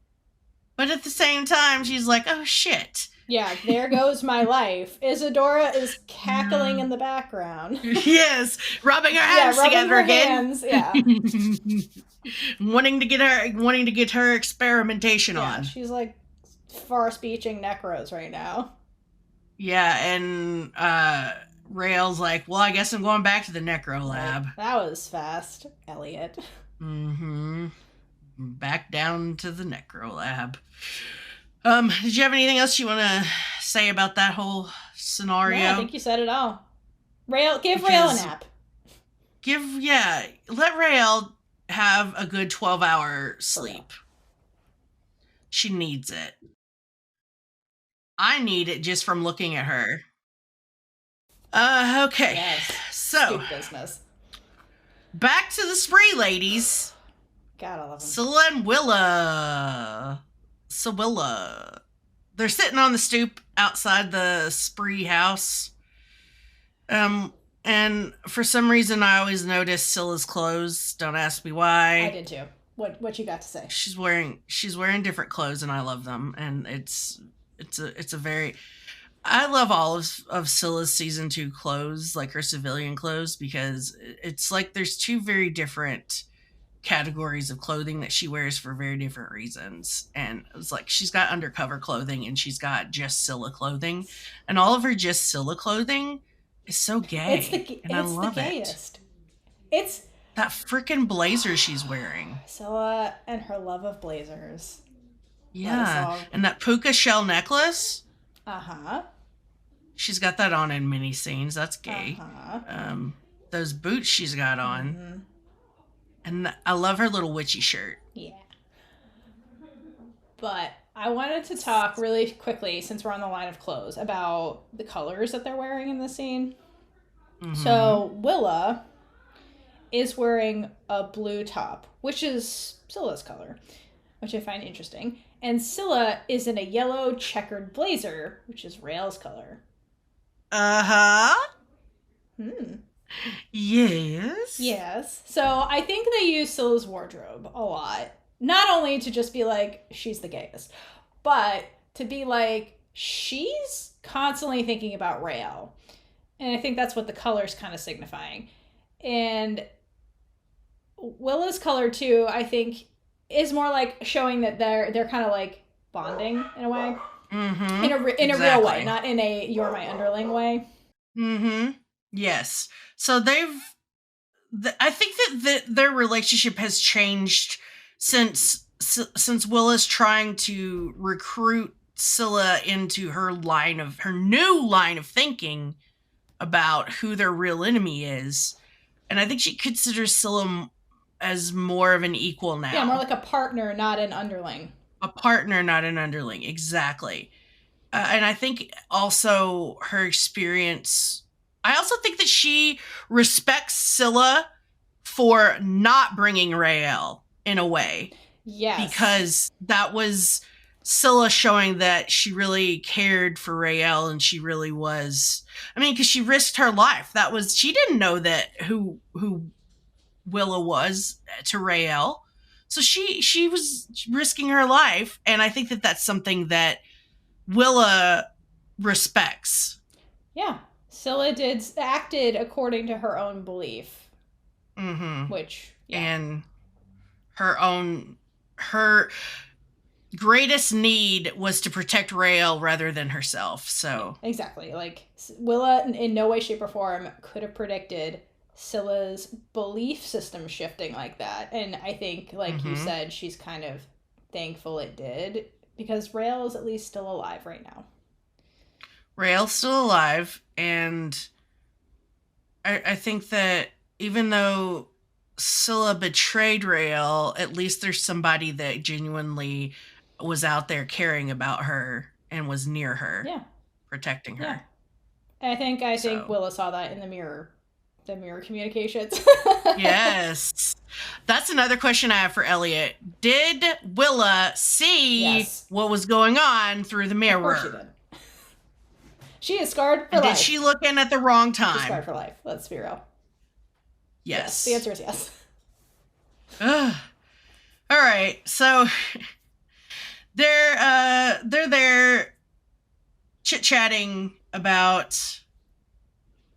but at the same time, she's like, oh, shit. Yeah, there goes my life. Isadora is cackling in the background. Yes, rubbing her hands together again. Yeah. wanting to get her experimentation on. She's like far speeching necros right now. Yeah, and Raylla's like, well, I guess I'm going back to the necro lab. That was fast, Elliot. Mm-hmm. Back down to the necro lab. Did you have anything else you want to say about that whole scenario? Yeah, I think you said it all. Give Raylla a nap. Let Raylla have a good 12-hour sleep. She needs it. I need it just from looking at her. Okay. Yes. So, business. Back to the Spree ladies. God, I love them. Scylla and Willa. They're sitting on the stoop outside the Spree house. And for some reason I always notice Scylla's clothes. Don't ask me why. I did too. What you got to say? She's wearing different clothes and I love them. And it's a very, I love all of Scylla's season 2 clothes, like her civilian clothes, because it's like there's two very different categories of clothing that she wears for very different reasons. And it's like she's got undercover clothing and she's got just Scylla clothing. And all of her just Scylla clothing is so gay. And I love the gayest. It's that freaking blazer she's wearing. Scylla and her love of blazers. Yeah. And that puka shell necklace. Uh-huh. She's got that on in many scenes. That's gay. Uh-huh. Those boots she's got on. Mm-hmm. And I love her little witchy shirt. Yeah. But I wanted to talk really quickly, since we're on the line of clothes, about the colors that they're wearing in this scene. Mm-hmm. So Willa is wearing a blue top, which is Scylla's color, which I find interesting. And Scylla is in a yellow checkered blazer, which is Raylla's color. Uh-huh. Hmm. Yes. Yes. So I think they use Scylla's wardrobe a lot. Not only to just be like, she's the gayest, but to be like, she's constantly thinking about Raylla. And I think that's what the color's kind of signifying. And Willa's color, too, I think, is more like showing that they're kind of like bonding in a way. Mm-hmm. In a real way, not in a you're my underling way. Mm-hmm. Yes. So I think that their relationship has changed since Willa's trying to recruit Scylla into her new line of thinking about who their real enemy is. And I think she considers Scylla as more of an equal now. Yeah, more like a partner, not an underling. A partner, not an underling. Exactly. And I think also her experience... I also think that she respects Scylla for not bringing Raylla in a way. Yes. Because that was Scylla showing that she really cared for Raylla, and she really was... I mean, because she risked her life. She didn't know that who Willa was to Raylla. So she was risking her life, and I think that that's something that Willa respects. Yeah. Scylla acted according to her own belief. Mm-hmm. Which, yeah. And her greatest need was to protect Raylla rather than herself. So exactly. Like, Willa in no way, shape, or form could have predicted Scylla's belief system shifting like that. And I think, like you said, she's kind of thankful it did, because Raylla is at least still alive right now. Raylla's still alive, and I think that even though Scylla betrayed Raylla, at least there's somebody that genuinely was out there caring about her and was near her. Yeah. Protecting her. Yeah. I think Willa saw that in the mirror communications. Yes. That's another question I have for Elliot. Did Willa see what was going on through the mirror? Of course she did. She is scarred for life. Did she look in at the wrong time? She's scarred for life. Let's be real. Yes. The answer is yes. All right. So they're there chit-chatting about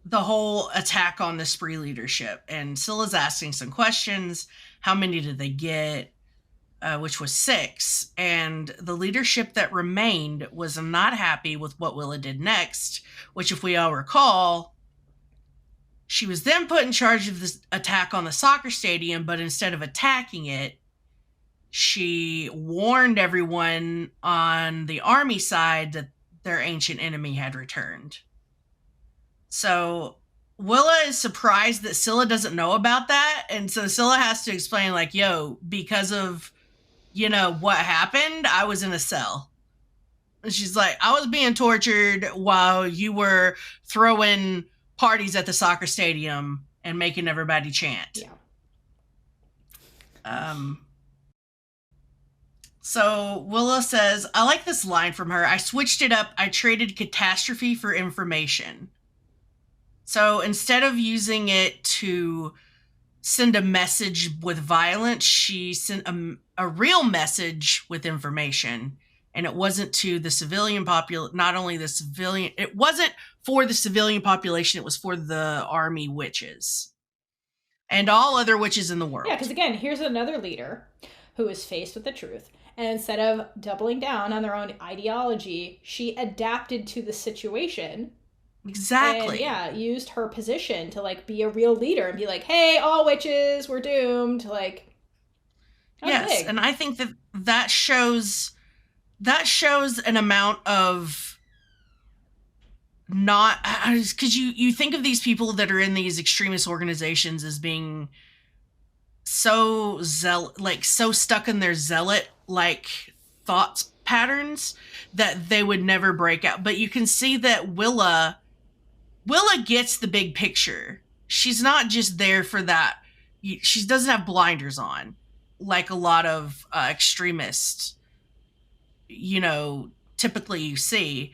the whole attack on the Spree leadership, and Scylla's asking some questions. How many did they get? Which was 6, and the leadership that remained was not happy with what Willa did next, which, if we all recall, she was then put in charge of this attack on the soccer stadium, but instead of attacking it, she warned everyone on the army side that their ancient enemy had returned. So Willa is surprised that Scylla doesn't know about that, and so Scylla has to explain, like, yo, because of what happened, I was in a cell. And she's like, I was being tortured while you were throwing parties at the soccer stadium and making everybody chant. Yeah. So Willa says, I like this line from her. I switched it up. I traded catastrophe for information. So instead of using it to send a message with violence, she sent a real message with information. and it wasn't to the civilian not only the civilian, it wasn't for the civilian population, it was for the army witches and all other witches in the world. Yeah, because again, here's another leader who is faced with the truth, and instead of doubling down on their own ideology, she adapted to the situation. Exactly. And used her position to like be a real leader and be like, hey, all witches, we're doomed. Like, yes, big. And I think that shows an amount of not, because you think of these people that are in these extremist organizations as being so so stuck in their zealot like thoughts patterns that they would never break out. But you can see that Willa gets the big picture. She's not just there for that. She doesn't have blinders on like a lot of extremists, typically you see.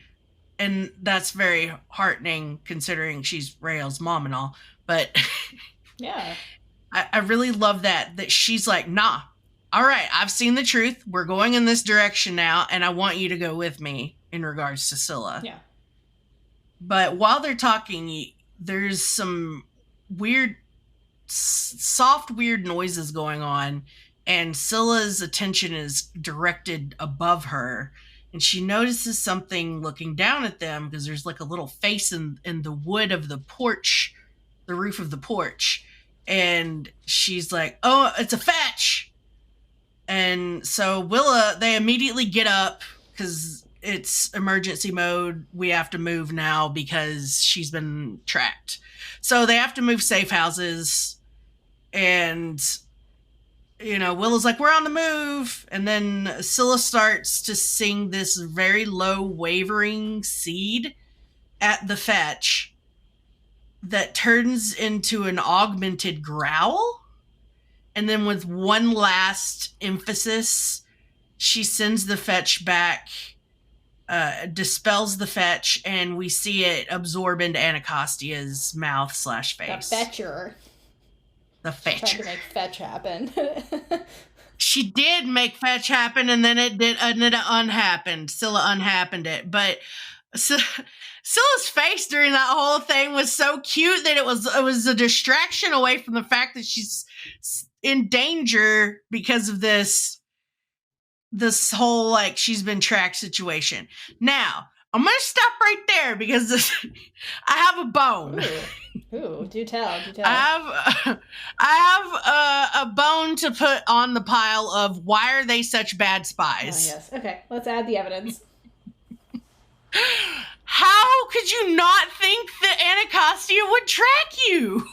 And that's very heartening considering she's Raylla's mom and all. But yeah, I really love that she's like, nah, all right, I've seen the truth. We're going in this direction now, and I want you to go with me in regards to Scylla. Yeah. But while they're talking, there's some soft, weird noises going on, and Scylla's attention is directed above her. And she notices something looking down at them because there's like a little face in the wood of the porch, the roof of the porch. And she's like, oh, it's a fetch. And so Willa, they immediately get up because it's emergency mode. We have to move now because she's been tracked. So they have to move safe houses. And Willa's like, we're on the move. And then Scylla starts to sing this very low, wavering seed at the fetch that turns into an augmented growl. And then with one last emphasis, she sends the fetch back, dispels the fetch, and we see it absorb into Anacastia's mouth/face. The fetcher. The fetcher. Tried to make fetch happen. She did make fetch happen, and then it unhappened. Scylla unhappened it. But Scylla's face during that whole thing was so cute that it was a distraction away from the fact that she's in danger because of this whole, like, she's been tracked situation. Now, I'm going to stop right there because I have a bone. Ooh, do tell. I have a bone to put on the pile of why are they such bad spies? Oh, yes. Okay, let's add the evidence. How could you not think that Anacostia would track you?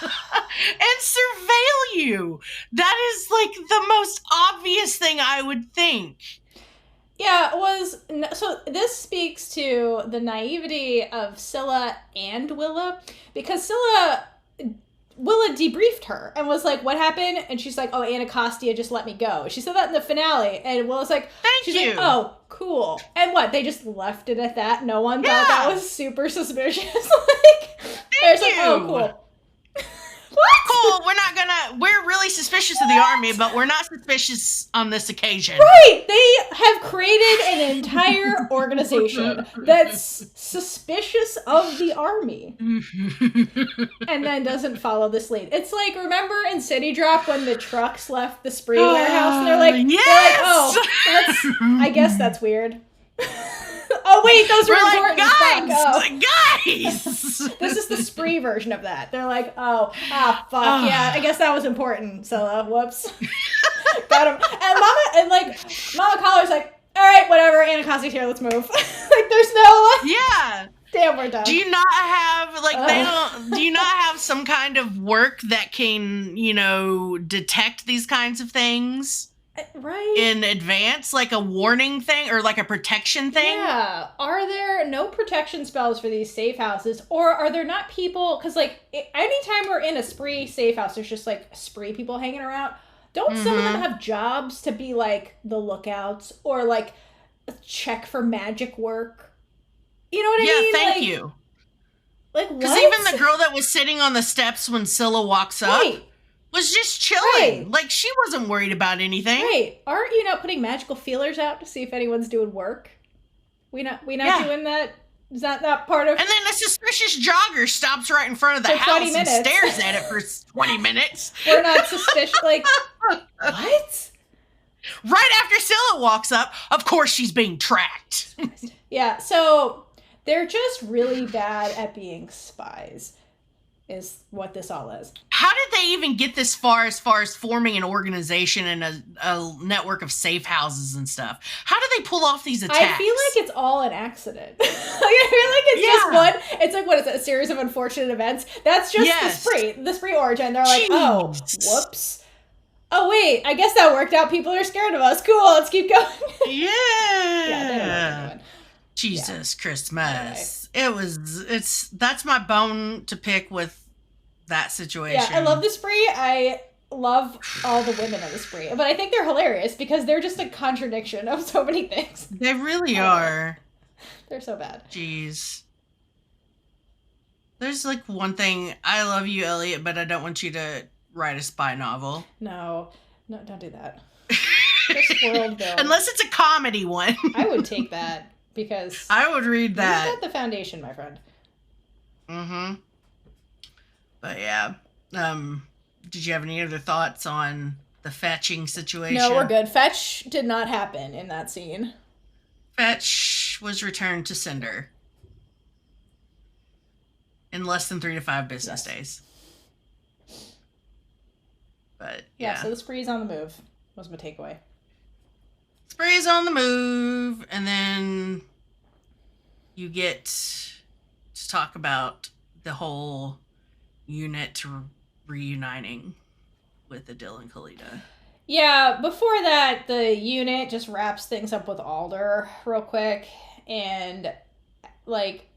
And surveil you? That is like the most obvious thing I would think. Yeah, so this speaks to the naivety of Scylla and Willa, because Willa debriefed her and was like, what happened? And she's like, oh, Anacostia just let me go. She said that in the finale, and Willa's like, Thank you. Like, oh, cool. And what, they just left it at that? No one thought that was super suspicious? Thank you. Like, oh, cool. What? Cool, we're really suspicious of the army, but we're not suspicious on this occasion. Right! They have created an entire organization that's suspicious of the army. And then doesn't follow this lead. It's like, remember in City Drop when the trucks left the Spree warehouse and they're like, oh, I guess that's weird. Oh wait, those are important guys! This is the Spree version of that. They're like, fuck, yeah, I guess that was important. So, whoops. Got him. And Mama Collar's like, all right, whatever, Anacastia's here, let's move. Like, there's no... Yeah. Damn, we're done. Do you not have, do you not have some kind of work that can, detect these kinds of things? Right. In advance, like a warning thing or like a protection thing? Yeah. Are there no protection spells for these safe houses? Or are there not people... Because, anytime we're in a Spree safe house, there's just, Spree people hanging around. Don't some of them have jobs to be, the lookouts? Or, check for magic work? You know what I mean? Yeah, thank you. What? Because even the girl that was sitting on the steps when Scylla walks up was just chilling. Right. Like, she wasn't worried about anything. Right. Aren't you not putting magical feelers out to see if anyone's doing work? We not doing that? Is that not part of... And then a suspicious jogger stops right in front of the house and stares at it for 20 minutes. We're not suspicious. Like, what? Right after Scylla walks up, of course she's being tracked. Yeah, so they're just really bad at being spies, is what this all is. How did they even get this far as forming an organization and a network of safe houses and stuff? How do they pull off these attacks? I feel like it's all an accident. Like, I feel like it's just one. It's like, what is it? A series of unfortunate events. That's just the Spree origin. They're like, oh, whoops. Oh wait, I guess that worked out. People are scared of us. Cool, let's keep going. Yeah. Yeah, they don't know what they're doing. Jesus Christmas. Anyway. That's my bone to pick with that situation. Yeah, I love the Spree. I love all the women of the Spree. But I think they're hilarious because they're just a contradiction of so many things. They really are. They're so bad. Jeez. There's like one thing. I love you, Elliot, but I don't want you to write a spy novel. No, don't do that. Just world build. Unless it's a comedy one. I would take that because I would read that. You've got the foundation, my friend. Mm-hmm. But yeah. Did you have any other thoughts on the fetching situation? No, we're good. Fetch did not happen in that scene. Fetch was returned to sender in less than 3 to 5 business days. But yeah. So the Spree's on the move was my takeaway. Spree's on the move, and then you get to talk about the whole unit reuniting with Adil and Khalida. Yeah, before that, the unit just wraps things up with Alder real quick, and like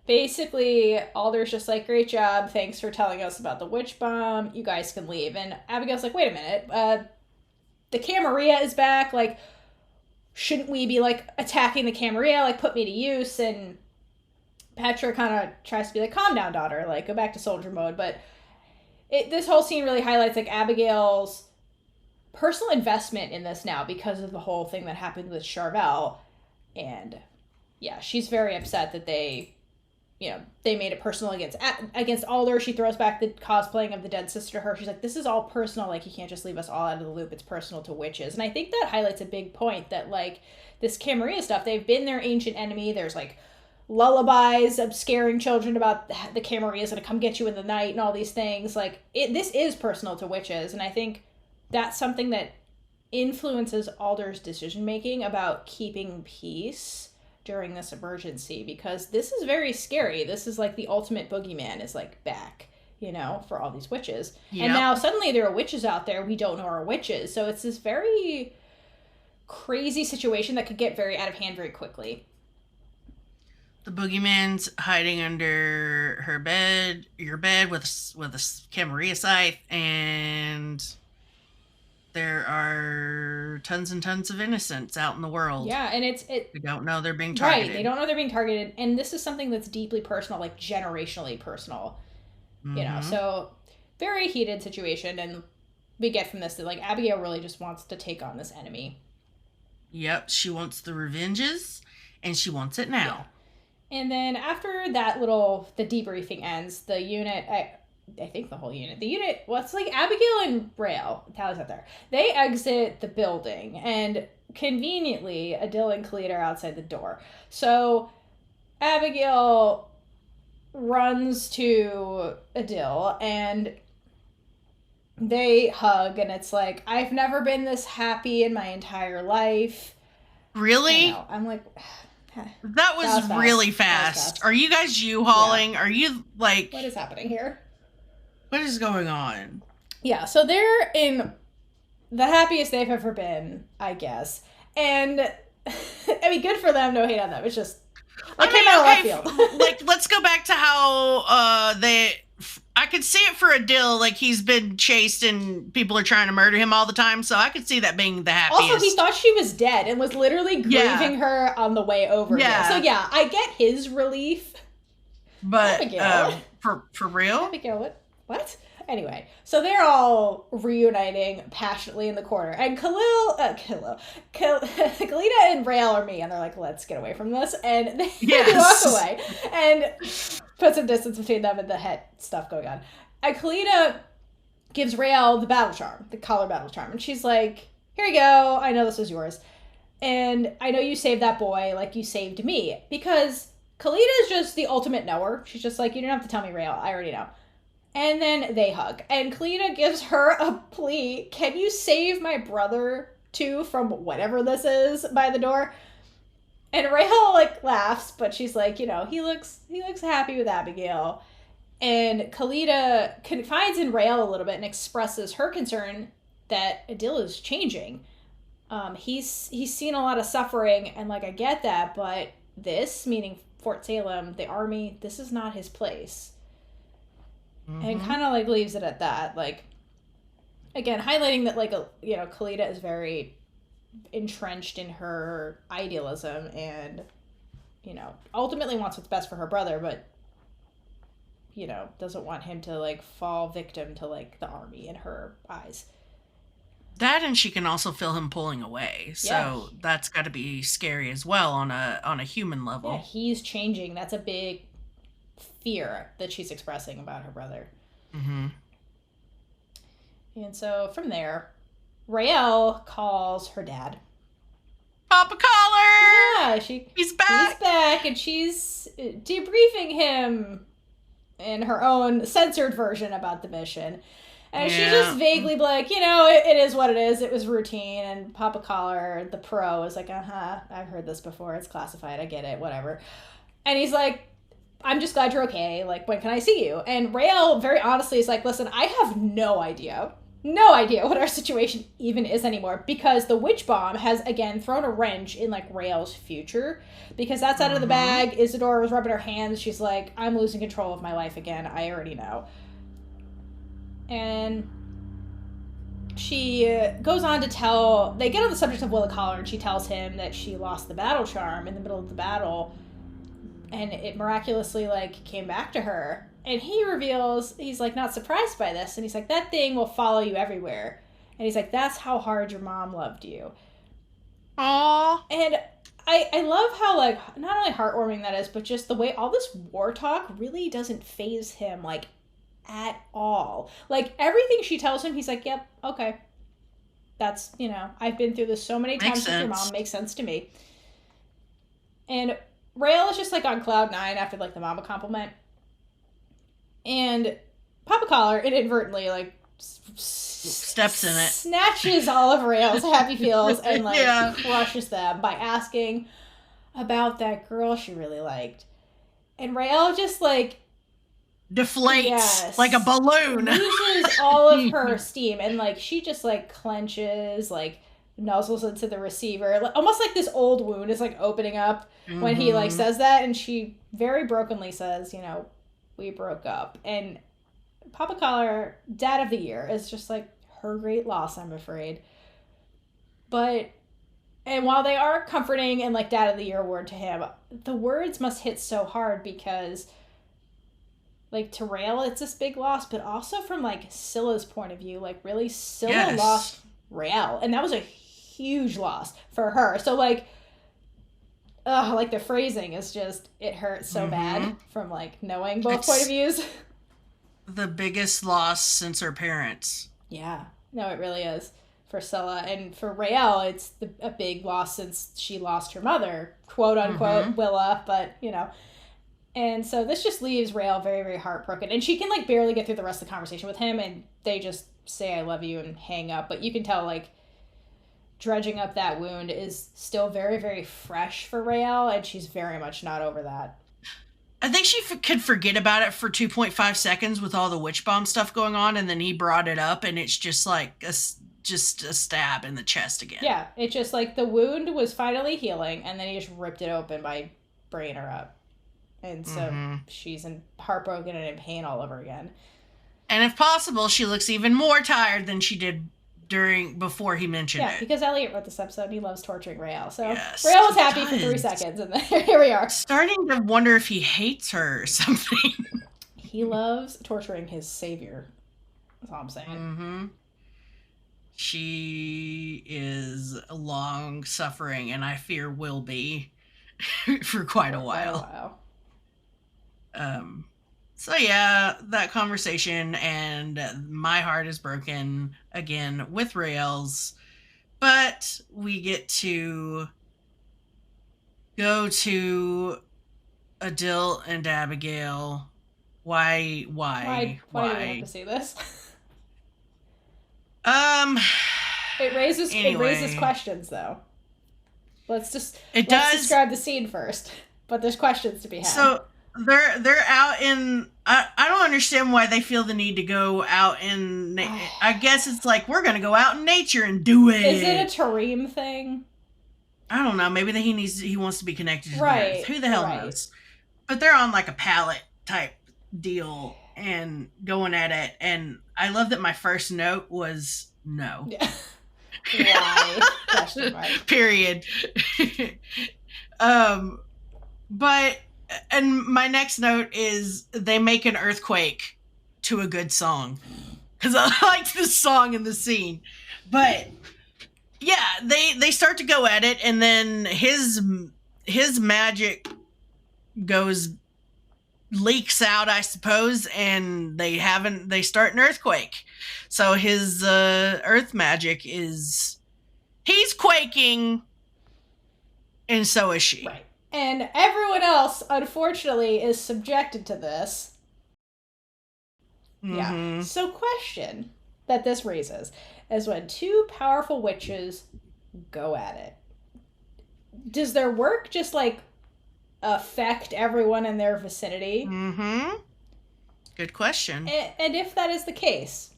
basically Alder's just like, great job, thanks for telling us about the witch bomb, you guys can leave. And Abigail's like, wait a minute, the Camarilla is back, like, shouldn't we be like attacking the Camarilla, like put me to use? And Petra kind of tries to be like, calm down, daughter, like go back to soldier mode. But this whole scene really highlights like Abigail's personal investment in this now because of the whole thing that happened with Charvel. And yeah, she's very upset that they made it personal against Alder. She throws back the cosplaying of the dead sister to her. She's like, this is all personal. Like, you can't just leave us all out of the loop. It's personal to witches. And I think that highlights a big point that, like, this Camarilla stuff, they've been their ancient enemy. There's, like, lullabies of scaring children about the Camarilla is going to come get you in the night and all these things. Like, this is personal to witches. And I think that's something that influences Alder's decision-making about keeping peace during this emergency, because this is very scary. This is like the ultimate boogeyman is like back, for all these witches. Yep. And now suddenly there are witches out there we don't know are witches. So it's this very crazy situation that could get very out of hand very quickly. The boogeyman's hiding under your bed with a Camarilla scythe, and there are tons and tons of innocents out in the world. Yeah, and we don't know they're being targeted. Right, they don't know they're being targeted, and this is something that's deeply personal, like generationally personal. Mm-hmm. So very heated situation, and we get from this that like Abigail really just wants to take on this enemy. Yep, she wants the revenges, and she wants it now. Yeah. And then after that the debriefing ends, the unit, I think the whole unit. The unit, well, it's like Abigail and Raylla, Tally's out there. They exit the building, and conveniently, Adil and Khalida are outside the door. So Abigail runs to Adil, and they hug, and it's like, I've never been this happy in my entire life. Really? I'm like... That was really fast. Are you guys U-hauling? Yeah. Are you like... What is happening here? What is going on? Yeah, so they're in the happiest they've ever been, I guess. And, I mean, good for them, no hate on them. It's just, came out of left field. Like, let's go back to how I could see it for Adil, like, he's been chased and people are trying to murder him all the time, so I could see that being the happiest. Also, he thought she was dead and was literally grieving her on the way over here. So, yeah, I get his relief. But, for real? Abigail, what? Anyway, so they're all reuniting passionately in the corner, and Kalita and Raylla are me, and they're like, "Let's get away from this," and they walk away and put some distance between them and the head stuff going on. And Kalita gives Raylla the battle charm, the collar battle charm, and she's like, "Here you go. I know this was yours, and I know you saved that boy like you saved me." Because Kalita is just the ultimate knower. She's just like, "You don't have to tell me, Raylla. I already know." And then they hug. And Kalita gives her a plea. "Can you save my brother, too, from whatever this is by the door?" And Raylla, like, laughs, but she's like, he looks happy with Abigail. And Kalita confides in Raylla a little bit and expresses her concern that Adil is changing. He's seen a lot of suffering, and, like, I get that, but this, meaning Fort Salem, the army, this is not his place. And kind of like leaves it at that. Like, again, highlighting that, like, Kalita is very entrenched in her idealism and, ultimately wants what's best for her brother, but, doesn't want him to, like, fall victim to, like, the army in her eyes. That, and she can also feel him pulling away. So that's got to be scary as well on a human level. Yeah, he's changing. That's a big fear that she's expressing about her brother. And so from there, Raylla calls her dad. Papa Collar! Yeah, he's back! He's back, and she's debriefing him in her own censored version about the mission. And she's just vaguely like, it is what it is. It was routine. And Papa Collar, the pro, is like, I've heard this before. It's classified. I get it. Whatever. And he's like, "I'm just glad you're okay. Like, when can I see you?" And Raylla very honestly is like, "Listen, I have no idea what our situation even is anymore, because the witch bomb has, again, thrown a wrench in, like, Raylla's future, because that's out of the bag." Isadora was rubbing her hands. She's like, "I'm losing control of my life again. I already know." And she goes on to tell, they get on the subject of Willa Collar, and she tells him that she lost the battle charm in the middle of the battle, and it miraculously, like, came back to her. And he reveals, he's, like, not surprised by this. And he's like, "That thing will follow you everywhere." And he's like, "That's how hard your mom loved you." Aww. And I love how, like, not only heartwarming that is, but just the way all this war talk really doesn't faze him, like, at all. Like, everything she tells him, he's like, "Yep, okay. That's, I've been through this so many times with your mom. Makes sense to me." And Raylla is just, like, on cloud 9 after, like, the mama compliment. And Papa Collar inadvertently, like, steps in it. Snatches all of Raylla's happy feels and, like, crushes them by asking about that girl she really liked. And Raylla just, like, deflates like a balloon. Loses all of her steam. And, like, she just, like, clenches, like, nuzzles into the receiver. Like, almost like this old wound is, like, opening up when he, like, says that. And she very brokenly says, "We broke up." And Papa Collar, Dad of the Year, is just, like, her great loss, I'm afraid. And while they are comforting and, like, Dad of the Year award to him, the words must hit so hard because, like, to Raylla, it's this big loss, but also from, like, Scylla's point of view, like, really, Scylla lost Raylla, and that was a huge loss for her. So, like, like, the phrasing is just, it hurts so bad from, like, knowing both point of views. The biggest loss since her parents. Yeah. No, it really is for Scylla. And for Raylla, it's a big loss since she lost her mother, quote unquote, Willa, but, And so this just leaves Raylla very, very heartbroken. And she can, like, barely get through the rest of the conversation with him, and they just say, "I love you," and hang up. But you can tell, like, dredging up that wound is still very, very fresh for Raylla, and she's very much not over that. I think she could forget about it for 2.5 seconds with all the witch bomb stuff going on, and then he brought it up, and it's just like a stab in the chest again. Yeah, it's just like the wound was finally healing, and then he just ripped it open by bringing her up. And so she's heartbroken and in pain all over again. And if possible, she looks even more tired than she did before he mentioned it. Yeah, because Elliot wrote this episode and he loves torturing Raylla. So Raylla was happy for 3 seconds, and then here we are. Starting to wonder if he hates her or something. He loves torturing his savior. That's all I'm saying. Mm-hmm. She is long suffering, and I fear will be for quite a while. So yeah, that conversation, and my heart is broken again with Rails, but we get to go to Adil and Abigail. Why do we have to see this? It raises questions, though. Let's describe the scene first. But there's questions to be had. So they're out in. I don't understand why they feel the need to go out in. I guess it's like, we're gonna go out in nature and do it. Is it a Tareem thing? I don't know. Maybe he wants to be connected to the earth. Who the hell knows? But they're on like a pallet type deal and going at it. And I love that my first note was no. Yeah. Why? Question mark. Period. But, and my next note is, they make an earthquake to a good song. Because I liked the song in the scene. But yeah, they start to go at it, and then his magic leaks out, I suppose, and they start an earthquake. So his earth magic he's quaking, and so is she. Right. And everyone else, unfortunately, is subjected to this. Mm-hmm. Yeah. So question that this raises is, when two powerful witches go at it, does their work just like affect everyone in their vicinity? Mm-hmm. Good question. And if that is the case,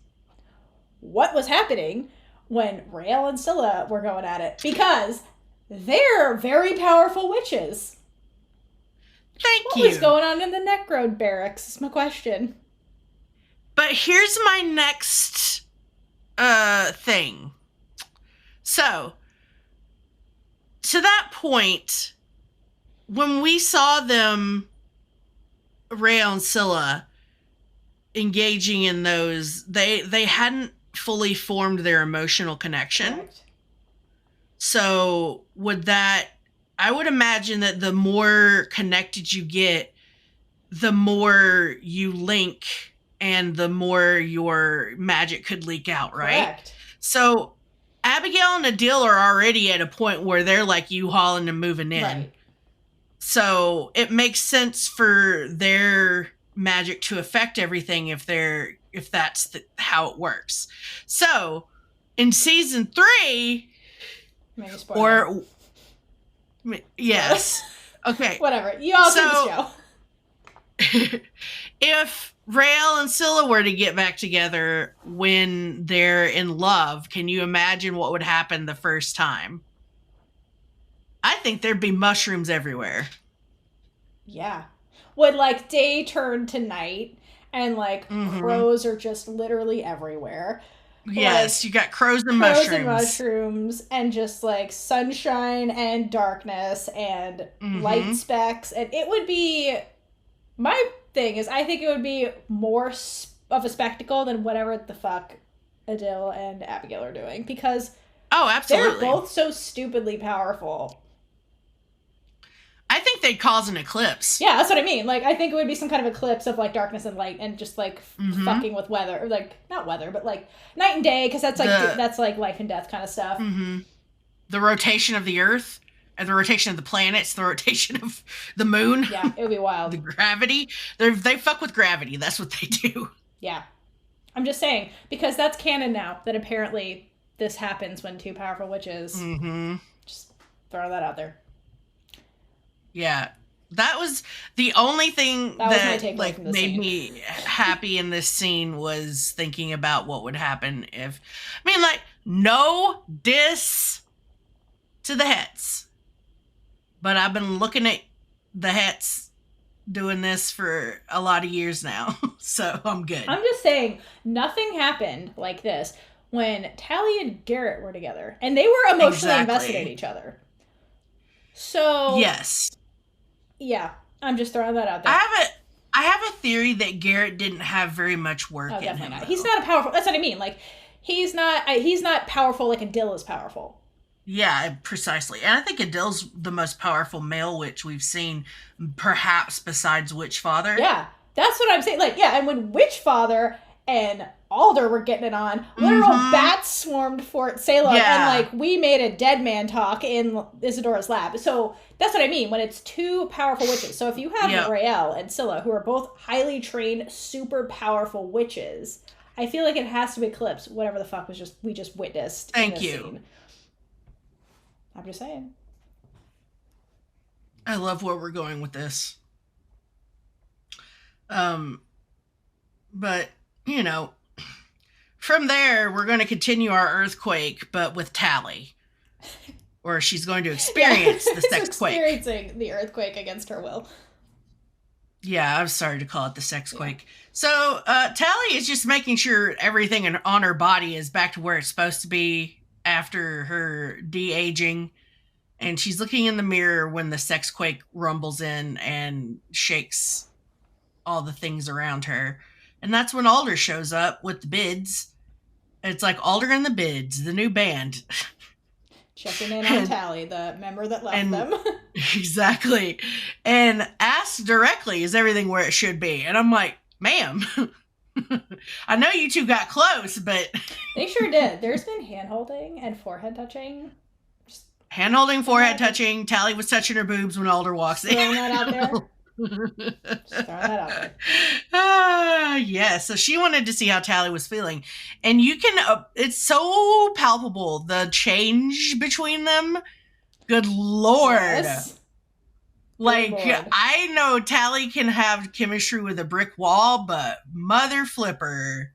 what was happening when Raylla and Scylla were going at it? Because they're very powerful witches. Thank you. What was going on in the Necrode barracks is my question. But here's my next thing. So, to that point, when we saw them, Raylla and Scylla, engaging in those, they hadn't fully formed their emotional connection. Correct. So I would imagine that the more connected you get, the more you link, and the more your magic could leak out, right? Correct. So Abigail and Adil are already at a point where they're like U-hauling and moving in. Right. So it makes sense for their magic to affect everything if that's how it works. So in season 3, or yes, okay, whatever. You all see the show. If Raylla and Scylla were to get back together when they're in love, can you imagine what would happen the first time? I think there'd be mushrooms everywhere. Yeah. Would like day turn to night, and like crows are just literally everywhere. Yes, like, you got crows and mushrooms, and just like sunshine and darkness and light specks. And it would be, my thing is, I think it would be more of a spectacle than whatever the fuck Adil and Abigail are doing, because absolutely, they're both so stupidly powerful. I think they'd cause an eclipse. Yeah, that's what I mean. Like, I think it would be some kind of eclipse of, like, darkness and light, and just, like, fucking with weather. Or, like, not weather, but, like, night and day, because that's, like, life and death kind of stuff. Mm-hmm. The rotation of the Earth, and the rotation of the planets, the rotation of the moon. Yeah, it would be wild. The gravity. They fuck with gravity. That's what they do. Yeah. I'm just saying, because that's canon now, that apparently this happens when two powerful witches. Mm-hmm. Just throw that out there. Yeah, that was the only thing that like made me happy in this scene, was thinking about what would happen if, I mean, like, no diss to the Hets, but I've been looking at the Hets doing this for a lot of years now, so I'm good. I'm just saying, nothing happened like this when Tally and Garrett were together, and they were emotionally invested in each other. So yes. Yeah, I'm just throwing that out there. I have a theory that Garrett didn't have very much work Oh, in definitely him. not. Though. He's not a powerful. That's what I mean. Like, he's not powerful like Adil is powerful. Yeah, precisely. And I think Adil's the most powerful male witch we've seen, perhaps besides Witchfather. Yeah, that's what I'm saying. Like, yeah, and when Witchfather and Alder were getting it on, literal bats swarmed Fort Salem, and like we made a dead man talk in Isadora's lab. So that's what I mean when it's two powerful witches. So if you have Raylla and Scylla, who are both highly trained, super powerful witches, I feel like it has to eclipse whatever the fuck we just witnessed. Thank in this you. Scene. I'm just saying. I love where we're going with this. But you know, from there we're going to continue our earthquake, but with Tally, or she's going to experience the sex quake. Experiencing the earthquake against her will. Yeah, I'm sorry to call it the sex quake. Yeah. So Tally is just making sure everything on her body is back to where it's supposed to be after her de-aging. And she's looking in the mirror when the sex quake rumbles in and shakes all the things around her. And that's when Alder shows up with the bids. It's like Alder and the Bids, the new band. Checking in on Tally, the member that left them. Exactly. And asks directly, is everything where it should be? And I'm like, ma'am, I know you two got close, but... They sure did. There's been hand-holding and forehead touching. Hand-holding, forehead touching. Tally was touching her boobs when Alder walks in. Throwing that out there. Just throwing that out there. Yeah, so she wanted to see how Tally was feeling. And you can, it's so palpable, the change between them. Good Lord. Yes. Like, Good Lord. I know Tally can have chemistry with a brick wall, but mother flipper,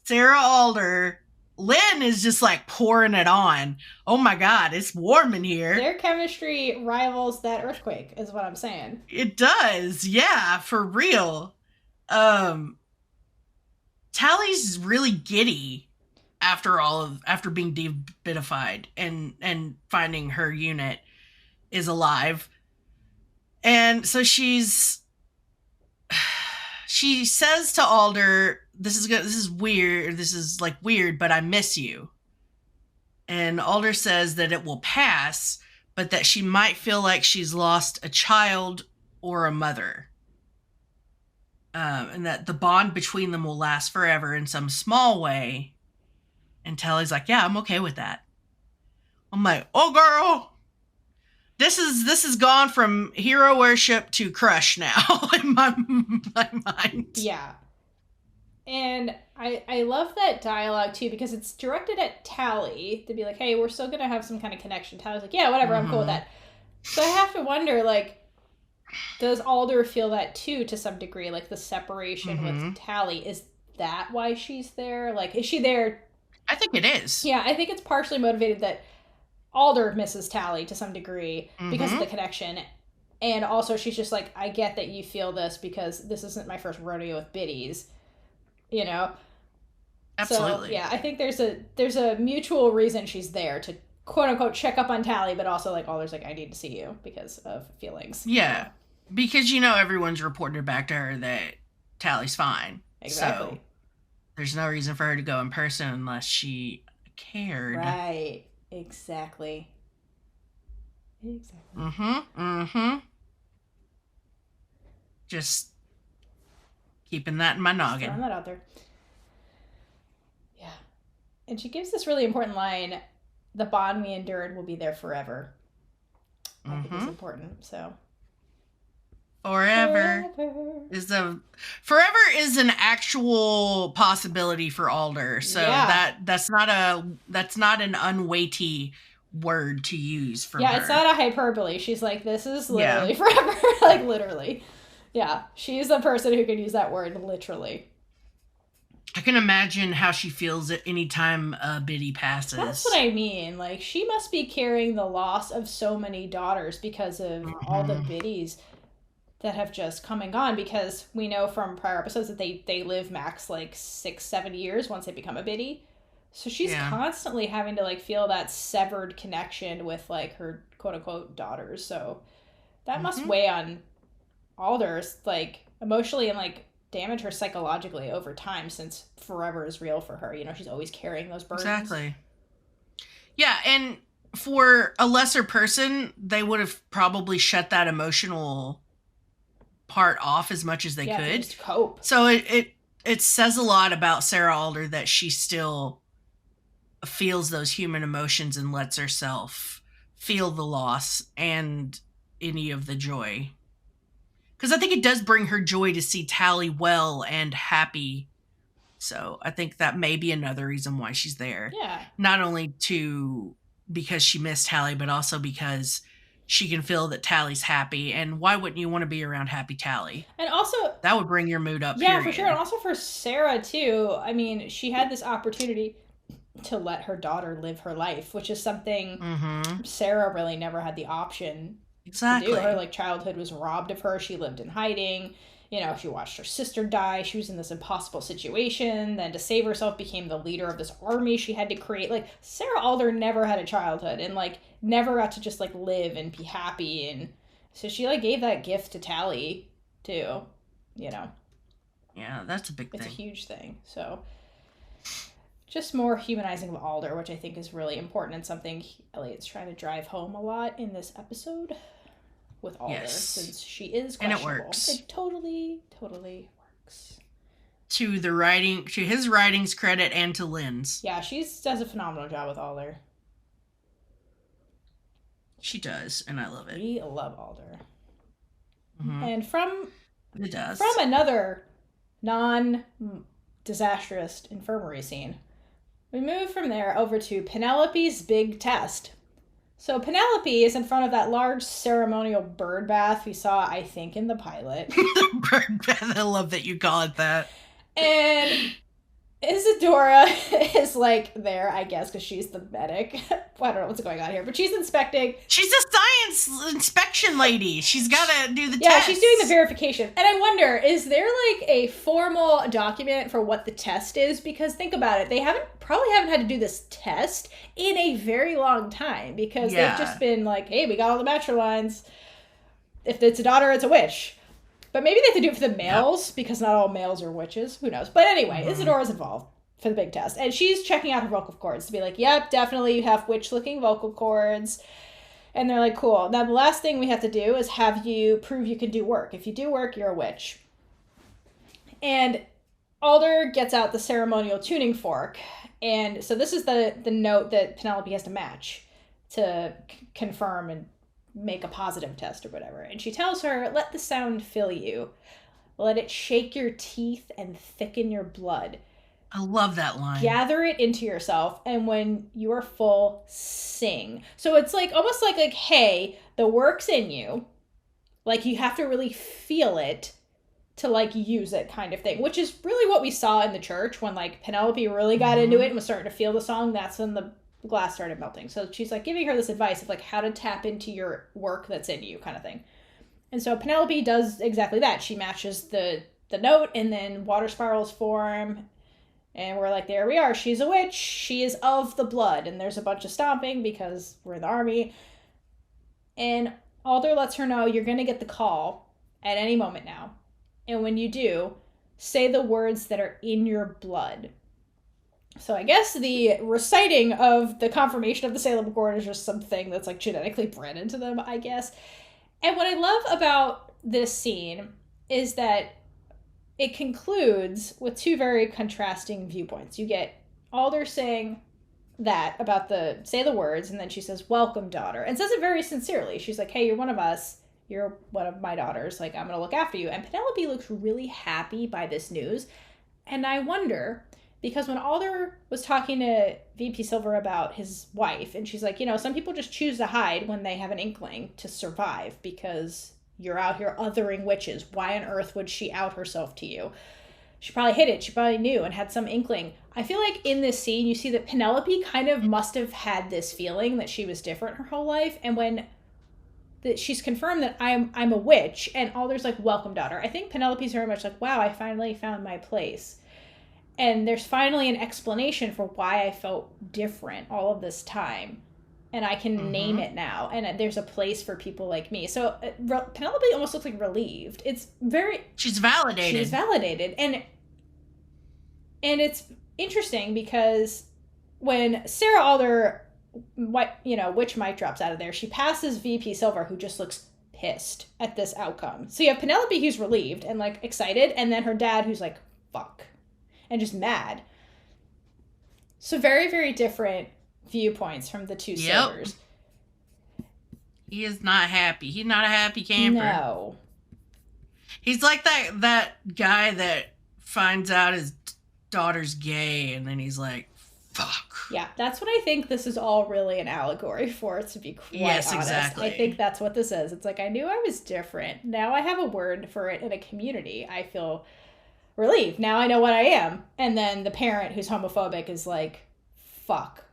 Sarah Alder, Lynn is just like pouring it on. Oh my God, it's warm in here. Their chemistry rivals that earthquake, is what I'm saying. It does, yeah, for real. Tally's really giddy after being debitified and finding her unit is alive. And so she says to Alder, this is weird. This is like weird, but I miss you. And Alder says that it will pass, but that she might feel like she's lost a child or a mother. And that the bond between them will last forever in some small way. And Tally's like, yeah, I'm okay with that. I'm like, oh girl, this is gone from hero worship to crush now in my mind. Yeah. And I love that dialogue too, because it's directed at Tally to be like, hey, we're still gonna have some kind of connection. Tally's like, yeah, whatever, I'm cool with that. So I have to wonder, like, does Alder feel that too to some degree, like the separation with Tally? Is that why she's there? Like, is she there? I think it is. Yeah, I think it's partially motivated that Alder misses Tally to some degree because of the connection. And also she's just like, I get that you feel this because this isn't my first rodeo with biddies. You know? Absolutely. So, yeah, I think there's a mutual reason she's there to quote unquote check up on Tally, but also like Alder's like, I need to see you because of feelings. Yeah. Because everyone's reported back to her that Tally's fine. Exactly. So there's no reason for her to go in person unless she cared. Right. Exactly. Just keeping that in my noggin. Throwing that out there. Yeah. And she gives this really important line, the bond we endured will be there forever. I think it's important, so. Forever is an actual possibility for Alder. So that's not an unweighty word to use for her. Yeah, it's not a hyperbole. She's like, this is literally forever. Like, literally. Yeah, she's the person who can use that word literally. I can imagine how she feels at any time Biddy passes. That's what I mean. Like, she must be carrying the loss of so many daughters because of all the biddies that have just come and gone, because we know from prior episodes that they live max like 6-7 years once they become a biddy. So she's constantly having to like feel that severed connection with like her quote unquote daughters. So that must weigh on Alder's like, emotionally and like damage her psychologically over time, since forever is real for her. You know, she's always carrying those burdens. Exactly. Yeah, and for a lesser person, they would have probably shut that emotional part off as much as they could. Just cope. So it says a lot about Sarah Alder that she still feels those human emotions and lets herself feel the loss and any of the joy. Because I think it does bring her joy to see Tally well and happy. So I think that may be another reason why she's there. Yeah. Not only because she missed Tally, but also because she can feel that Tally's happy. And why wouldn't you want to be around happy Tally? And also, that would bring your mood up. Yeah, period. For sure. And also for Sarah too. I mean, she had this opportunity to let her daughter live her life, which is something Sarah really never had the option to do. Her like childhood was robbed of her. She lived in hiding. You know, she watched her sister die. She was in this impossible situation. Then to save herself, became the leader of this army she had to create. Like, Sarah Alder never had a childhood and, like, never got to just, like, live and be happy. And so she, like, gave that gift to Tally, too, you know. Yeah, that's a big thing. It's a huge thing. So, just more humanizing of Alder, which I think is really important and something Elliot's trying to drive home a lot in this episode. With Alder, since she is questionable. And it works. It totally works. To his writing's credit and to Lynn's. Yeah, she does a phenomenal job with Alder. She does, and I love it. We love Alder. Mm-hmm. And from does. From another non-disastrous infirmary scene, we move from there over to Penelope's big test. So Penelope is in front of that large ceremonial bird bath we saw, I think, in the pilot. The bird bath. I love that you call it that. And Isadora is, like, there, I guess, because she's the medic. I don't know what's going on here, but she's inspecting. She's a science inspection lady. She's got to do the test. Yeah, she's doing the verification. And I wonder, is there, like, a formal document for what the test is? Because think about it. They probably haven't had to do this test in a very long time, because they've just been like, hey, we got all the bachelor lines. If it's a daughter, it's a witch. But maybe they have to do it for the males, because not all males are witches. Who knows? But anyway, Isadora's involved for the big test. And she's checking out her vocal cords to be like, yep, definitely you have witch-looking vocal cords. And they're like, cool. Now, the last thing we have to do is have you prove you can do work. If you do work, you're a witch. And Alder gets out the ceremonial tuning fork. And so this is the note that Penelope has to match to confirm and make a positive test or whatever. And she tells her, let the sound fill you. Let it shake your teeth and thicken your blood. I love that line. Gather it into yourself, and when you are full, sing. So it's like almost like hey, the work's in you. Like, you have to really feel it to, like, use it kind of thing. Which is really what we saw in the church when, like, Penelope really got into it and was starting to feel the song. That's when the glass started melting. So she's, like, giving her this advice of, like, how to tap into your work that's in you kind of thing. And so Penelope does exactly that. She matches the note, and then water spirals form. And we're like, there we are. She's a witch. She is of the blood. And there's a bunch of stomping because we're in the army. And Alder lets her know, you're going to get the call at any moment now. And when you do, say the words that are in your blood. So I guess the reciting of the confirmation of the Salem Accord is just something that's, like, genetically bred into them, I guess. And what I love about this scene is that it concludes with two very contrasting viewpoints. You get Alder saying that about say the words, and then she says, welcome, daughter, and says it very sincerely. She's like, hey, you're one of us. You're one of my daughters. Like, I'm going to look after you. And Penelope looks really happy by this news. And I wonder, because when Alder was talking to VP Silver about his wife, and she's like, you know, some people just choose to hide when they have an inkling to survive because you're out here othering witches. Why on earth would she out herself to you? She probably hid it. She probably knew and had some inkling. I feel like in this scene, you see that Penelope kind of must have had this feeling that she was different her whole life. And when she's confirmed that I'm a witch, and Alder's like, welcome, daughter, I think Penelope's very much like, wow, I finally found my place. And there's finally an explanation for why I felt different all of this time. and I can name it now, and there's a place for people like me. So Penelope almost looks like relieved. She's validated. And it's interesting because when Sarah Alder, witch mic drops out of there, she passes VP Silver, who just looks pissed at this outcome. So you have Penelope, who's relieved and like excited, and then her dad, who's like, fuck, and just mad. So very, very different viewpoints from the two Silvers. He is not happy. He's not a happy camper. No. He's like that guy that finds out his daughter's gay, and then he's like, fuck. Yeah, that's what I think this is all really an allegory for, to be quite honest. Exactly. I think that's what this is. It's like, I knew I was different. Now I have a word for it in a community. I feel relieved. Now I know what I am. And then the parent who's homophobic is like, fuck,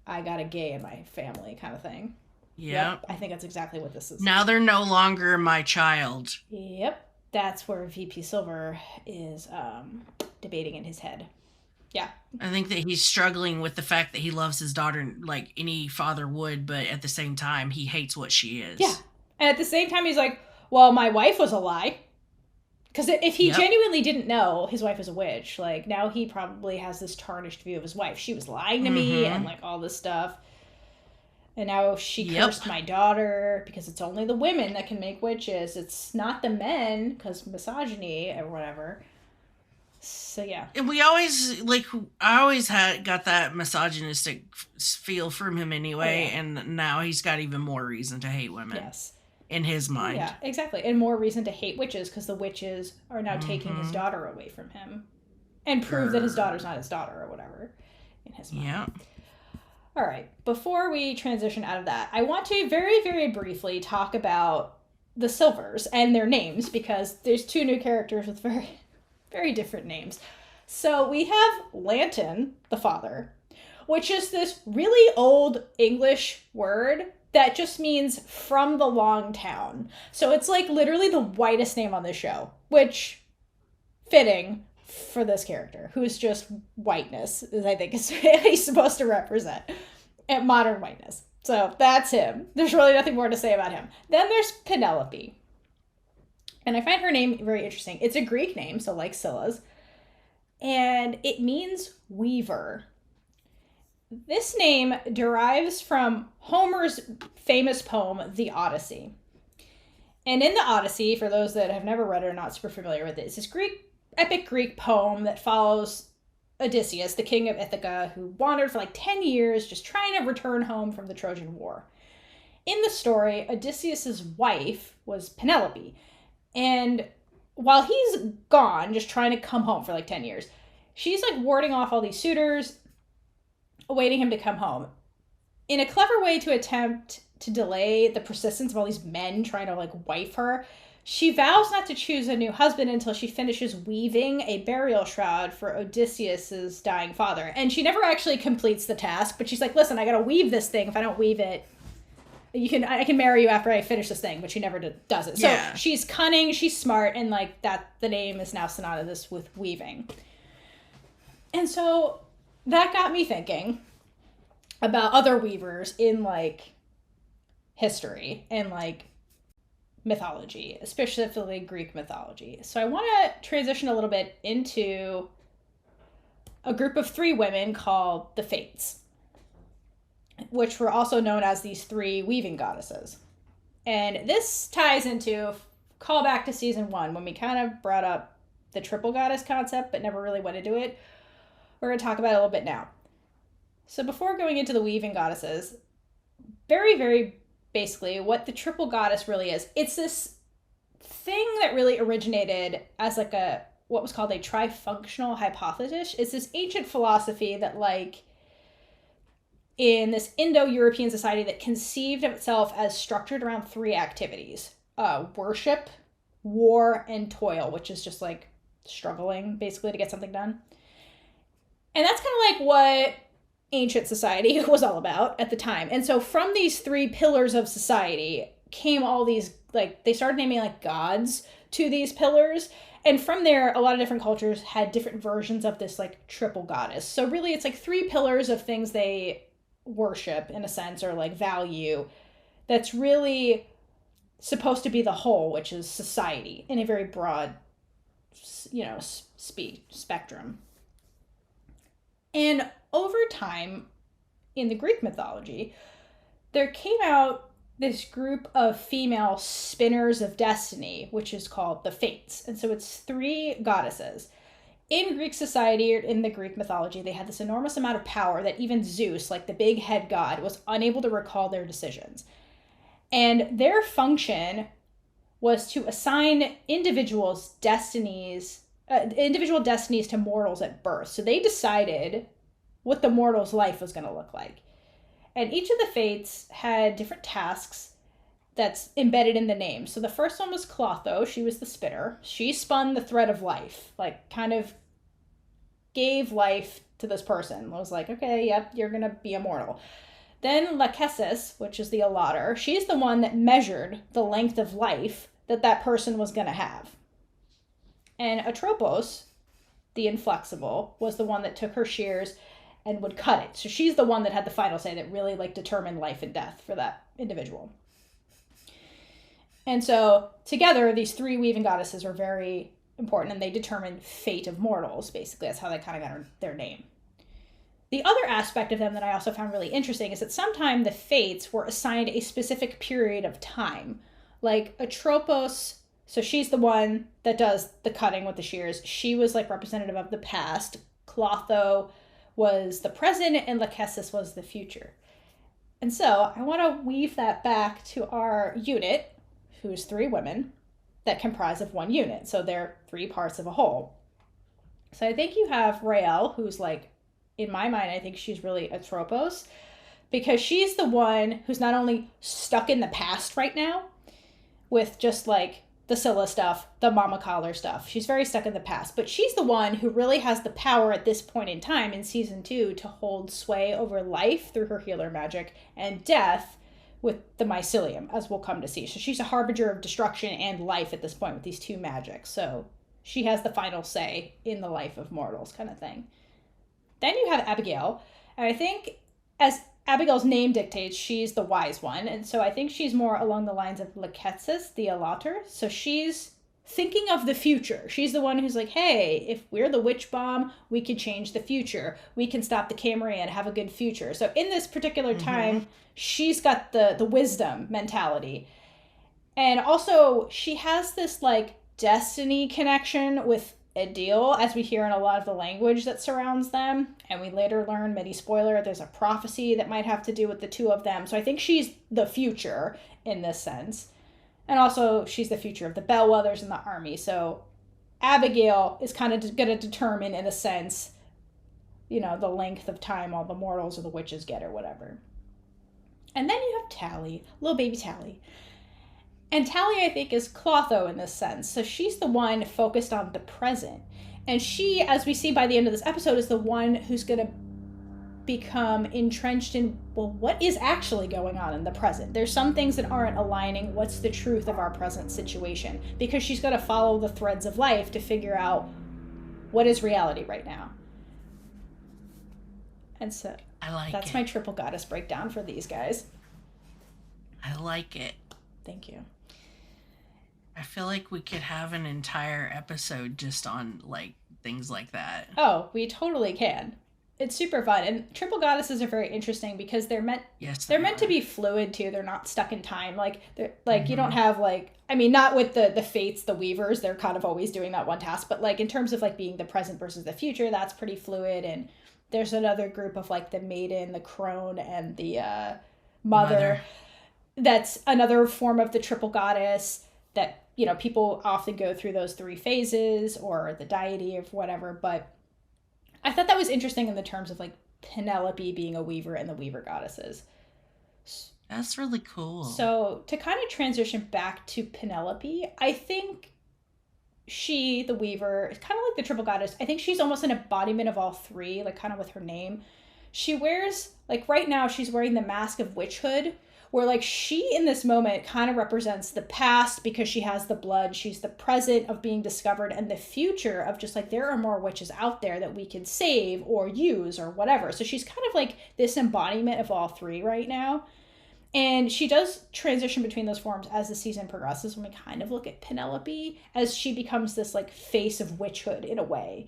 I got a gay in my family kind of thing. Yep. I think that's exactly what this is. Now they're no longer my child. Yep. That's where VP Silver is debating in his head. Yeah. I think that he's struggling with the fact that he loves his daughter like any father would, but at the same time, he hates what she is. Yeah. And at the same time, he's like, well, my wife was a lie. Because if he genuinely didn't know his wife was a witch, like, now he probably has this tarnished view of his wife. She was lying to me and, like, all this stuff. And now she cursed my daughter because it's only the women that can make witches. It's not the men because misogyny or whatever. So, yeah. And we always, like, I always got that misogynistic feel from him anyway. Oh, yeah. And now he's got even more reason to hate women. Yes. In his mind. Yeah, exactly. And more reason to hate witches because the witches are now taking his daughter away from him. And prove that his daughter's not his daughter or whatever in his mind. Yeah. All right. Before we transition out of that, I want to very, very briefly talk about the Silvers and their names because there's two new characters with very, very different names. So we have Lanton, the father, which is this really old English word that just means from the long town. So it's like literally the whitest name on the show, which fitting for this character, who's just whiteness, is I think is he's supposed to represent at modern whiteness. So that's him. There's really nothing more to say about him. Then there's Penelope. And I find her name very interesting. It's a Greek name, so like Scylla's. And it means weaver. This name derives from Homer's famous poem, The Odyssey. And in the Odyssey, for those that have never read it or not super familiar with it, it's this epic Greek poem that follows Odysseus, the king of Ithaca, who wandered for like 10 years just trying to return home from the Trojan War. In the story, Odysseus's wife was Penelope. And while he's gone, just trying to come home for like 10 years, she's like warding off all these suitors, awaiting him to come home. In a clever way to attempt to delay the persistence of all these men trying to like wife her, she vows not to choose a new husband until she finishes weaving a burial shroud for Odysseus's dying father. And she never actually completes the task, but she's like, listen, I gotta weave this thing. If I don't weave it, I can marry you after I finish this thing, but she never does it. So she's cunning, she's smart, and like that, the name is now synonymous with weaving. And so that got me thinking about other weavers in like history and like mythology, specifically Greek mythology. So I want to transition a little bit into a group of 3 women called the Fates, which were also known as these 3 weaving goddesses. And this ties into callback to season 1 when we kind of brought up the triple goddess concept but never really went into it. We're going to talk about it a little bit now. So before going into the weaving goddesses, very, very basically what the triple goddess really is, it's this thing that really originated as like what was called a trifunctional hypothesis. It's this ancient philosophy that like in this Indo-European society that conceived of itself as structured around 3 activities: worship, war, and toil, which is just like struggling basically to get something done. And that's kind of like what ancient society was all about at the time. And so from these 3 pillars of society came all these, like, they started naming like gods to these pillars. And from there, a lot of different cultures had different versions of this like triple goddess. So really it's like 3 pillars of things they worship in a sense, or like value, that's really supposed to be the whole, which is society in a very broad, spectrum. And over time in the Greek mythology, there came out this group of female spinners of destiny, which is called the Fates. And so it's 3 goddesses. In Greek society, or in the Greek mythology, they had this enormous amount of power that even Zeus, like the big head god, was unable to recall their decisions. And their function was to assign individual destinies to mortals at birth. So they decided what the mortal's life was going to look like. And each of the Fates had different tasks that's embedded in the name. So the first one was Clotho. She was the spinner. She spun the thread of life, like kind of gave life to this person. I was like, okay, yep, you're going to be immortal. Then Lachesis, which is the allotter, she's the one that measured the length of life that person was going to have. And Atropos, the inflexible, was the one that took her shears and would cut it. So she's the one that had the final say, that really like determined life and death for that individual. And so together, these 3 weaving goddesses were very important, and they determined fate of mortals, basically. That's how they kind of got their name. The other aspect of them that I also found really interesting is that sometimes the Fates were assigned a specific period of time. Like Atropos, so she's the one that does the cutting with the shears. She was like representative of the past. Clotho was the present, and Lachesis was the future. And so I want to weave that back to our unit, who's 3 women that comprise of 1 unit. So they're 3 parts of a whole. So I think you have Raylla, who's like, in my mind, I think she's really Atropos, because she's the one who's not only stuck in the past right now with just like the Scylla stuff, the Mama Collar stuff. She's very stuck in the past, but she's the one who really has the power at this point in time in season 2 to hold sway over life through her healer magic and death with the mycelium, as we'll come to see. So she's a harbinger of destruction and life at this point with these 2 magics. So she has the final say in the life of mortals, kind of thing. Then you have Abigail, and I think as Abigail's name dictates, she's the wise one, and so I think she's more along the lines of Lachesis, the allotter. So she's thinking of the future. She's the one who's like, hey, if we're the witch bomb, we can change the future. We can stop the Camry and have a good future. So in this particular time, she's got the wisdom mentality. And also, she has this like destiny connection with Adil, as we hear in a lot of the language that surrounds them. And we later learn, mini spoiler, there's a prophecy that might have to do with the 2 of them. So I think she's the future in this sense. And also, she's the future of the Bellwethers and the army. So Abigail is kind of going to determine, in a sense, the length of time all the mortals or the witches get or whatever. And then you have Tally, little baby Tally. And Tally, I think, is Clotho in this sense. So she's the one focused on the present. And she, as we see by the end of this episode, is the one who's going to become entrenched in, well, what is actually going on in the present? There's some things that aren't aligning. What's the truth of our present situation? Because she's going to follow the threads of life to figure out what is reality right now. And so that's my triple goddess breakdown for these guys. I like it. Thank you. I feel like we could have an entire episode just on like things like that. Oh, we totally can. It's super fun. And triple goddesses are very interesting because they're meant to be fluid too. They're not stuck in time. Like they're like you don't have like, I mean, not with the Fates, the weavers, they're kind of always doing that one task, but like in terms of like being the present versus the future, that's pretty fluid. And there's another group of like the maiden, the crone, and the mother. That's another form of the triple goddess that, people often go through those 3 phases, or the deity or whatever. But I thought that was interesting in the terms of like Penelope being a weaver and the weaver goddesses. That's really cool. So to kind of transition back to Penelope, I think she, the weaver, is kind of like the triple goddess. I think she's almost an embodiment of all 3, like kind of with her name. She wears, like right now, she's wearing the mask of witchhood, where like she in this moment kind of represents the past because she has the blood, she's the present of being discovered, and the future of just like there are more witches out there that we can save or use or whatever. So she's kind of like this embodiment of all three right now. And she does transition between those forms as the season progresses, when we kind of look at Penelope as she becomes this like face of witchhood in a way.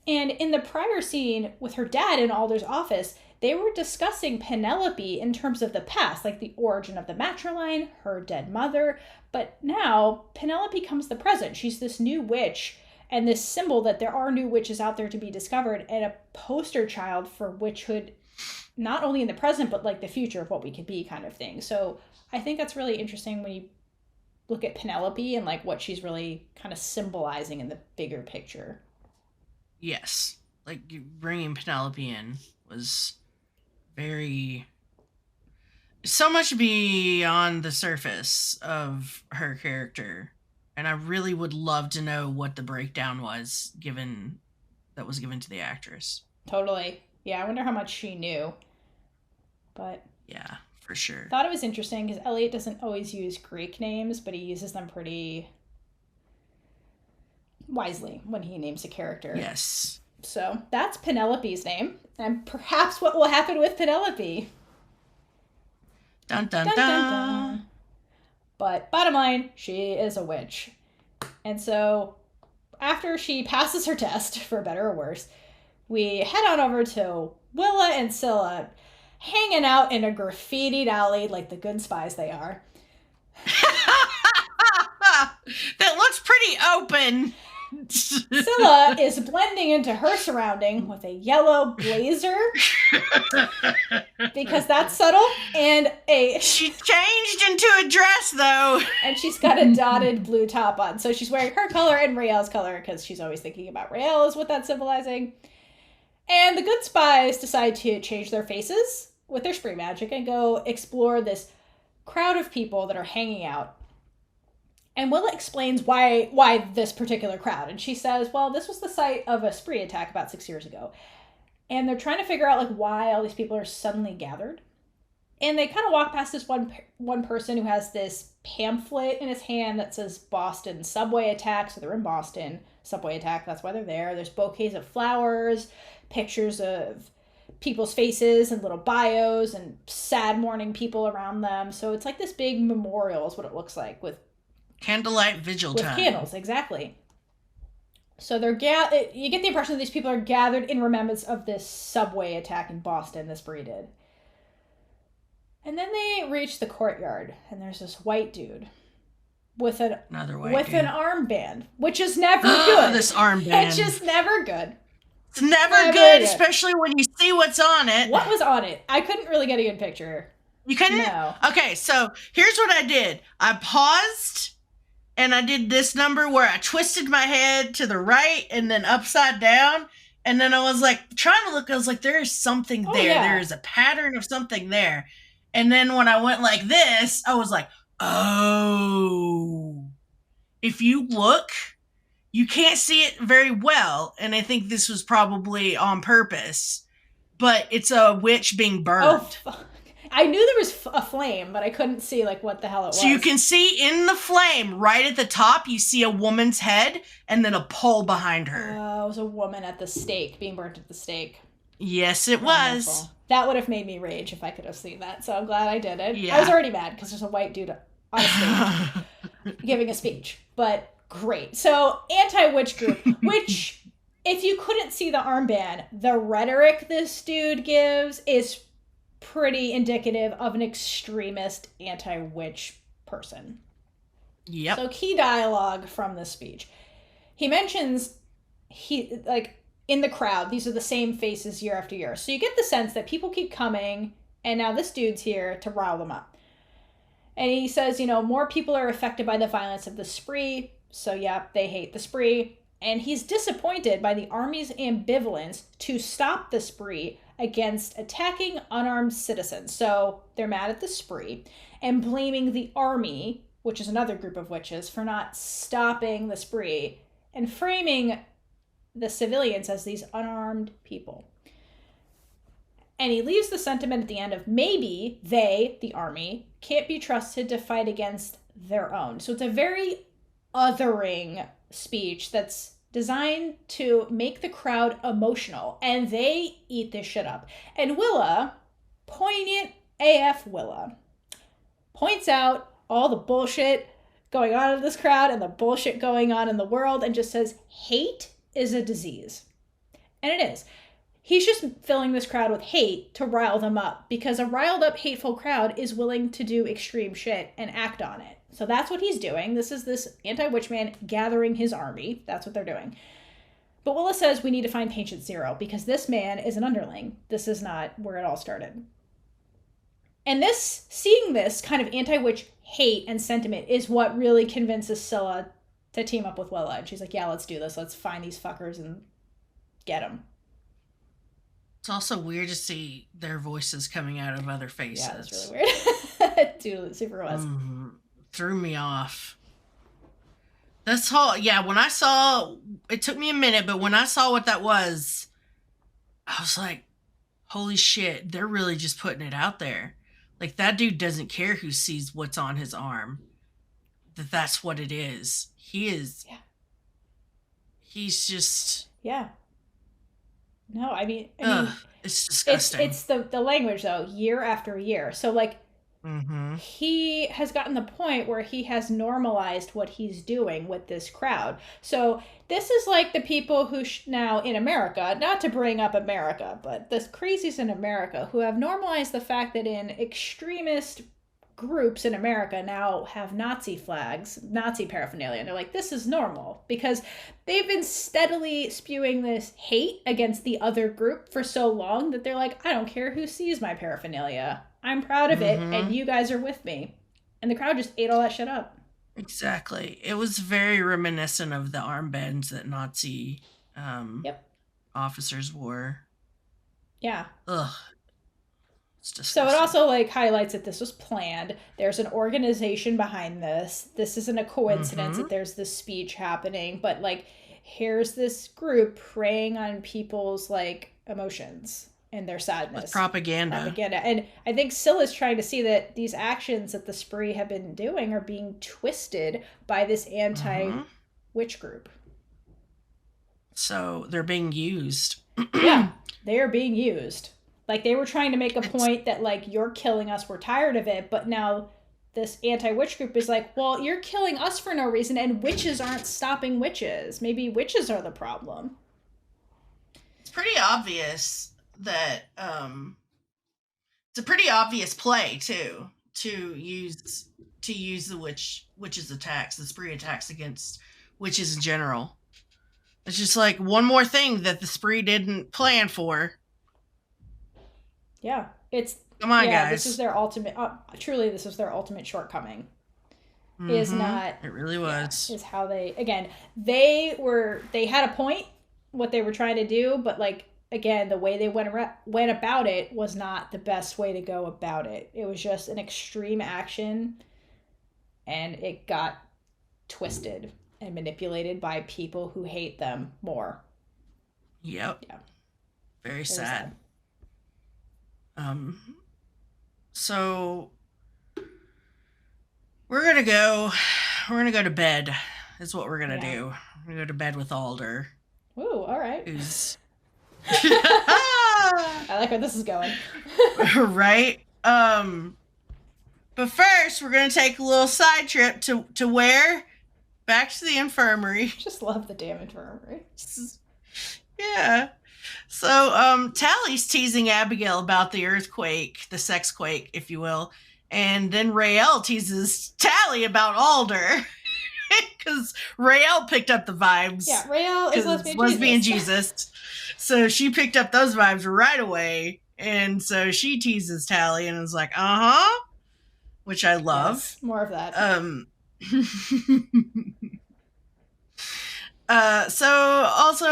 And in the prior scene with her dad in Alder's office, they were discussing Penelope in terms of the past, like the origin of the matriline, her dead mother. But now Penelope comes the present. She's this new witch and this symbol that there are new witches out there to be discovered, and a poster child for witchhood, not only in the present, but like the future of what we could be kind of thing. So I think that's really interesting when you look at Penelope and like what she's really kind of symbolizing in the bigger picture. Yes. Like bringing Penelope in was very, so much beyond the surface of her character. And I really would love to know what the breakdown was given to the actress. Totally. Yeah, I wonder how much she knew. But yeah, for sure. Thought it was interesting because Elliot doesn't always use Greek names, but he uses them pretty wisely when he names a character. Yes. So that's Penelope's name, and perhaps what will happen with Penelope. Dun dun dun. Dun, dun. But bottom line, she is a witch. And so after she passes her test, for better or worse, we head on over to Willa and Scylla hanging out in a graffitied alley like the good spies they are. That looks pretty open. Scylla is blending into her surrounding with a yellow blazer because that's subtle, and she changed into a dress though, and she's got a dotted blue top on, so she's wearing her color and Raylla's color because she's always thinking about Raylla is what that's symbolizing. And the good spies decide to change their faces with their spree magic and go explore this crowd of people that are hanging out. And Willa explains why this particular crowd. And she says, well, this was the site of a spree attack about 6 years ago. And they're trying to figure out like why all these people are suddenly gathered. And they kind of walk past this one person who has this pamphlet in his hand that says Boston subway attack. So they're in Boston. Subway attack, that's why they're there. There's bouquets of flowers, pictures of people's faces and little bios and sad mourning people around them. So it's like this big memorial is what it looks like with candlelight vigil time. With candles, exactly. So you get the impression that these people are gathered in remembrance of this subway attack in Boston this spree did. And then they reach the courtyard, and there's this white dude with an armband, which is never good. This armband. It's just never good. It's never good, especially when you see what's on it. What was on it? I couldn't really get a good picture. You couldn't? No. Okay, so here's what I did. I paused, and I did this number where I twisted my head to the right and then upside down. And then I was like, trying to look, I was like, there is something there. Yeah. There is a pattern of something there. And then when I went like this, I was like, oh. If you look, you can't see it very well. And I think this was probably on purpose. But it's a witch being burned. Oh, fuck. I knew there was a flame, but I couldn't see like what the hell it was. So you can see in the flame, right at the top, you see a woman's head and then a pole behind her. It was a woman at the stake, being burnt at the stake. Yes, it was. That would have made me rage if I could have seen that, so I'm glad I didn't. Yeah. I was already mad because there's a white dude on a stage giving a speech, but great. So, anti-witch group, which, if you couldn't see the armband, the rhetoric this dude gives is pretty indicative of an extremist anti-witch person. Yep. So key dialogue from this speech. He mentions in the crowd, these are the same faces year after year. So you get the sense that people keep coming, and now this dude's here to rile them up. And he says, more people are affected by the violence of the spree. So yeah, they hate the spree. And he's disappointed by the army's ambivalence to stop the spree against attacking unarmed citizens. So they're mad at the spree and blaming the army, which is another group of witches, for not stopping the spree and framing the civilians as these unarmed people. And he leaves the sentiment at the end of maybe they, the army, can't be trusted to fight against their own. So it's a very othering speech that's designed to make the crowd emotional, and they eat this shit up. And Willa, poignant AF Willa, points out all the bullshit going on in this crowd and the bullshit going on in the world, and just says hate is a disease. And it is. He's just filling this crowd with hate to rile them up, because a riled up, hateful crowd is willing to do extreme shit and act on it. So that's what he's doing. This is this anti-witch man gathering his army. That's what they're doing. But Willa says we need to find Patient Zero, because this man is an underling. This is not where it all started. And seeing this kind of anti-witch hate and sentiment is what really convinces Scylla to team up with Willa. And she's like, yeah, let's do this. Let's find these fuckers and get them. It's also weird to see their voices coming out of other faces. Yeah, that's really weird. Dude, it super was. Threw me off. That's all. Yeah, when I saw, it took me a minute, but when I saw what that was, I was like, holy shit, they're really just putting it out there. Like, that dude doesn't care who sees what's on his arm. That's what it is. He is. Yeah. He's just. Yeah. No, I mean it's disgusting. It's the language, though, year after year. So, like, he has gotten the point where he has normalized what he's doing with this crowd. So this is like the people who now in America, not to bring up America, but the crazies in America who have normalized the fact that in extremist groups in America now have Nazi flags, Nazi paraphernalia. And they're like, this is normal, because they've been steadily spewing this hate against the other group for so long that they're like, I don't care who sees my paraphernalia. I'm proud of it, and you guys are with me. And the crowd just ate all that shit up. Exactly. It was very reminiscent of the armbands that Nazi officers wore. Yeah. Ugh. So it also like highlights that this was planned. There's an organization behind this. This isn't a coincidence that there's this speech happening, but like here's this group preying on people's like emotions and their sadness. With propaganda. And I think Scylla's trying to see that these actions that the Spree have been doing are being twisted by this anti-witch group. So they're being used. Yeah, they are being used. Like, they were trying to make a point that, like, you're killing us, we're tired of it, but now this anti-witch group is like, well, you're killing us for no reason, and witches aren't stopping witches. Maybe witches are the problem. It's pretty obvious that, it's a pretty obvious play, too, to use the witches' attacks, the Spree attacks against witches in general. It's just like one more thing that the Spree didn't plan for. Yeah, come on, guys. This is their ultimate. Truly, this is their ultimate shortcoming. Is not. It really was. Is how they had a point, what they were trying to do, but like again, the way they went about it was not the best way to go about it. It was just an extreme action, and it got twisted and manipulated by people who hate them more. Yep. Yeah. Very sad. So we're gonna go to bed is what we're gonna do. We're gonna go to bed with Alder. Ooh, all right. Who's I like where this is going. Right? But first we're gonna take a little side trip to where? Back to the infirmary. Just love the damn infirmary. Yeah. So, Tally's teasing Abigail about the earthquake, the sex quake, if you will. And then Raylla teases Tally about Alder. Because Raylla picked up the vibes. Yeah, Raylla is lesbian Jesus. So she picked up those vibes right away. And so she teases Tally and is like, which I love. Yes, more of that. So also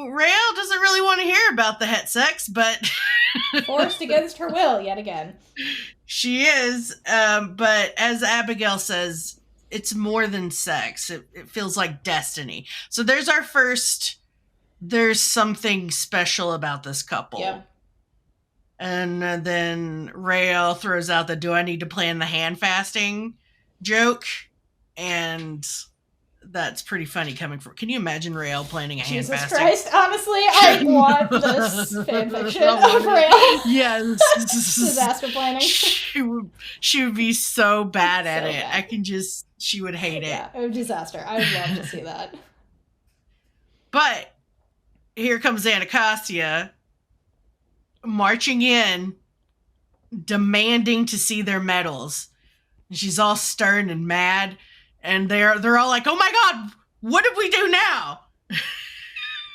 Raylla doesn't really want to hear about the het sex, but forced against her will yet again. She is, but as Abigail says, it's more than sex. It feels like destiny. So there's something special about this couple. Yeah. And then Raylla throws out the "do I need to plan the hand fasting" joke, and that's pretty funny coming from. Can you imagine Raylla planning a hand Jesus fasting? Christ! Honestly, I want this fanfiction of Raylla. Yes, disaster planning. She would be so bad at it. Bad. I can just. She would hate it. Yeah, a disaster. I would love to see that. But here comes Anacostia marching in, demanding to see their medals. She's all stern and mad, and they're all like, "Oh my god, what did we do now?"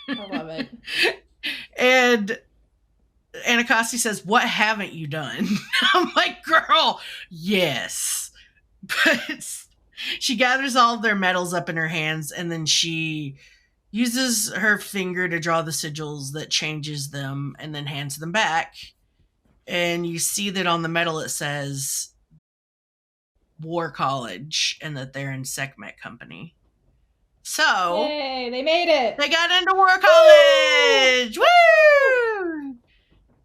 I love it. And Anacostia says, "What haven't you done?" I'm like, "Girl, yes." But she gathers all of their medals up in her hands, and then she uses her finger to draw the sigils that changes them, and then hands them back. And you see that on the medal it says War College, and that they're in Sekhmet Company. So, yay, they made it. They got into War College. Woo!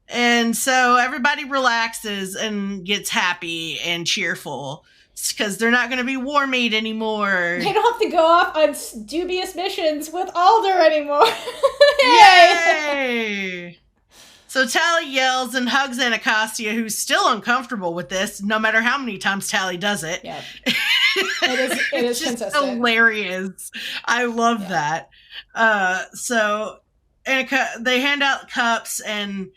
And so everybody relaxes and gets happy and cheerful because they're not going to be war meat anymore. They don't have to go off on dubious missions with Alder anymore. Yay! So Tally yells and hugs Anacostia, who's still uncomfortable with this, no matter how many times Tally does it. Yep. It is just consistent. Hilarious. I love that. So they hand out cups, and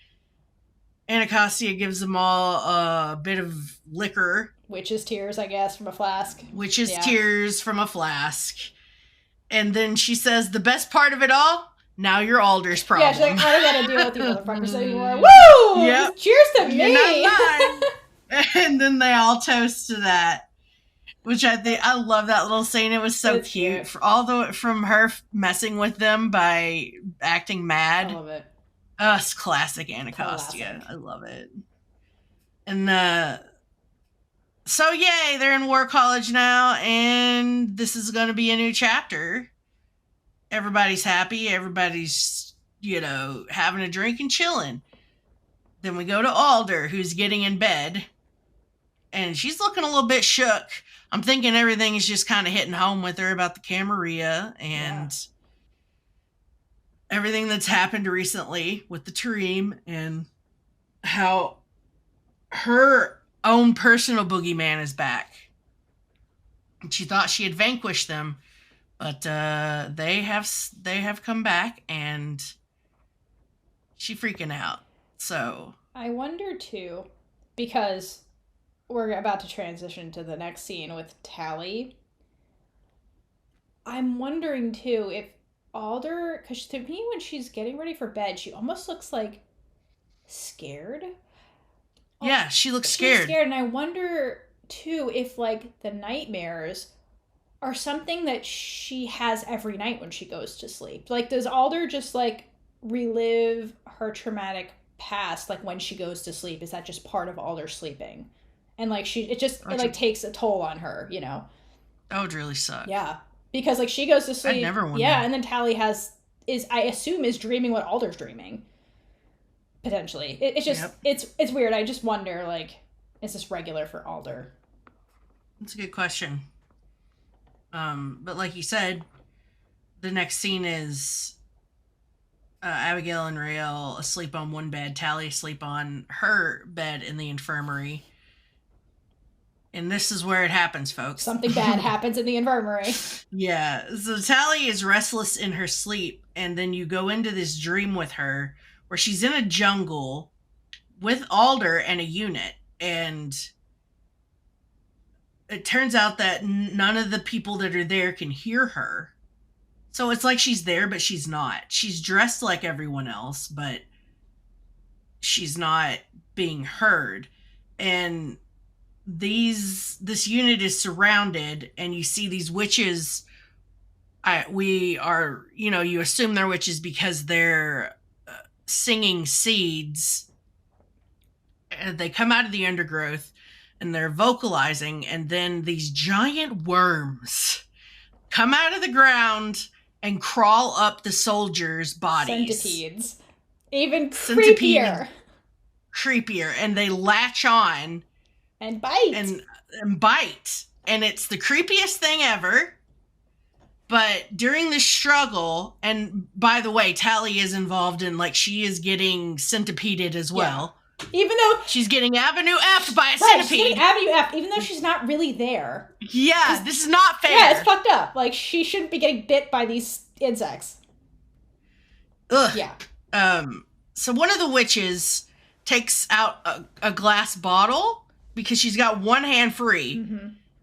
Anacostia gives them all a bit of liquor. Witch's tears, I guess, from a flask. Witch's tears from a flask. And then she says, the best part of it all, now you're Alder's problem. Yeah, she's like, I don't gotta deal with you motherfuckers anymore. Woo! Yep. Cheers to me! You're not mine. And then they all toast to that. Which I love that little scene. It was so cute. From her messing with them by acting mad. I love it. It's classic Anacostia. Classic. I love it. And so yay, they're in War College now, and this is going to be a new chapter. Everybody's happy. Everybody's, having a drink and chilling. Then we go to Alder, who's getting in bed, and she's looking a little bit shook. I'm thinking everything is just kind of hitting home with her about the Camarilla and everything that's happened recently with the Tareem, and how her own personal boogeyman is back. And she thought she had vanquished them, but they have come back, and she's freaking out. So I wonder too, because we're about to transition to the next scene with Tally. I'm wondering too if Alder, because to me when she's getting ready for bed, she almost looks like scared. Yeah, she looks scared. She's scared, and I wonder too if like the nightmares are something that she has every night when she goes to sleep. Like, does Alder just like relive her traumatic past like when she goes to sleep? Is that just part of Alder sleeping? And like it takes a toll on her, That would really suck. Yeah. Because like she goes to sleep. I never wondered. Yeah, and then Tally is dreaming what Alder's dreaming. Potentially. It's just it's weird. I just wonder, like, is this regular for Alder? That's a good question. But like you said, the next scene is Abigail and Raylla asleep on one bed, Tally asleep on her bed in the infirmary. And this is where it happens, folks. Something bad happens in the infirmary. Yeah. So Tally is restless in her sleep, and then you go into this dream with her where she's in a jungle with Alder and a unit, and it turns out that none of the people that are there can hear her. So it's like she's there, but she's not. She's dressed like everyone else, but she's not being heard. And this unit is surrounded, and you see these witches. You assume they're witches because they're singing seeds. And they come out of the undergrowth, and they're vocalizing, and then these giant worms come out of the ground and crawl up the soldiers' bodies. Centipedes. Even creepier. creepier, and they latch on and bite. And bite. And it's the creepiest thing ever. But during this struggle, and by the way, Tally is involved in, like, she is getting centipeded as well. Yeah. Even though she's getting Avenue F'd by a centipede. She's getting Avenue F, even though she's not really there. Yeah, this is not fair. Yeah, it's fucked up. Like, she shouldn't be getting bit by these insects. Ugh. Yeah. So one of the witches takes out a glass bottle because she's got one hand free,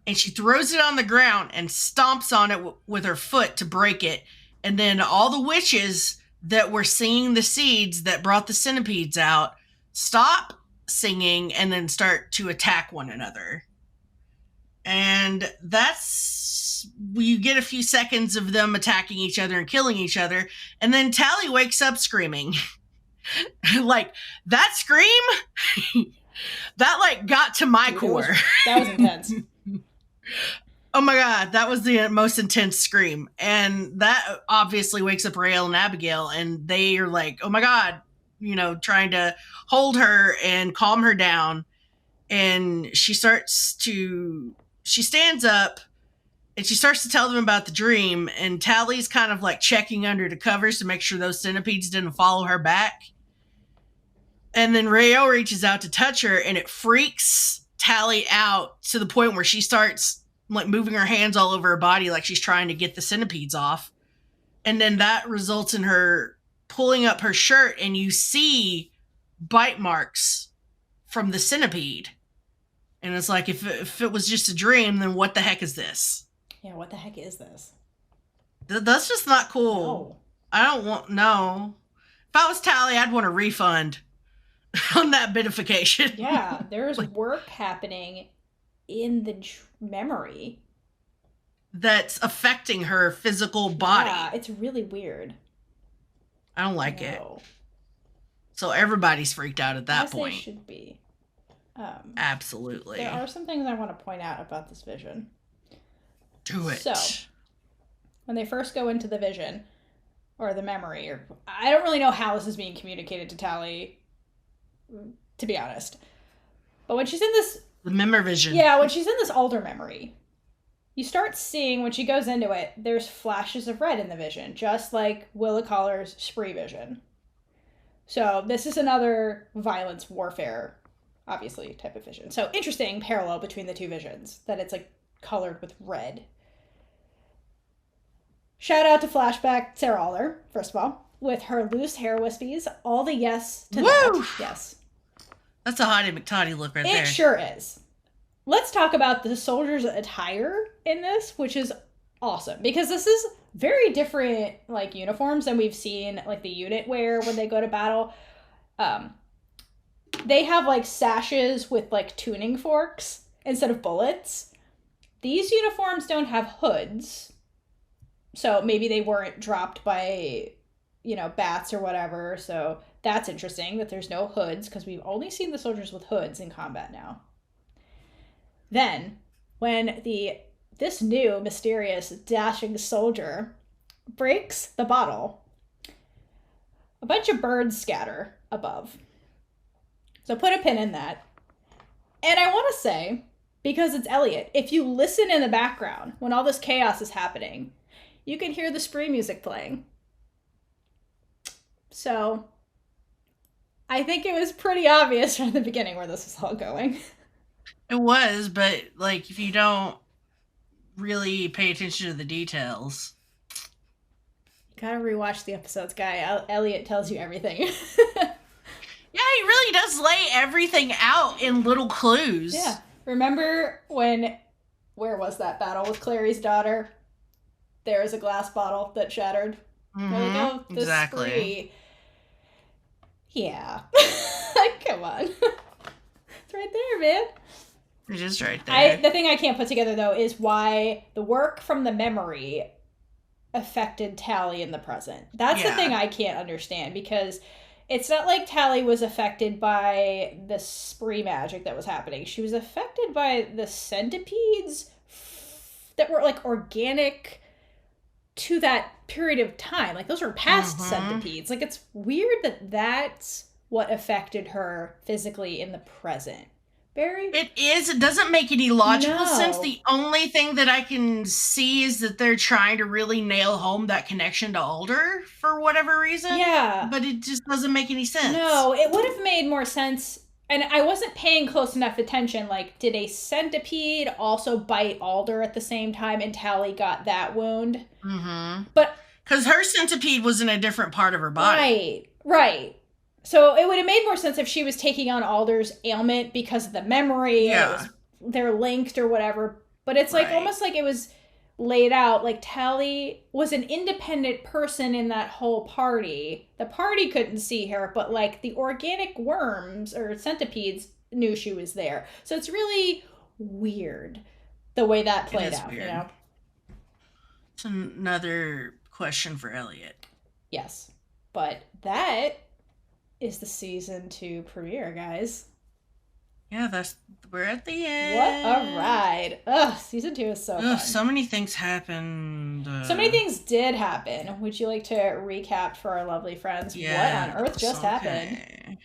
and she throws it on the ground and stomps on it with her foot to break it. And then all the witches that were singing the seeds that brought the centipedes out stop singing and then start to attack one another. And you get a few seconds of them attacking each other and killing each other. And then Tally wakes up screaming. Like, that scream, that, like, got to my core. That was intense. Oh my God, that was the most intense scream. And that obviously wakes up Raylla and Abigail, and they are like, oh my God, trying to hold her and calm her down. And she stands up and she starts to tell them about the dream, and Tally's kind of like checking under the covers to make sure those centipedes didn't follow her back. And then Raylla reaches out to touch her, and it freaks Tally out to the point where she starts like moving her hands all over her body like she's trying to get the centipedes off. And then that results in her pulling up her shirt, and you see bite marks from the centipede. And it's like, if it was just a dream, then what the heck is this? Yeah, what the heck is this? That's just not cool. No. No. If I was Tally, I'd want a refund on that bitification. Yeah, there's work happening in the memory that's affecting her physical body. Yeah, it's really weird. I don't like it. So everybody's freaked out at that point. They should be. Absolutely. There are some things I want to point out about this vision. Do it. So, when they first go into the vision, or the memory, or I don't really know how this is being communicated to Tally, to be honest. But when she's in this... The memory vision. Yeah, when she's in this older memory, you start seeing, when she goes into it, there's flashes of red in the vision, just like Willa Collar's spree vision. So this is another violence, warfare, obviously, type of vision. So interesting parallel between the two visions, that it's like colored with red. Shout out to Flashback Sarah Aller, first of all, with her loose hair wispies. All the yes to that. Yes. That's a Hottie McToddy look right there. It sure is. Let's talk about the soldiers' attire in this, which is awesome. Because this is very different, like, uniforms than we've seen, like, the unit wear when they go to battle. They have, like, sashes with, like, tuning forks instead of bullets. These uniforms don't have hoods. So maybe they weren't dropped by, bats or whatever. So that's interesting that there's no hoods, because we've only seen the soldiers with hoods in combat now. Then, when this new mysterious dashing soldier breaks the bottle, a bunch of birds scatter above. So put a pin in that. And I want to say, because it's Elliot, if you listen in the background when all this chaos is happening, you can hear the spree music playing. So I think it was pretty obvious from the beginning where this was all going. It was, but, like, if you don't really pay attention to the details... You gotta rewatch the episodes, guy. Elliot tells you everything. Yeah, he really does lay everything out in little clues. Yeah. Remember when... Where was that battle with Clary's daughter? There was a glass bottle that shattered. Mm-hmm. There we go. Exactly. Spree. Yeah. Come on. It's right there, man. It is right there. The thing I can't put together, though, is why the work from the memory affected Tally in the present. That's the thing I can't understand, because it's not like Tally was affected by the spree magic that was happening. She was affected by the centipedes that were, like, organic to that period of time. Like, those were past centipedes. Like, it's weird that that's what affected her physically in the present. Very. It is. It doesn't make any logical sense. No. The only thing that I can see is that they're trying to really nail home that connection to Alder for whatever reason. Yeah. But it just doesn't make any sense. No, it would have made more sense. And I wasn't paying close enough attention. Like, did a centipede also bite Alder at the same time and Tally got that wound? Mm-hmm. But because her centipede was in a different part of her body. Right. So it would have made more sense if she was taking on Alder's ailment because of the memory. Yeah. They're linked or whatever. But it's like almost like it was laid out like Tally was an independent person in that whole party. The party couldn't see her, but like the organic worms or centipedes knew she was there. So it's really weird the way that played out, weird. you know? It's another question for Elliot. Yes. But that is the season 2 premiere, guys. Yeah, we're at the end. What a ride. Ugh, season 2 is so fun. So many things happened. So many things did happen. Would you like to recap for our lovely friends what on earth just happened?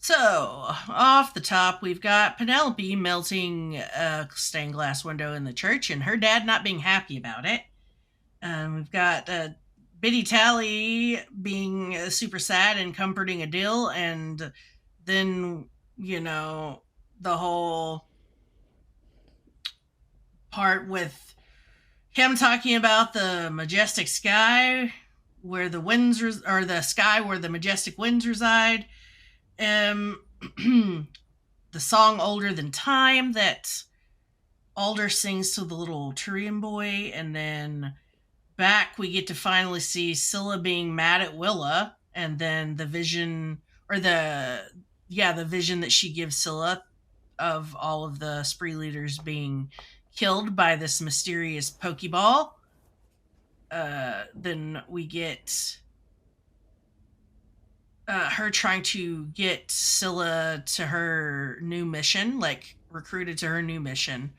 So, off the top, we've got Penelope melting a stained glass window in the church and her dad not being happy about it. We've got Biddy Tally being super sad and comforting Adil, and then, the whole part with him talking about the majestic sky where the winds or the sky where the majestic winds reside. The song Older Than Time that Alder sings to the little Turian boy, and then back we get to finally see Scylla being mad at Willa, and then the vision the vision that she gives Scylla of all of the spree leaders being killed by this mysterious Pokeball. Then we get her trying to get Scylla to her new mission, like recruited to her new mission.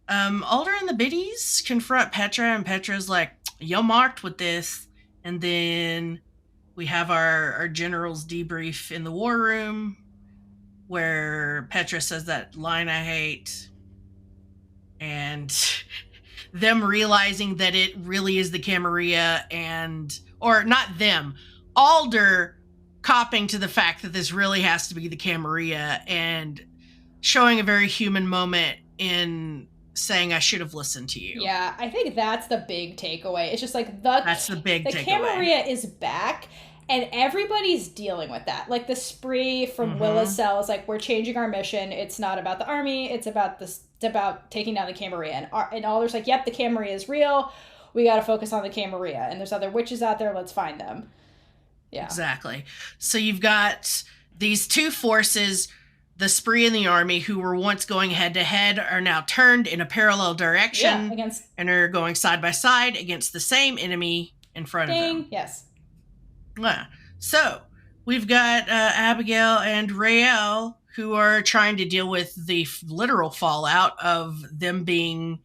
Alder and the Biddies confront Petra, and Petra's like, "You're marked with this." And then we have our general's debrief in the war room, where Petra says that line I hate, and them realizing that it really is the Camarilla, or not them, Alder copping to the fact that this really has to be the Camarilla, and showing a very human moment in saying, "I should have listened to you." Yeah, I think that's the big takeaway. It's just like that's the big takeaway. The Camarilla is back, and everybody's dealing with that. Like the spree from Willa's cell is like, we're changing our mission. It's not about the army. It's about this. It's about taking down the Camarilla. And Alder's like, "Yep, the Camarilla is real. We got to focus on the Camarilla. And there's other witches out there. Let's find them." Yeah, exactly. So you've got these two forces. The spree and the army, who were once going head to head, are now turned in a parallel direction and are going side by side against the same enemy in front of them. Yes. Yeah. So we've got Abigail and Raylla, who are trying to deal with the literal fallout of them being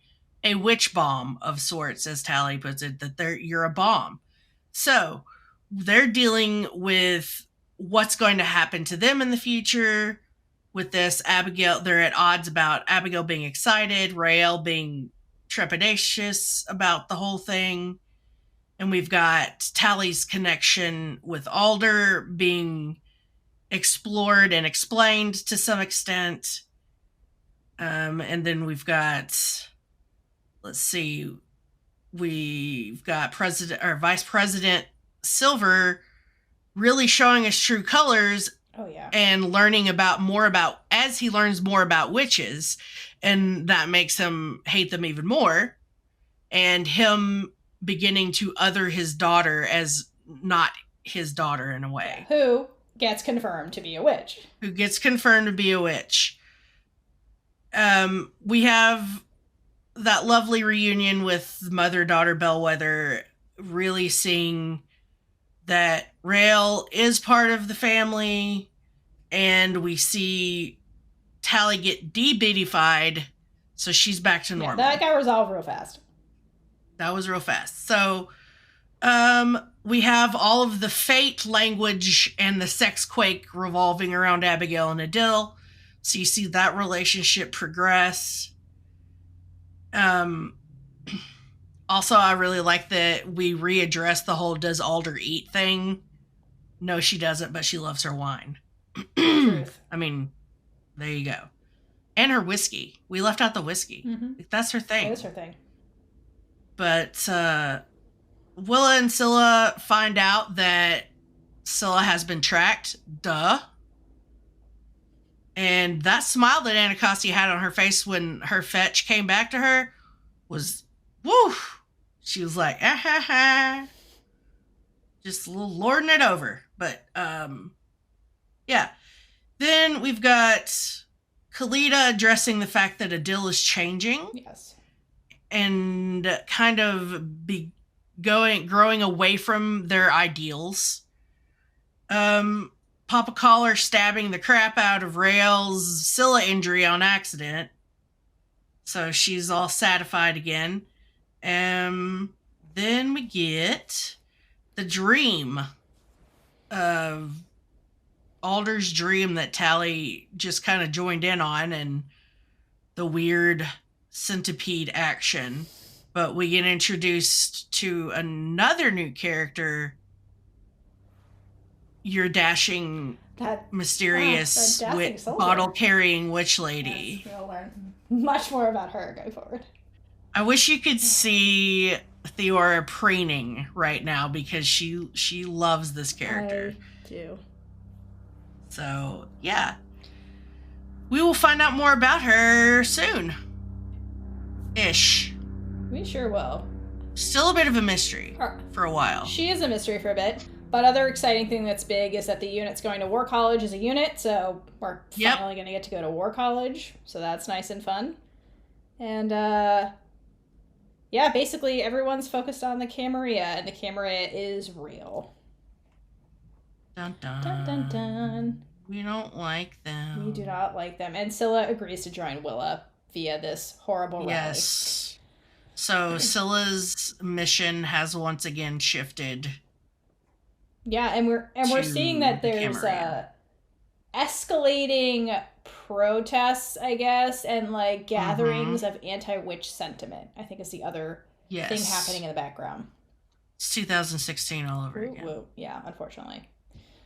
a witch bomb of sorts, as Tally puts it, that you're a bomb. So they're dealing with what's going to happen to them in the future. With this, Abigail, they're at odds about Abigail being excited, Raylla being trepidatious about the whole thing. And we've got Tally's connection with Alder being explored and explained to some extent. And then we've got, we've got Vice President Silver really showing his true colors. Oh, yeah. And learning as he learns more about witches, and that makes him hate them even more, and him beginning to other his daughter as not his daughter in a way. Who gets confirmed to be a witch. We have that lovely reunion with mother-daughter Bellwether, really seeing that Raylla is part of the family, and we see Tally get de-biddified, so she's back to normal. That got resolved real fast. That was real fast. So We have all of the fate language and the sex quake revolving around Abigail and Adil. So you see that relationship progress. Also, I really like that we readdress the whole does Alder eat thing. No, she doesn't, but she loves her wine. Truth. I mean, there you go. And her whiskey. We left out the whiskey. Mm-hmm. That's her thing. It is her thing. But Willa and Scylla find out that Scylla has been tracked. Duh. And that smile that Anacostia had on her face when her fetch came back to her was, woo! She was like, ah ha ha. Just a little lording it over. But, yeah. Then we've got Khalida addressing the fact that Adil is changing. Yes. And kind of growing away from their ideals. Papa Collar stabbing the crap out of Rael's Scylla injury on accident. So she's all satisfied again. Then we get the dream of Alder's dream that Tally just kind of joined in on, and the weird centipede action. But we get introduced to another new character, your dashing, mysterious, bottle-carrying witch lady. Yes, we'll learn much more about her going forward. I wish you could see Theora preening right now, because she loves this character. I do. So, yeah. We will find out more about her soon. Ish. We sure will. Still a bit of a mystery for a while. She is a mystery for a bit. But other exciting thing that's big is that the unit's going to War College as a unit, so we're finally going to get to go to War College. So that's nice and fun. And, yeah, basically everyone's focused on the Camarilla, and the Camarilla is real. Dun dun. Dun dun dun. We don't like them. We do not like them. And Scylla agrees to join Willa via this horrible rally. Yes. So Scylla's mission has once again shifted. Yeah, and we're seeing that there's escalating protests, I guess, and like gatherings of anti-witch sentiment. I think is the other thing happening in the background. It's 2016 all over again. Woo. Yeah, unfortunately.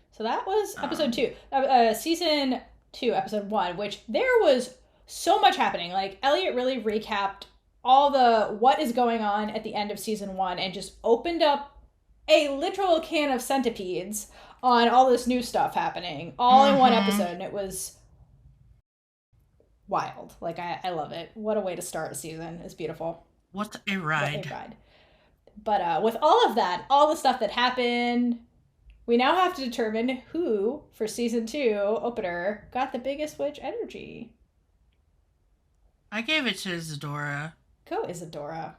So that was episode 2. Season 2, episode 1, which there was so much happening. Like, Elliot really recapped all the what is going on at the end of season 1 and just opened up a literal can of centipedes on all this new stuff happening all in one episode. And it was wild. Like, I love it. What a way to start a season. It's beautiful. What a ride. What a ride. But with all of that, all the stuff that happened, we now have to determine who, for season 2 opener, got the biggest witch energy. I gave it to Isadora. Go, Isadora.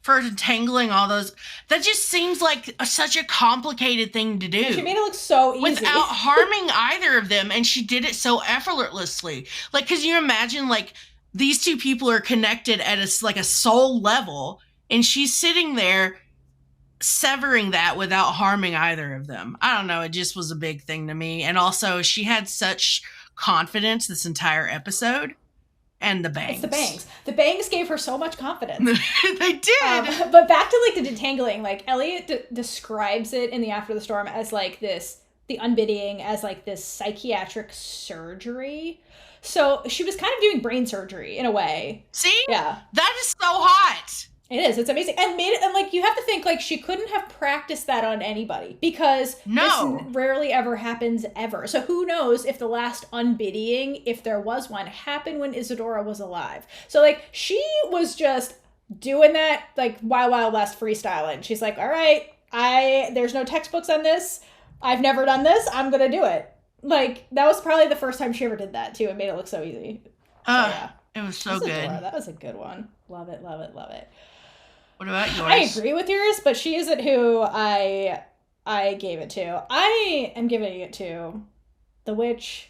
For entangling all those. That just seems like such a complicated thing to do. She made it look so easy. Without harming either of them, and she did it so effortlessly. Like, because you imagine, like, these two people are connected at a soul level, and she's sitting there severing that without harming either of them. I don't know, it just was a big thing to me. And also, she had such confidence this entire episode. And the bangs. It's the bangs. The bangs gave her so much confidence. They did. But back to, like, the detangling. Like, Elliot describes it in the After the Storm as, like, this, the unbidding, as, like, this psychiatric surgery. So she was kind of doing brain surgery in a way. See? Yeah. That is so hot. It is. It's amazing. And like, you have to think, like, she couldn't have practiced that on anybody, because this rarely ever happens ever. So who knows if the last unbidding, if there was one, happened when Isadora was alive. So, like, she was just doing that, like, Wild Wild West freestyling. She's like, all right, there's no textbooks on this. I've never done this. I'm going to do it. Like, that was probably the first time she ever did that, too. It made it look so easy. So, yeah. It was so good. That was a good one. Love it, love it, love it. What about yours? I agree with yours, but she isn't who I gave it to. I am giving it to the witch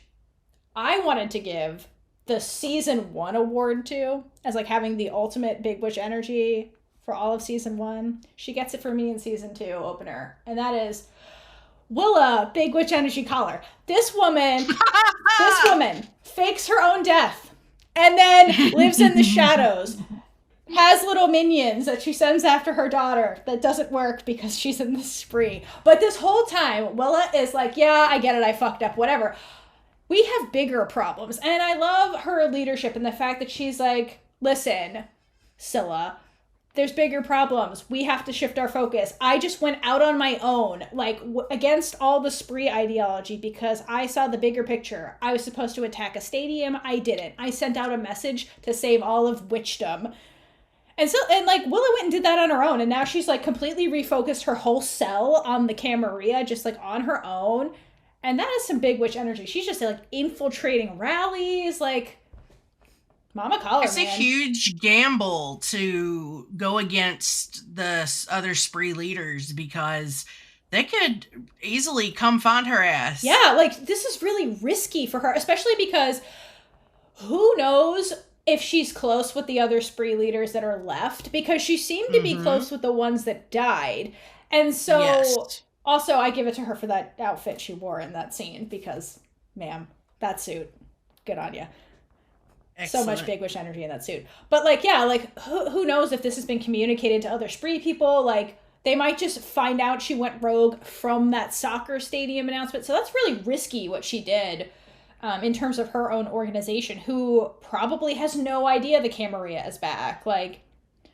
I wanted to give the season 1 award to, as, like, having the ultimate big witch energy, for all of season 1. She gets it for me in season 2 opener. And that is Willa, Big Witch Energy Collar. This woman fakes her own death and then lives in the shadows. Has little minions that she sends after her daughter that doesn't work because she's in the spree. But this whole time, Willa is like, yeah, I get it, I fucked up, whatever. We have bigger problems. And I love her leadership and the fact that she's like, listen, Scylla, there's bigger problems. We have to shift our focus. I just went out on my own, like against all the spree ideology because I saw the bigger picture. I was supposed to attack a stadium. I didn't. I sent out a message to save all of witchdom. And like, Willa went and did that on her own, and now she's, like, completely refocused her whole cell on the Camarilla, just, like, on her own, and that is some big witch energy. She's just, like, infiltrating rallies, like, Mama Collar, It's a huge gamble to go against the other spree leaders, because they could easily come find her ass. Yeah, like, this is really risky for her, especially because who knows if she's close with the other spree leaders that are left, because she seemed to be close with the ones that died. And so, also, I give it to her for that outfit she wore in that scene, because, ma'am, that suit, good on ya. Excellent. So much big witch energy in that suit. But, like, yeah, like, who knows if this has been communicated to other spree people, like, they might just find out she went rogue from that soccer stadium announcement. So that's really risky what she did. In terms of her own organization, who probably has no idea the Camarilla is back. Like,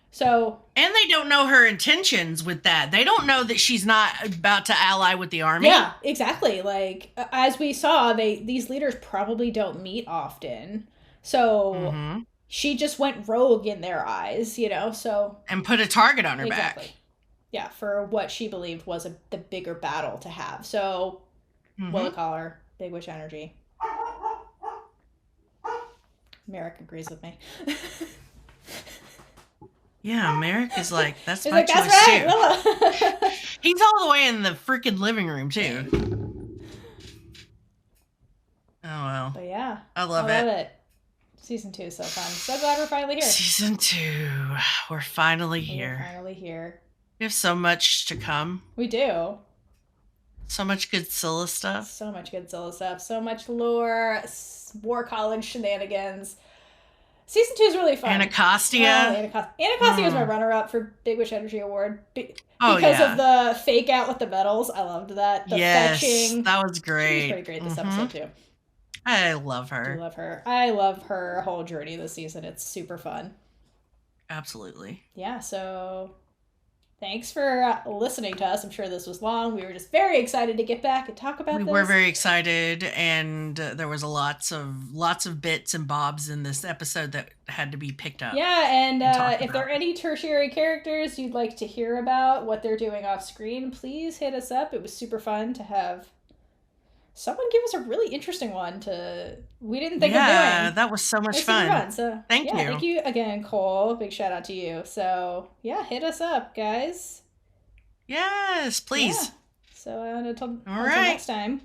so... And they don't know her intentions with that. They don't know that she's not about to ally with the army. Yeah, exactly. Like, as we saw, these leaders probably don't meet often. So, she just went rogue in their eyes, you know, so... And put a target on her back. Yeah, for what she believed was the bigger battle to have. So, Willa Collar, big witch energy. Merrick agrees with me. Yeah, Merrick is like, that's He's my like, choice that's right, too. Willa. He's all the way in the freaking living room too. Oh well. But yeah, I love it. Season 2 is so fun. So glad we're finally here. Season 2, we're finally here. We're finally here. We have so much to come. We do. So much good Scylla stuff. So much good Scylla stuff. So much lore, War College shenanigans. Season 2 is really fun. Anacostia. Anacostia was my runner-up for Big Witch Energy Award. Because of the fake out with the medals. I loved that. The fetching. That was great. She was pretty great this episode, too. I love her. I love her. I love her whole journey this season. It's super fun. Absolutely. Yeah, so... Thanks for listening to us. I'm sure this was long. We were just very excited to get back and talk about this. We were very excited, and there was lots of bits and bobs in this episode that had to be picked up. Yeah, and if there are any tertiary characters you'd like to hear about, what they're doing off screen, please hit us up. It was super fun to have someone give us a really interesting one we didn't think of doing. Yeah, that was so much fun. So thank you. Thank you again, Cole. Big shout out to you. So yeah, hit us up, guys. Yes, please. Yeah. So until next time.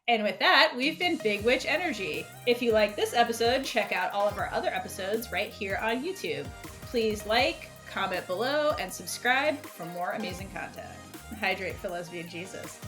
And with that, we've been Big Witch Energy. If you like this episode, check out all of our other episodes right here on YouTube. Please like, comment below, and subscribe for more amazing content. Hydrate for Lesbian Jesus.